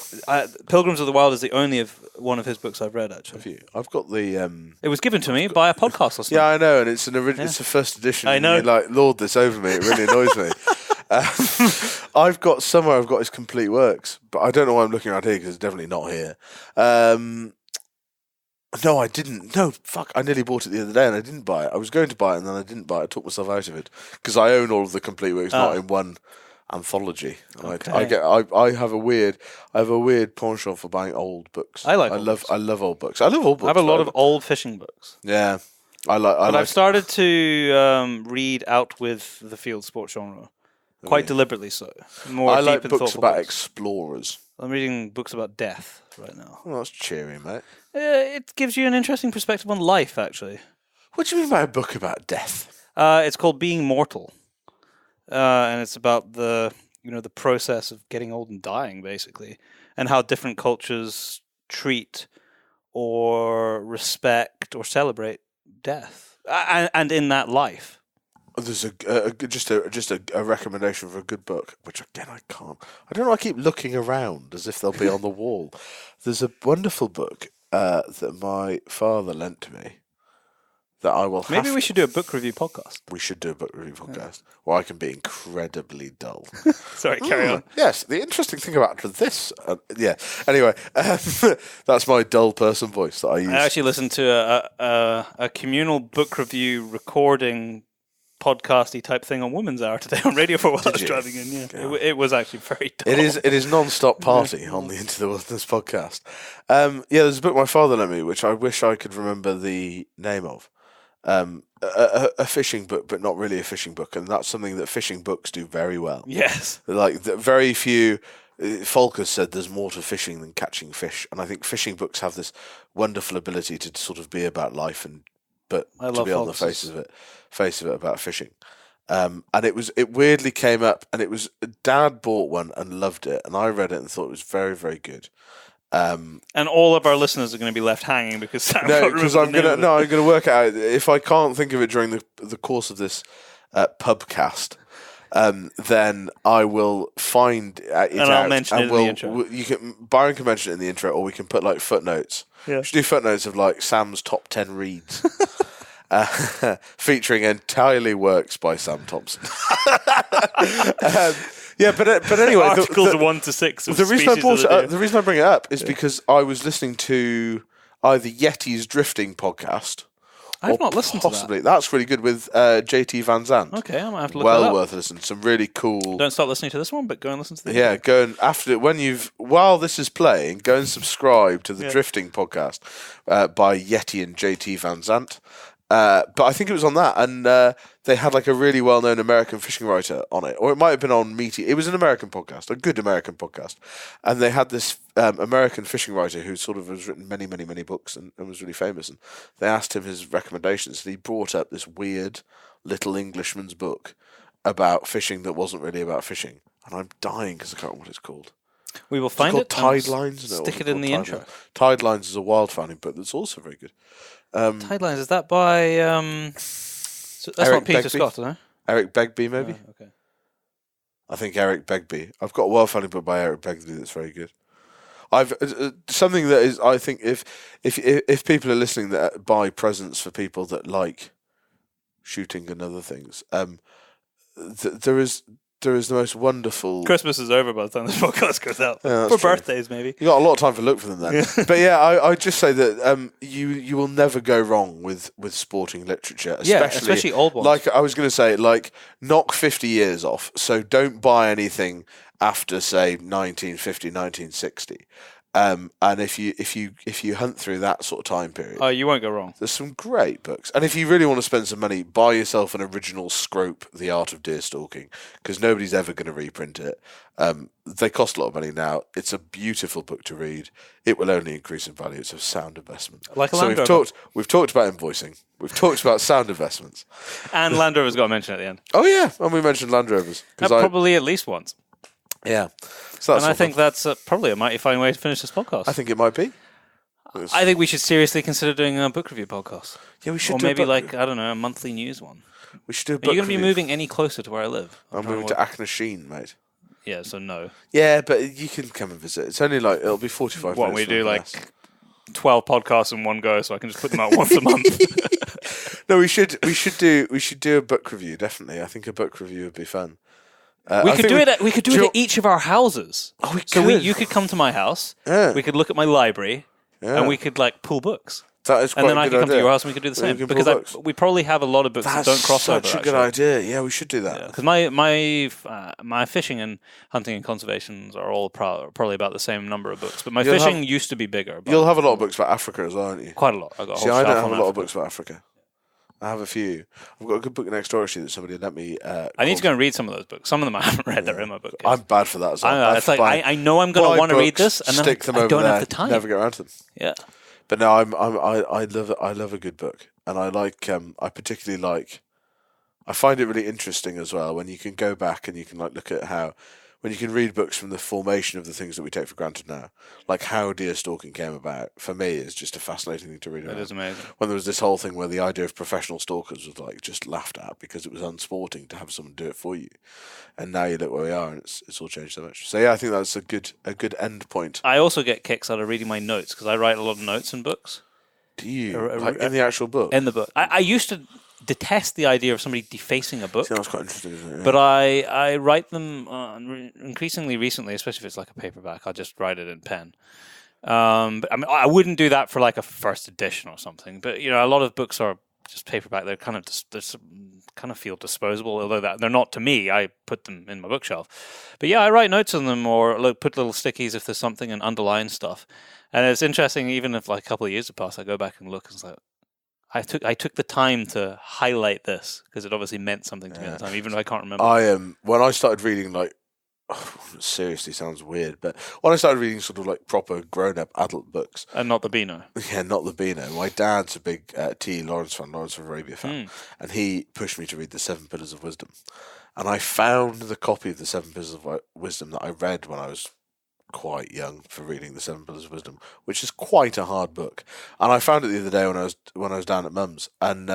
Pilgrims of the Wild is the only one of his books I've read, actually. Have you? I've got the... It was given to me by a podcast listener. Yeah, I know, and it's it's a first edition. I know. And you're like, lord this over me, it really annoys me. I've got his complete works, but I don't know why I'm looking around here because it's definitely not here. No, I didn't. No, fuck. I nearly bought it the other day and I didn't buy it. I was going to buy it and then I didn't buy it. I took myself out of it because I own all of the complete works, not in one anthology. Okay. I have a weird penchant for buying old books. I love old books. I love old books. I have a lot of old fishing books. Yeah. I've started to read out with the field sports genre. Quite deliberately so. More I deep like and books thoughtful about books. explorers. I'm reading books about death right now. Oh, that's cheery, mate. It gives you an interesting perspective on life, actually. What do you mean by a book about death? It's called Being Mortal, and it's about the process of getting old and dying, basically, and how different cultures treat or respect or celebrate death, and in that life. There's just a recommendation for a good book, which again I can't. I don't know. I keep looking around as if they'll be on the wall. There's a wonderful book that my father lent to me that I will. Maybe we should do a book review podcast. We should do a book review podcast where I can be incredibly dull. Sorry, carry on. Yes, the interesting thing about this, Anyway, that's my dull person voice that I use. I actually listened to a communal book review recording podcasty type thing on Women's Hour today on radio for while I was driving in. Yeah, it was actually very dull. It is non-stop party on the Into the Wilderness podcast. There's a book my father lent me, which I wish I could remember the name of. A fishing book, but not really a fishing book, and that's something that fishing books do very well. Yes, like very few. Folker said there's more to fishing than catching fish, and I think fishing books have this wonderful ability to sort of be about life but to be on the face of it about fishing. And it weirdly came up, and it was Dad bought one and loved it, and I read it and thought it was very, very good. And all of our listeners are going to be left hanging because Sam I'm gonna work it out. If I can't think of it during the course of this pubcast, then I will find it out, and I'll mention it in the intro. Byron can mention it in the intro, or we can put like footnotes. Yeah. We should do footnotes of like Sam's top 10 reads. Featuring entirely works by Sam Thompson. But anyway, articles 1 to 6. The reason I bring it up is because I was listening to either Yeti's Drifting podcast. I've not listened to that. That's really good with JT Van Zandt. Okay, I might have to look that up. Well worth listening. Some really cool. Don't stop listening to this one, but go and listen to the Yeah, go and while this is playing, go and subscribe to the Drifting podcast by Yeti and JT Van Zandt. But I think it was on that, and they had like a really well-known American fishing writer on it, or it might have been on Meaty. It was an American podcast, a good American podcast, and they had this American fishing writer who sort of has written many, many, many books and was really famous. And they asked him his recommendations, and he brought up this weird little Englishman's book about fishing that wasn't really about fishing, and I'm dying because I can't remember what it's called. We will find it. Tide Lines. Stick it in the intro. Tide Lines is a wildfowling book that's also very good. Tide Lines, is that by that's Eric not Peter Begbie? Scott, is it? Eric Begbie, maybe. Okay. I think Eric Begbie. I've got a wildfowling book by Eric Begbie that's very good. I've something that is. I think if people are listening that buy presents for people that like shooting and other things, there is the most wonderful. Christmas is over by the time this podcast goes out. Yeah, for true. birthdays, maybe. You got a lot of time to look for them then. Yeah. But yeah, I just say that you will never go wrong with sporting literature, especially old ones. Like I was going to say, like knock 50 years off. So don't buy anything after say 1950, 1960. And if you hunt through that sort of time period, Oh, you won't go wrong. there's some great books. And if you really want to spend some money, buy yourself an original Scrope, The Art of Deer Stalking, because nobody's ever going to reprint it. They cost a lot of money now. It's a beautiful book to read. It will only increase in value. It's a sound investment. Like a so Land Rover. we've talked about invoicing. We've talked about sound investments. And Land Rover's got a mention at the end. Oh yeah, and we mentioned Land Rovers. Probably at least once. Yeah. So And I think that's probably a mighty fine way to finish this podcast. I think it might be. I think we should seriously consider doing a book review podcast. Yeah, we should. Or maybe I don't know, a monthly news one. We should do a Are book you going to be review. moving any closer to where I live? I'm moving to Aknasheen, mate. Yeah, so no. Yeah, but you can come and visit. It's only it'll be 45 What, minutes. we do from like us. 12 podcasts in one go so I can just put them out once a month? No, we should do a book review, definitely. I think a book review would be fun. We could do it at each of our houses. Oh, we So could. you could come to my house, Yeah. we could look at my library, Yeah. and we could pull books. That is quite And then a I good could come idea. to your house and we could do the Yeah, we same. can pull Because books. we probably have a lot of books that don't cross over. That's such a good idea. Yeah, we should do that. Because my fishing and hunting and conservations are all probably about the same number of books. But my fishing used to be bigger. But You'll have a lot of books about Africa as well, aren't you? quite a lot. I got a whole See, I shelf don't have on a lot of Africa. books about Africa. I have a few. I've got a good book next door actually that somebody let me. I need to go and read some of those books. Some of them I haven't read. They're in my book. I'm bad for that as well. I know. It's like I know I'm going to want to read this, and then stick them I over don't there, have the time. Never get around to them. Yeah. But no, I love a good book, and I particularly like. I find it really interesting as well when you can go back and you can look at how, when you can read books from the formation of the things that we take for granted now, like how deer stalking came about. For me, is just a fascinating thing to read about. It is amazing. When there was this whole thing where the idea of professional stalkers was just laughed at because it was unsporting to have someone do it for you, and now you look where we are, and it's all changed so much. So yeah, I think that's a good end point. I also get kicks out of reading my notes because I write a lot of notes in books. Do you in the actual book? In the book, I used to detest the idea of somebody defacing a book. See, that's quite interesting, isn't it? Yeah. But I write them increasingly recently, especially if it's like a paperback. I'll just write it in pen. But I mean, I wouldn't do that for like a first edition or something. But a lot of books are just paperback. They're kind of feel disposable, although they're not to me. I put them in my bookshelf. But yeah, I write notes on them or put little stickies if there's something and underline stuff. And it's interesting, even if like a couple of years have passed, I go back and look and it's like, I took the time to highlight this because it obviously meant something to me at the time, even if I can't remember. When I started reading seriously sounds weird, but when I started reading sort of like proper grown-up adult books, and not the Beano. Yeah, not the Beano. My dad's a big T. Lawrence of Arabia fan, and he pushed me to read the Seven Pillars of Wisdom, and I found the copy of the Seven Pillars of Wisdom that I read when I was quite young for reading the Seven Pillars of Wisdom, which is quite a hard book. And I found it the other day when I was down at Mum's, and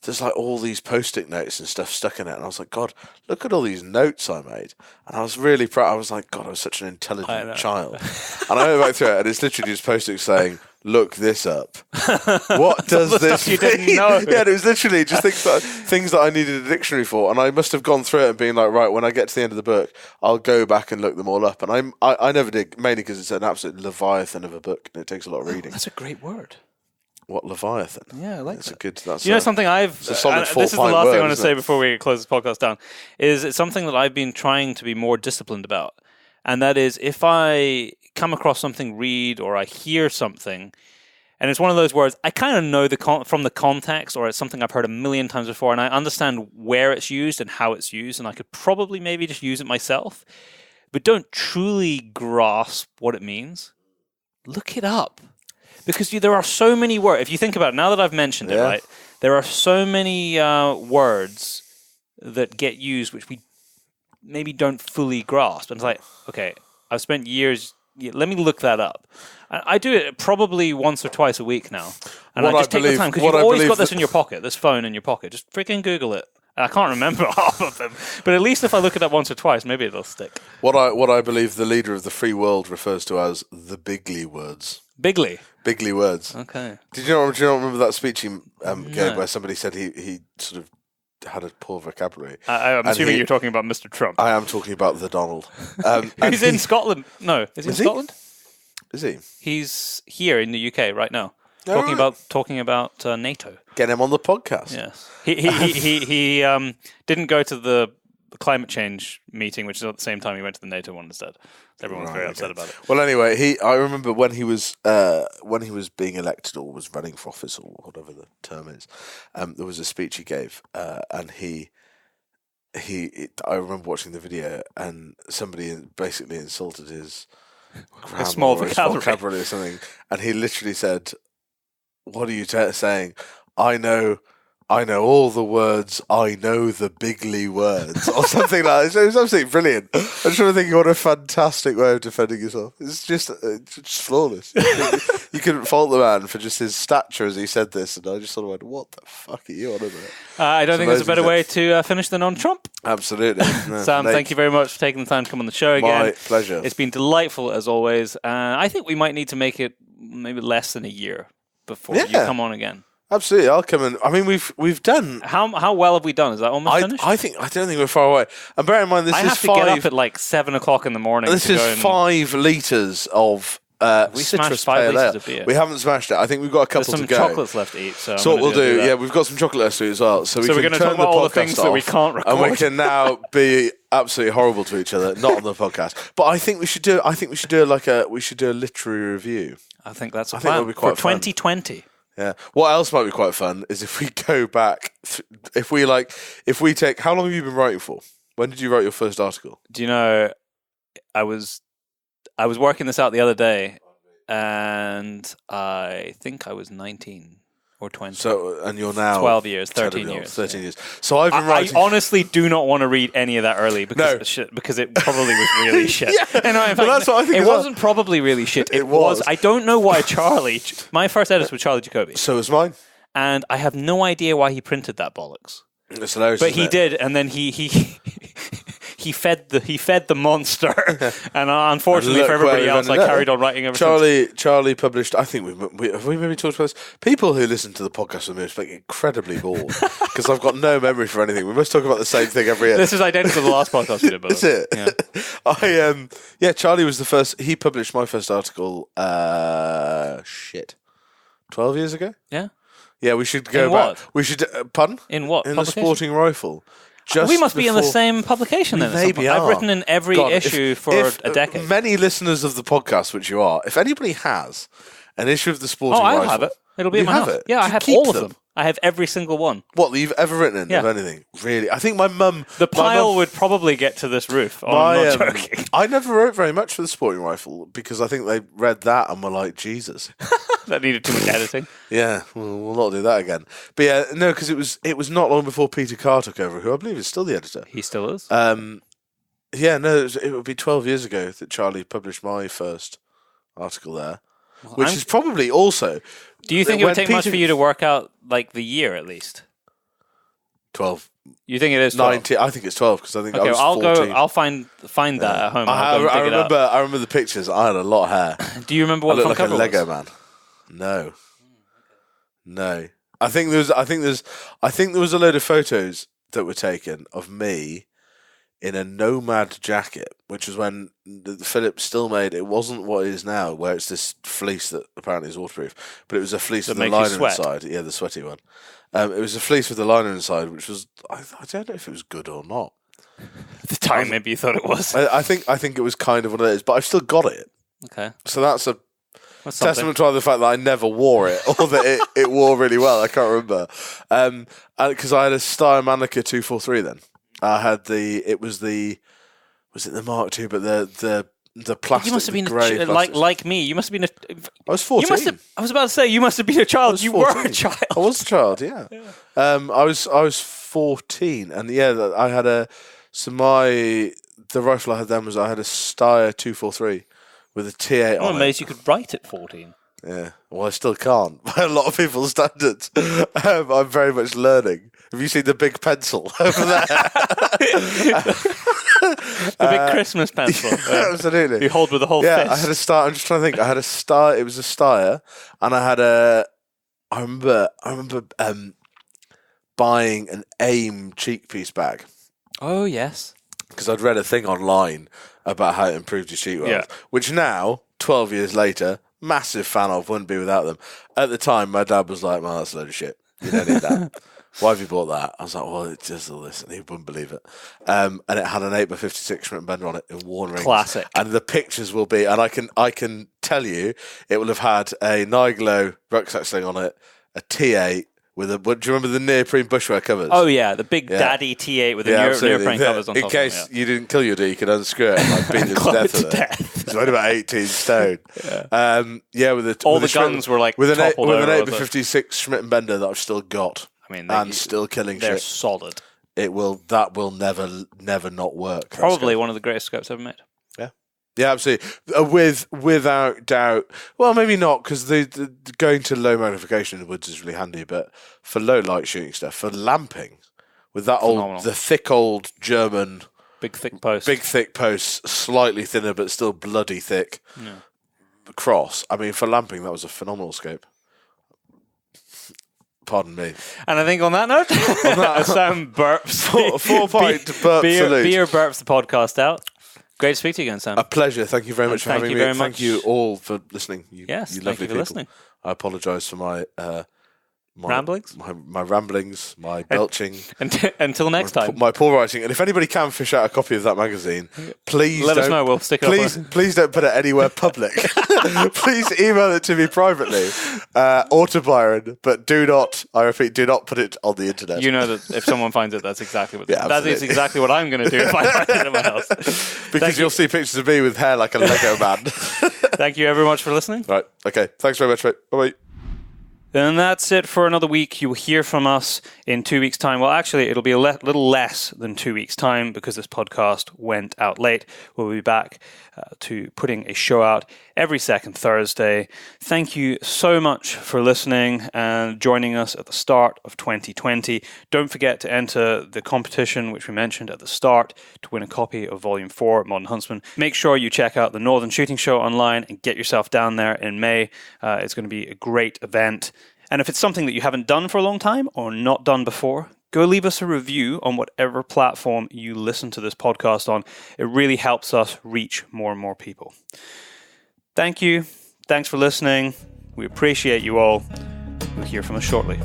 there's like all these post-it notes and stuff stuck in it, and I was like, God, look at all these notes I made. And I was really proud. I was like, God, I was such an intelligent child. And I went back through it, and it's literally just post-its saying, look this up. What does this you didn't know? Yeah, and it was literally just things that I needed a dictionary for, and I must have gone through it and been like, right, when I get to the end of the book, I'll go back and look them all up. And I never did, mainly because it's an absolute leviathan of a book, and it takes a lot of reading. That's a great word. What, leviathan? Yeah, I like that's that. a good. That's Something it's a solid this is the 4-point last word, thing I want to isn't say it? before we close this podcast down. Is it's something that I've been trying to be more disciplined about, and that is if I come across something, read, or I hear something. And it's one of those words I kind of know from the context, or it's something I've heard a million times before, and I understand where it's used and how it's used, and I could probably maybe just use it myself, but don't truly grasp what it means. Look it up. Because there are so many words. If you think about it, now that I've mentioned it, right, there are so many words that get used which we maybe don't fully grasp. And it's like, okay, I've spent years... let me look that up. I do it probably once or twice a week now. And I just take the time, because you've always got this in your pocket, this phone in your pocket. Just freaking Google it. I can't remember half of them. But at least if I look it up once or twice, maybe it'll stick. What I believe the leader of the free world refers to as the bigly words. Bigly? Bigly words. Okay. Do you not remember that speech he gave where somebody said he sort of had a poor vocabulary? I'm assuming you're talking about Mr. Trump. I am talking about the Donald. He's in Scotland. No, is he in Scotland? Is he? He's here in the UK right now, talking about NATO. Get him on the podcast. Yes, he didn't go to the climate change meeting, which is at the same time he went to the NATO one instead. So everyone was very upset about it. Well, anyway, I remember when he was being elected or was running for office or whatever the term is. There was a speech he gave, and I remember watching the video, and somebody basically insulted his grammar small or his vocabulary or something, and he literally said, "What are you saying? I know all the words. I know the bigly words," or something like that. It was absolutely brilliant. I'm just trying to think, what a fantastic way of defending yourself. It's just flawless. You couldn't fault the man for just his stature as he said this, and I just sort of went, "What the fuck are you on about?" I don't think there's a better way to finish than on Trump. Absolutely. No, Sam, thank you very much for taking the time to come on the show again. My pleasure. It's been delightful as always. I think we might need to make it maybe less than a year before you come on again. Absolutely, I'll come in. I mean, we've done. How well have we done? Is that almost finished? I don't think we're far away. And bear in mind, this I is have to get up at like 7 o'clock in the morning. This is 5 litres of we citrus smashed 5 pale litres ale. of beer. We haven't smashed it. I think we've got a couple There's some to go. chocolates left to eat. So what we'll do, we've got some chocolate left to eat as well. So we're going to talk about all the things that we can't record, and we can now be absolutely horrible to each other, not on the podcast. But I think we should do. I think we should do a literary review. I think that's a plan. Think that'll be quite for 2020. Yeah. What else might be quite fun is if we go back. If we take. How long have you been writing for? When did you write your first article? Do you know? I was working this out the other day, and I think I was 19 or 20. So, and you're now 12 years, 13 years. 13 years. So I've been writing. I honestly do not want to read any of that early because it probably was really shit. Yeah. No, in fact, that's what I think it wasn't probably really shit. It was. I don't know why my first editor was Charlie Jacoby. So was mine. And I have no idea why he printed that bollocks. It's hilarious. But he did, and then he fed the monster, and unfortunately for everybody else, I carried on writing ever since. Charlie published. I think have we maybe talked about this? People who listen to the podcast with me are incredibly bored because I've got no memory for anything. We must talk about the same thing every year. This is identical to the last podcast we did. Is it? Yeah. Charlie was the first. He published my first article. 12 years ago. Yeah. Yeah, we should go back. We should. Pardon? In what? In the Sporting Rifle. We must be in the same publication then. Maybe I've written in every issue for a decade. Many listeners of the podcast, which you are, if anybody has an issue of the Sporting Rifle, I have it. It'll be in my house. It? Yeah, I have all of them. I have every single one. What you've ever written of anything? Really? I think my mum. The pile would probably get to this roof. I'm not joking. I never wrote very much for the Sporting Rifle because I think they read that and were like, Jesus. That needed too much editing. Yeah, we'll not do that again. But yeah, no, because it was not long before Peter Carr took over, who I believe is still the editor. He still is. Yeah, no, it would be 12 years ago that Charlie published my first article there, which is probably also. Do you think it would take much for you to work out like the year at least? 12. You think it is 12? 19, I think it's 12 because I think I was 14. I'll find that at home. I remember the pictures. I had a lot of hair. Do you remember what the front cover was? I looked like a Lego man. No. No. I think there was a load of photos that were taken of me in a Nomad jacket, which was when the Philips still made. It wasn't what it is now, where it's this fleece that apparently is waterproof, but it was a fleece with the liner inside. Yeah, the sweaty one. It was a fleece with the liner inside, which was I don't know if it was good or not. At the time, maybe you thought it was. I think it was kind of one of those, but I've still got it. Okay. So that's a testament to either the fact that I never wore it or that it wore really well. I can't remember. Because I had a Steyr Mannlicher 243 then. I had was it the Mark II, but the plastic. You must have been like me. You must have been I was 14. I was about to say you must have been a child. You were a child. I was a child. Yeah. I was 14, and yeah, I had the rifle I had then was I had a Steyr 243 with a T8 on it. Amazed you could write at 14. Yeah, well, I still can't by a lot of people's standards. I'm very much learning. Have you seen the big pencil over there? The big Christmas pencil. Yeah, absolutely. You hold with a whole fist. I had a Steyr. I'm just trying to think. I had a Steyr. It was a Steyr, and I had a. I remember buying an AIM cheekpiece bag. Oh yes. Because I'd read a thing online about how it improved your sheet weld, which now, 12 years later, massive fan of, wouldn't be without them. At the time, my dad was like, "Man, that's a load of shit. You don't need that." why have you bought that? I was like, well, it does all this, and he wouldn't believe it. And it had an 8x56 Schmidt & Bender on it in worn rings. Classic. And the pictures will be, and I can tell you, it will have had a Niglo rucksack sling on it, a T8 with a. Do you remember the neoprene bushwear covers? Oh yeah, the big daddy T8 with the neoprene covers on top. In case you didn't kill your D, you could unscrew it and like beat it to death. It's only about 18 stone. With all the guns were like with an toppled over 8x56 Schmidt & Bender that I've still got. I mean, and still killing they're shit. Solid. That will never not work. Probably one of the greatest scopes ever made. Yeah, absolutely. Without doubt. Well, maybe not, because the going to low magnification in the woods is really handy. But for low light shooting stuff, for lamping, with that the thick old German big thick post, slightly thinner but still bloody thick cross. I mean, for lamping, that was a phenomenal scope. Pardon me. And I think on that note, Sam burps. 4-point burp salute. Beer burps the podcast out. Great to speak to you again, Sam. A pleasure. Thank you very much for having me. Thank you all for listening. Yes, you thank you for people. listening. I apologise for my ramblings, my ramblings, my belching. Until next time, my poor writing. And if anybody can fish out a copy of that magazine, please let us know. We'll stick it up. Please don't put it anywhere public. Please email it to me privately or to Byron. But do not, I repeat, do not put it on the internet. You know that if someone finds it, that's exactly what that is exactly what I'm going to do if I find it in my house. Because you'll see pictures of me with hair like a Lego man. Thank you very much for listening. Right. Okay. Thanks very much, mate. Bye-bye. And that's it for another week. You will hear from us in 2 weeks' time. Well, actually, it'll be a little less than 2 weeks' time because this podcast went out late. We'll be back to putting a show out every second Thursday. Thank you so much for listening and joining us at the start of 2020. Don't forget to enter the competition, which we mentioned at the start, to win a copy of Volume 4 Modern Huntsman. Make sure you check out the Northern Shooting Show online and get yourself down there in May. It's going to be a great event. And if it's something that you haven't done for a long time or not done before, go leave us a review on whatever platform you listen to this podcast on. It really helps us reach more and more people. Thank you. Thanks for listening. We appreciate you all. We'll hear from us shortly.